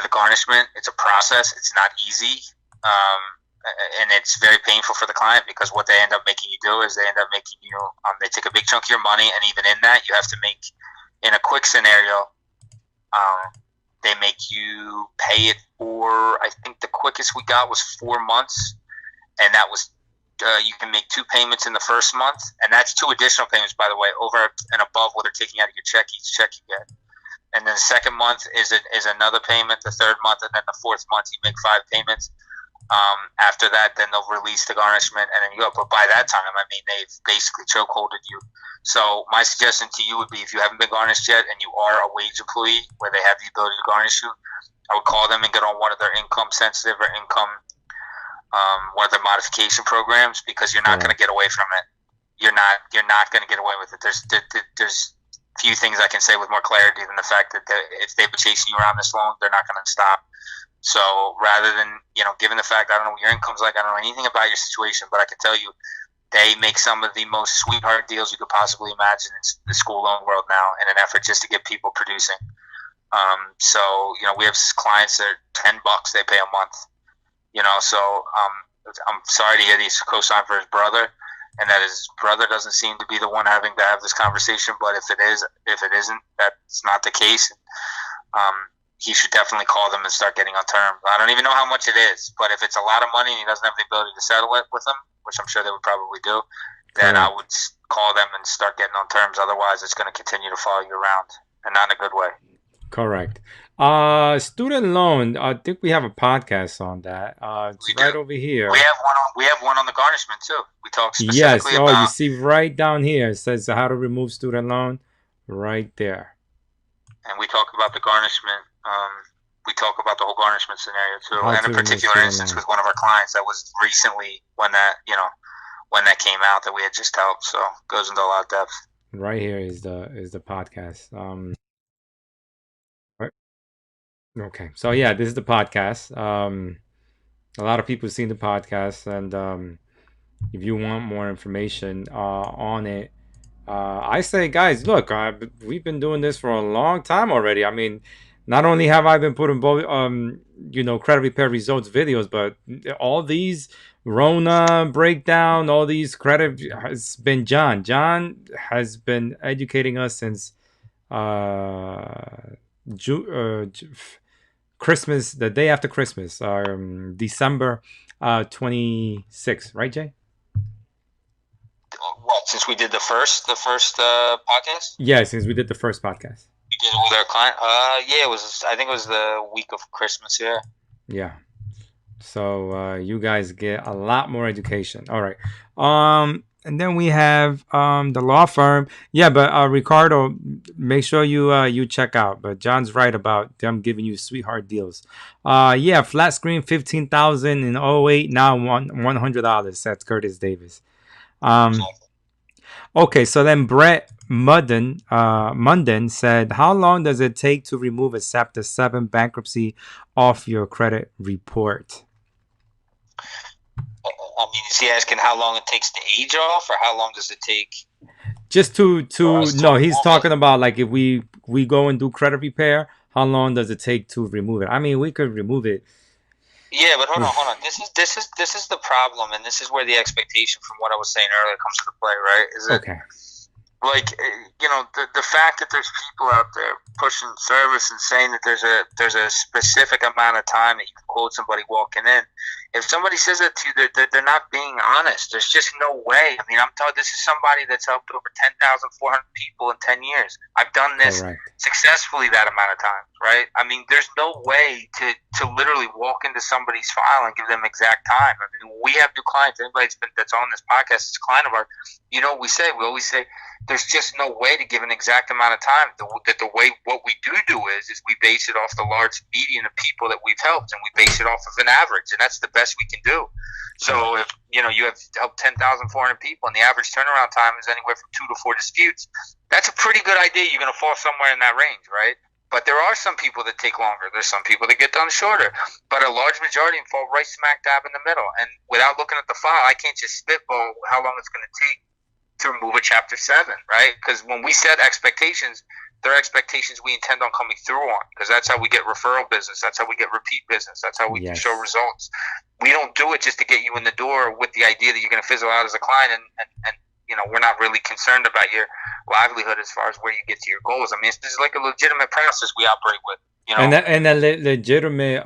garnishment. It's a process. It's not easy, and it's very painful for the client, because what they end up making you do is they end up making you. They take a big chunk of your money, and even in that, you have to make, in a quick scenario, they make you pay it for. I think the quickest we got was 4 months, and that was. You can make 2 payments in the first month, and that's 2 additional payments, by the way, over and above what they're taking out of your check, each check you get. And then the second month is another payment. The third month, and then the fourth month, you make 5 payments. After that, then they'll release the garnishment, and then you go. But by that time, I mean, they've basically chokeholded you. So my suggestion to you would be, if you haven't been garnished yet and you are a wage employee where they have the ability to garnish you, I would call them and get on one of their income sensitive or one of their modification programs, because you're not going to get away from it. You're not going to get away with it. There's few things I can say with more clarity than the fact that if they've been chasing you around this long, they're not going to stop. So rather than, given the fact I don't know what your income's like, I don't know anything about your situation, but I can tell you They make some of the most sweetheart deals you could possibly imagine in the school loan world now, in an effort just to get people producing. So we have clients that are $10 they pay a month. So I'm sorry to hear he's co-signed for his brother, and that his brother doesn't seem to be the one having to have this conversation. But if it isn't, that's not the case. He should definitely call them and start getting on terms. I don't even know how much it is, but if it's a lot of money and he doesn't have the ability to settle it with them, which I'm sure they would probably do, then I would call them and start getting on terms. Otherwise, it's going to continue to follow you around, and not in a good way. Correct. Student loan. I think we have a podcast on that. It's right over here. We have one on the garnishment too. We talk specifically about. Yes. You see right down here. It says how to remove student loan. Right there. And we talk about the garnishment. We talk about the whole garnishment scenario too, and a particular instance with one of our clients that was recently when that came out that we had just helped. So it goes into a lot of depth. Right here is the podcast. Okay, so yeah, this is the podcast. A lot of people have seen the podcast, and if you want more information on it, I say, guys, look, we've been doing this for a long time already. I mean, not only have I been putting both, credit repair results videos, but all these Rona breakdown, all these credit has been John. John has been educating us since Christmas, the day after Christmas, December 26th, right, Jay? What, since we did the first podcast? Yeah, since we did the first podcast. You did it with our client? Yeah, I think it was the week of Christmas, yeah. Yeah. So you guys get a lot more education. All right. And then we have the law firm. Yeah, but Ricardo, make sure you check out. But John's right about them giving you sweetheart deals. Yeah, flat screen $15,000 in 2008, now $100. That's Curtis Davis. Okay, so then Brett Munden said, how long does it take to remove a Chapter 7 bankruptcy off your credit report? I mean, is he asking how long it takes to age off, or how long does it take? Just to no, he's talking about like if we go and do credit repair, how long does it take to remove it? I mean, we could remove it. Yeah, but hold on. This is the problem, and this is where the expectation from what I was saying earlier comes into play, right? Is it okay? Like, the fact that there's people out there pushing service and saying that there's a specific amount of time that you can quote somebody walking in. If somebody says that to you, they're not being honest. There's just no way. I mean, I'm telling this is somebody that's helped over 10,400 people in 10 years. I've done this successfully that amount of time, right? I mean, there's no way to literally walk into somebody's file and give them exact time. I mean, we have new clients. Anybody that's on this podcast is a client of ours. You know what we say? We always say there's just no way to give an exact amount of time. What we do is we base it off the large median of people that we've helped, and we base it off of an average, and that's the best we can do. So if you have helped 10,400 people, and the average turnaround time is anywhere from 2 to 4 disputes, that's a pretty good idea. You're going to fall somewhere in that range, right? But there are some people that take longer. There's some people that get done shorter. But a large majority fall right smack dab in the middle. And without looking at the file, I can't just spitball how long it's going to take to remove a Chapter 7, right? Because when we set expectations, they're expectations we intend on coming through on, because that's how we get referral business. That's how we get repeat business. That's how we can show results. We don't do it just to get you in the door with the idea that you're going to fizzle out as a client, and we're not really concerned about your livelihood as far as where you get to your goals. I mean, this is like a legitimate process we operate with. And a legitimate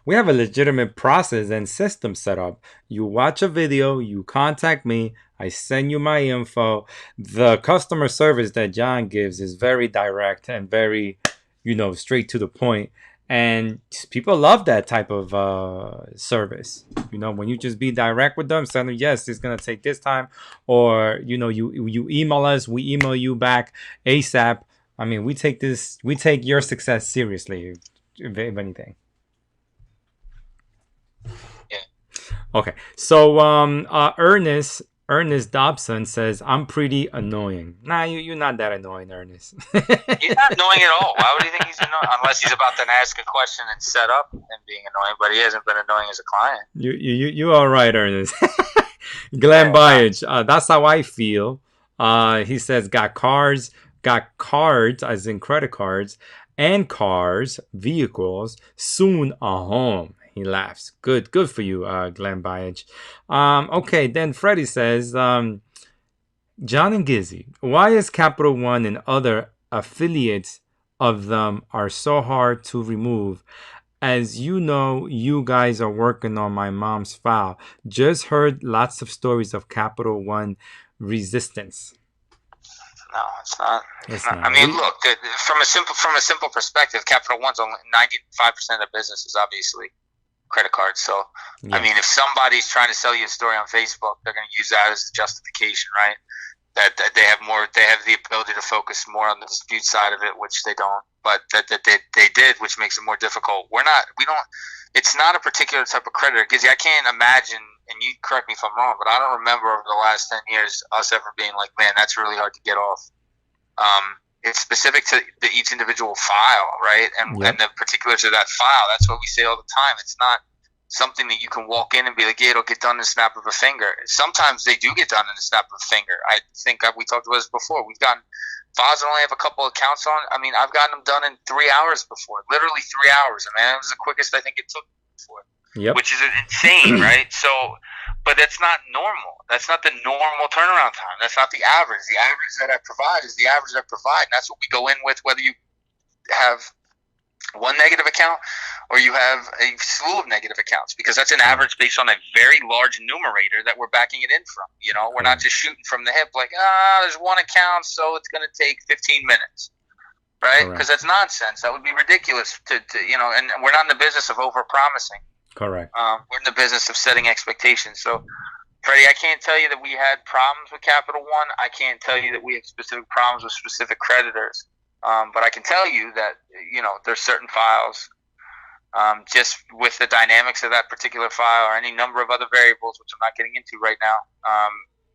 we have a legitimate process and system set up. You watch a video, you contact me, I send you my info. The customer service that John gives is very direct and very, straight to the point. And people love that type of service. When you just be direct with them, send them, yes, it's going to take this time. Or, you email us, we email you back ASAP. I mean, we take your success seriously, if anything. Okay, so Ernest Dobson says, I'm pretty annoying. Nah, you're not that annoying, Ernest. He's not annoying at all. Why would you think he's annoying? Unless he's about to ask a question and set up and being annoying, but he hasn't been annoying as a client. You all right, Ernest. Glenn Yeah, Byage, that's how I feel. He says, got cards, as in credit cards, and cars, vehicles, soon a home. He laughs. Good for you, Glenn Byage. Okay, then Freddie says, John and Gizzy, why is Capital One and other affiliates of them are so hard to remove? As you know, you guys are working on my mom's file. Just heard lots of stories of Capital One resistance. no, it's not. It's not. I mean, look, from a simple perspective, Capital One's only 95% of their business is obviously credit cards. So, Yeah. I mean, if somebody's trying to sell you a story on Facebook, they're going to use that as the justification, right? That they have the ability to focus more on the dispute side of it, which they don't. But that they did, which makes it more difficult. It's not a particular type of creditor. Because I can't imagine, and you correct me if I'm wrong, but I don't remember over the last 10 years us ever being like, man, that's really hard to get off. It's specific to each individual file, right? And the particulars of that file. That's what we say all the time. It's not something that you can walk in and be like, yeah, it'll get done in the snap of a finger. Sometimes they do get done in the snap of a finger. I think we talked about this before. We've gotten files that only have a couple accounts on. I mean, I've gotten them done in 3 hours before, literally 3 hours. I mean, that was the quickest I think it took before, which is insane, right? So, but that's not normal. That's not the normal turnaround time. That's not the average. The average that I provide is the average that I provide, and that's what we go in with, whether you have one negative account or you have a slew of negative accounts, because that's an average based on a very large numerator that we're backing it in from. We're not just shooting from the hip like, there's one account, so it's going to take 15 minutes, right? Because that's nonsense. That would be ridiculous to and we're not in the business of over-promising. Correct. We're in the business of setting expectations. So, Freddie, I can't tell you that we had problems with Capital One. I can't tell you that we have specific problems with specific creditors. But I can tell you that, there's certain files, just with the dynamics of that particular file or any number of other variables, which I'm not getting into right now,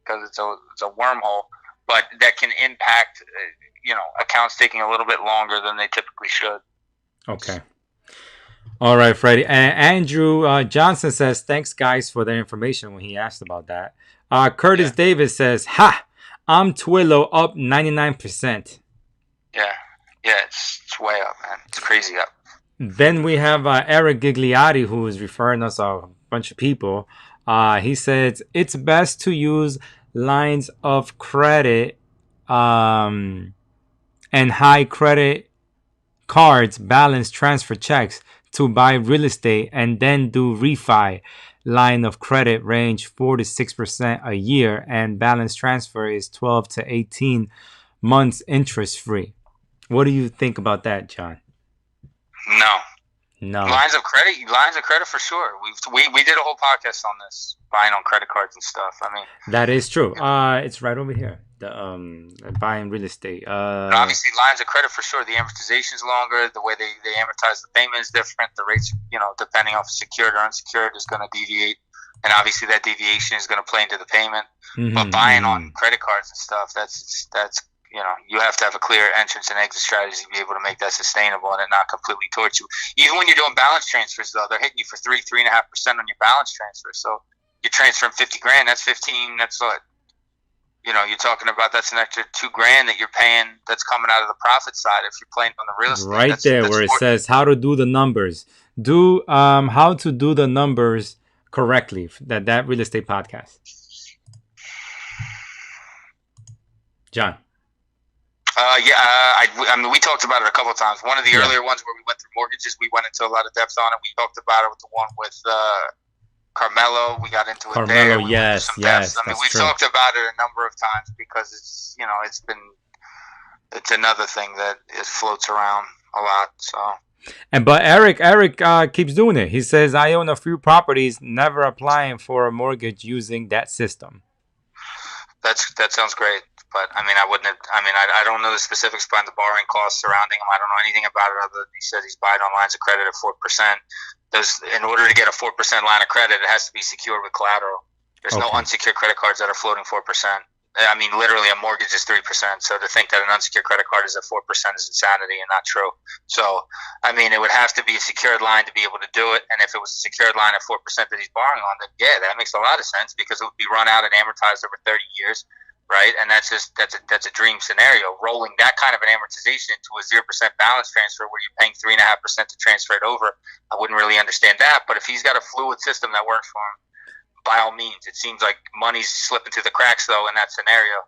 because it's a wormhole, but that can impact, accounts taking a little bit longer than they typically should. Okay. All right, Freddie. And Andrew Johnson says, thanks, guys, for the information when he asked about that. Curtis Davis says, I'm Twillo up 99%. Yeah, it's way up, man. It's crazy up. Then we have Eric Gigliotti, who is referring us a bunch of people. He says it's best to use lines of credit and high credit cards, balance transfer checks to buy real estate and then do refi. Line of credit range 4 to 6% a year, and balance transfer is 12 to 18 months interest free. What do you think about that, John? No. Lines of credit for sure. We did a whole podcast on this, buying on credit cards and stuff. I mean, that is true. It's right over here. The buying real estate. Obviously, lines of credit for sure. The amortization is longer. The way they amortize the payment is different. The rates, depending on if secured or unsecured, is going to deviate, and obviously that deviation is going to play into the payment. But buying on credit cards and stuff, that's you have to have a clear entrance and exit strategy to be able to make that sustainable and it not completely torch you. Even when you're doing balance transfers, though, they're hitting you for 3.5% on your balance transfer. So you're transferring $50,000. That's 15. That's what you're talking about. That's an extra $2,000 that you're paying. That's coming out of the profit side if you're playing on the real estate. Right there, where it says how to do the numbers. How to do the numbers correctly. That real estate podcast. John. I mean, we talked about it a couple of times. One of the earlier ones where we went through mortgages, we went into a lot of depth on it. We talked about it with the one with Carmelo. We got into it there. Yes. I mean, we've talked about it a number of times because it's another thing that it floats around a lot. So. But Eric keeps doing it. He says, I own a few properties, never applying for a mortgage using that system. That sounds great. But, I mean, I don't know the specifics behind the borrowing costs surrounding him. I don't know anything about it other than he said he's buying on lines of credit at 4%. In order to get a 4% line of credit, it has to be secured with collateral. There's no unsecured credit cards that are floating 4%. I mean, literally, a mortgage is 3%. So to think that an unsecured credit card is at 4% is insanity and not true. So, I mean, it would have to be a secured line to be able to do it. And if it was a secured line at 4% that he's borrowing on, then yeah, that makes a lot of sense because it would be run out and amortized over 30 years, right? And that's a dream scenario. Rolling that kind of an amortization into a 0% balance transfer where you're paying 3.5% to transfer it over, I wouldn't really understand that. But if he's got a fluid system that works for him, by all means. It seems like money's slipping through the cracks, though, in that scenario,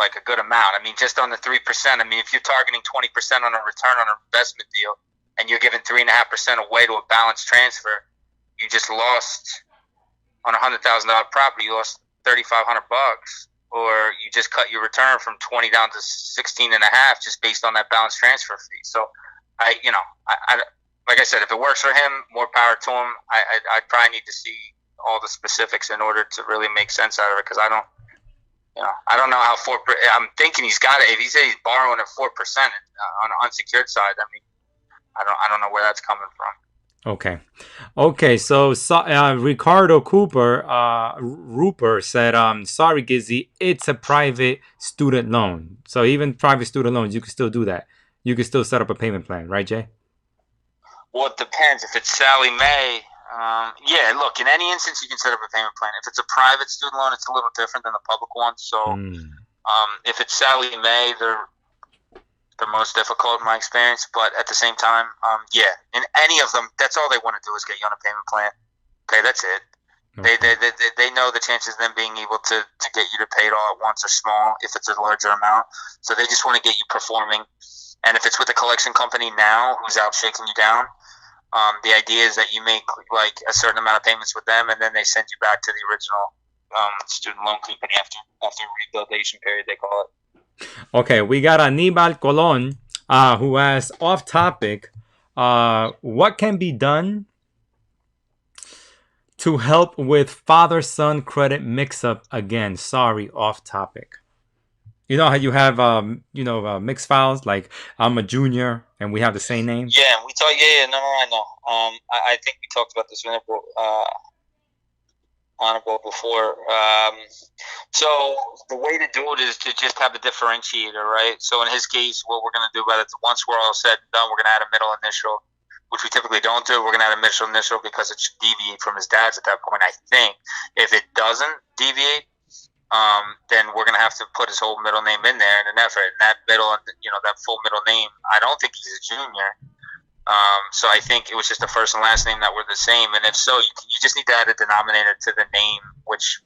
like a good amount. I mean, just on the 3%, I mean, if you're targeting 20% on a return on an investment deal and you're giving 3.5% away to a balance transfer, you just lost on a $100,000 property, you lost $3,500, or you just cut your return from 20 down to 16.5 just based on that balance transfer fee. So, I like I said, if it works for him, more power to him. I probably need to see all the specifics in order to really make sense out of it, because I don't know how I'm thinking he's got it. If he says he's borrowing at 4% on the unsecured side, I mean, I don't know where that's coming from. Okay. So Ricardo Rupert said, "Sorry, Gizzy, it's a private student loan. So even private student loans, you can still do that. You can still set up a payment plan, right, Jay?" Well, it depends. If it's Sally Mae. Yeah, look, in any instance, you can set up a payment plan. If it's a private student loan, it's a little different than the public one. So, if it's Sally Mae, they're most difficult in my experience. But at the same time, yeah, in any of them, that's all they want to do is get you on a payment plan. Okay, that's it. Okay. They know the chances of them being able to get you to pay it all at once are small if it's a larger amount. So they just want to get you performing. And if it's with a collection company now who's out shaking you down, the idea is that you make like a certain amount of payments with them, and then they send you back to the original student loan company after rehabilitation period, they call it. Okay, we got Anibal Colon, who asks, off topic, what can be done to help with father-son credit mix-up again? Sorry, off topic. You know how you have, mixed files? Like, I'm a junior and we have the same name? Yeah, we talked. Yeah, no, I know. I think we talked about this Honorable before. So the way to do it is to just have a differentiator, right? So in his case, what we're going to do about it, once we're all said and done, we're going to add a middle initial, which we typically don't do. We're going to add a middle initial because it should deviate from his dad's at that point, I think. If it doesn't deviate, then we're going to have to put his whole middle name in there in an effort. And that middle, that full middle name, I don't think he's a junior. So I think it was just the first and last name that were the same. And if so, you just need to add a denominator to the name, which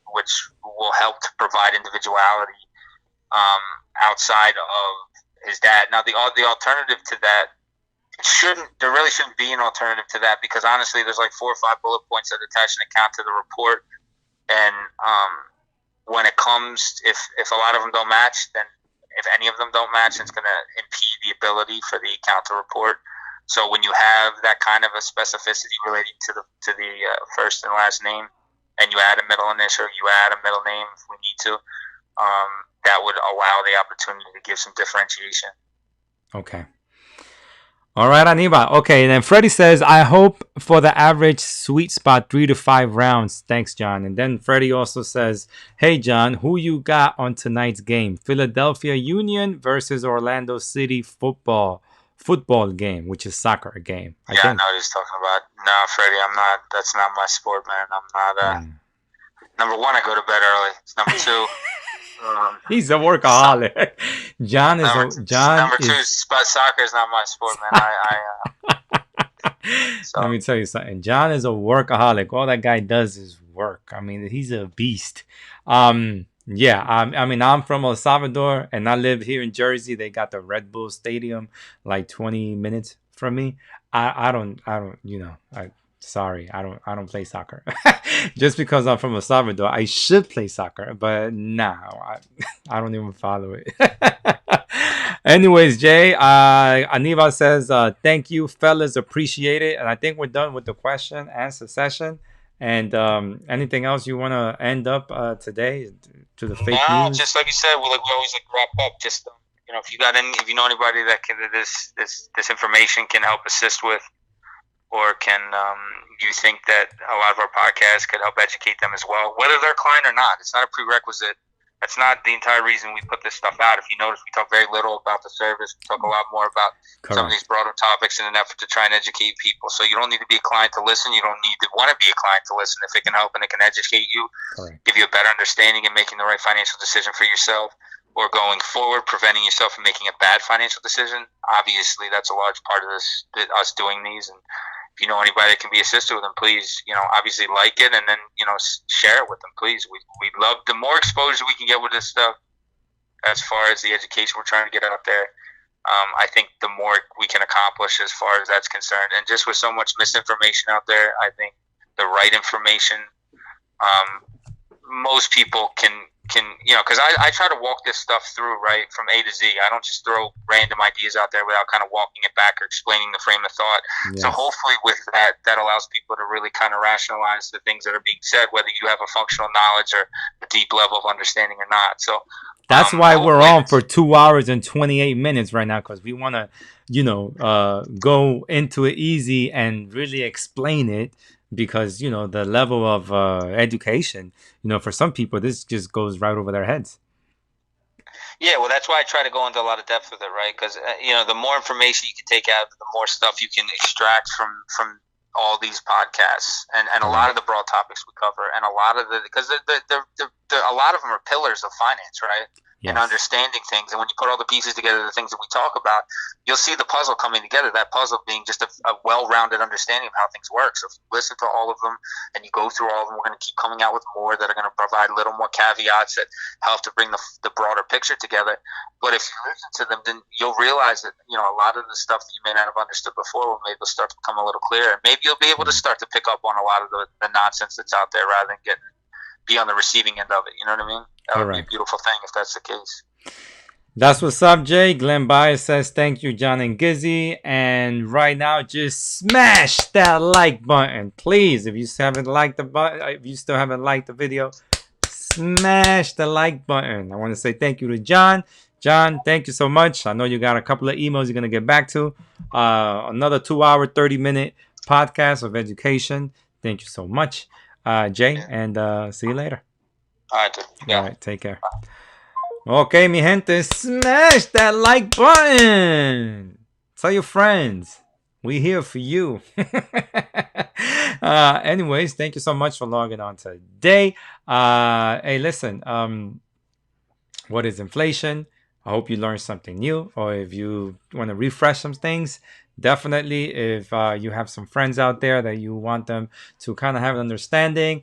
will help to provide individuality outside of his dad. Now, the alternative to that, there really shouldn't be an alternative to that, because honestly, there's like 4 or 5 bullet points that attach an account to the report. And when it comes, if a lot of them don't match, then if any of them don't match, it's going to impede the ability for the account to report. So when you have that kind of a specificity relating to the first and last name, and you add a middle initial, you add a middle name if we need to, that would allow the opportunity to give some differentiation. Okay. All right, Aniba. Okay, and then Freddie says, I hope for the average sweet spot 3 to 5 rounds. Thanks, John. And then Freddie also says, hey, John, who you got on tonight's game? Philadelphia Union versus Orlando City football game, which is soccer game. I know what he's talking about. No, Freddie, I'm not. That's not my sport, man. I'm not. Number one, I go to bed early. It's number two. He's a workaholic. John is number two. Soccer is not my sport, man. Let me tell you something. John is a workaholic. All that guy does is work. I mean, he's a beast. Yeah, I mean, I'm from El Salvador and I live here in Jersey. They got the Red Bull Stadium like 20 minutes from me. I don't, sorry, I don't play soccer. Just because I'm from El Salvador, I should play soccer, but no, I don't even follow it. Anyways, Jay, Aniva says, thank you, fellas, appreciate it. And I think we're done with the question answer session. And anything else you want to end up today to the fake news? Just like you said, we always wrap up. Just if you know anybody that can this information can help assist with, or can you think that a lot of our podcasts could help educate them as well, whether they're a client or not. It's not a prerequisite That's not the entire reason we put this stuff out. If you notice, we talk very little about the service. We talk a lot more about some of these broader topics in an effort to try and educate people. So you don't need to be a client to listen. You don't need to want to be a client to listen. If it can help and it can educate you, give you a better understanding and making the right financial decision for yourself, or going forward, preventing yourself from making a bad financial decision. Obviously, that's a large part of this, us doing these. And if you know anybody that can be assisted with them, please, obviously like it, and then, share it with them, please. We love the more exposure we can get with this stuff as far as the education we're trying to get out there. I think the more we can accomplish as far as that's concerned. And just with so much misinformation out there, I think the right information, most people can because I try to walk this stuff through, right, from A to Z. I don't just throw random ideas out there without kind of walking it back or explaining the frame of thought. Yes. So hopefully with that allows people to really kind of rationalize the things that are being said, whether you have a functional knowledge or a deep level of understanding or not. So that's why we're on for 2 hours and 28 minutes right now, because we want to, go into it easy and really explain it. Because, the level of education, for some people, this just goes right over their heads. Yeah, well, that's why I try to go into a lot of depth with it, right? Because, the more information you can take out, the more stuff you can extract from all these podcasts and a lot of the broad topics we cover. And a lot of because a lot of them are pillars of finance, right? Yes. And understanding things. And when you put all the pieces together, the things that we talk about, you'll see the puzzle coming together, that puzzle being just a well-rounded understanding of how things work. So if you listen to all of them and you go through all of them, we're going to keep coming out with more that are going to provide a little more caveats that help to bring the broader picture together. But if you listen to them, then you'll realize that, a lot of the stuff that you may not have understood before will maybe start to become a little clearer. Maybe you'll be able to start to pick up on a lot of the nonsense that's out there rather than be on the receiving end of it. You know what I mean? That would be a beautiful thing if that's the case. That's what's up, Jay. Glenn Bias says, thank you, John and Gizzy. And right now, just smash that like button. Please, if you still haven't liked the video, smash the like button. I want to say thank you to John. John, thank you so much. I know you got a couple of emails you're going to get back to. Another 2 hour, 30-minute podcast of education. Thank you so much, Jay. And see you later. All right, dude. Yeah. All right, take care. Okay, mi gente, smash that like button. Tell your friends. We here for you. Anyways, thank you so much for logging on today. Hey, listen. What is inflation? I hope you learned something new. Or if you want to refresh some things, definitely, if you have some friends out there that you want them to kind of have an understanding,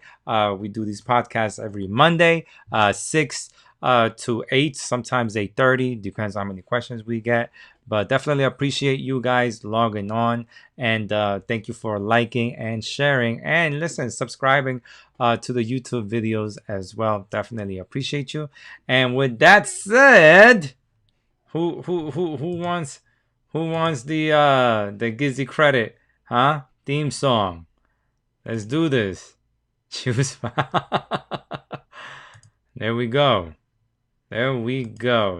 we do these podcasts every Monday, 6 to 8, sometimes 8:30, depends on how many questions we get. But definitely appreciate you guys logging on, and thank you for liking and sharing, and listen, subscribing to the YouTube videos as well. Definitely appreciate you. And with that said, who wants the GizzyCredit theme song? Let's do this. Choose. There we go.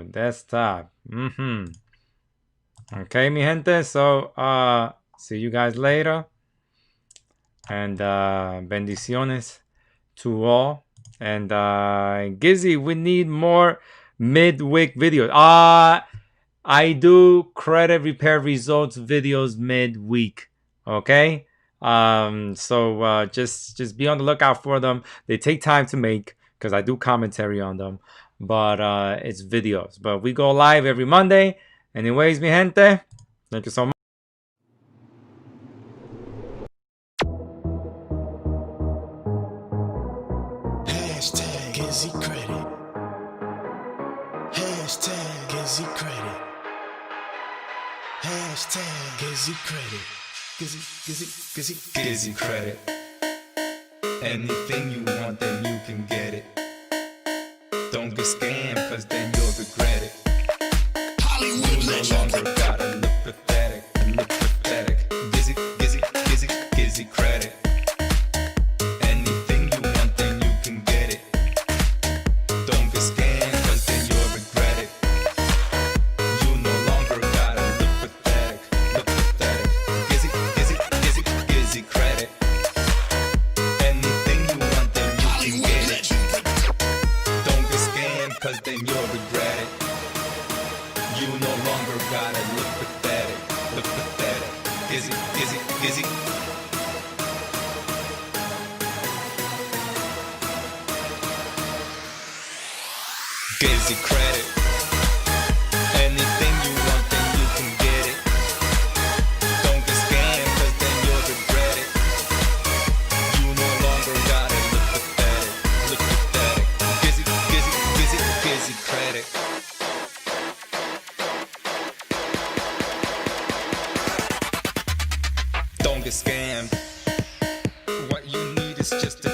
Desktop. Okay, mi gente. So see you guys later. And bendiciones to all. And Gizzy, we need more midweek videos. I do credit repair results videos midweek. Okay. So just be on the lookout for them. They take time to make because I do commentary on them, but it's videos. But we go live every Monday. Anyways, mi gente, thank you so much. Hashtag GizzyCredit. Hashtag GizzyCredit. Hashtag GizzyCredit. GizzyCredit. Anything you want, then you can get it. Don't get scammed, cause then you'll regret it. Hollywood No legend. longer gotta look pathetic. GizzyCredit. Anything you want, then you can get it. Don't get scammed, cause then you'll regret it. You no longer gotta look pathetic. GizzyCredit. Anything you want, then you can get it. Don't get scammed, cause then you'll regret it. You no longer gotta look pathetic. Look pathetic. Gizzy, Gizzy, Gizzy. GizzyCredit. Anything you want, then you can get it. Don't get scammed, cause then you'll regret it. You no longer gotta look pathetic. Look pathetic. Gizzy, Gizzy, Gizzy, GizzyCredit. Don't get scammed. What you need is just a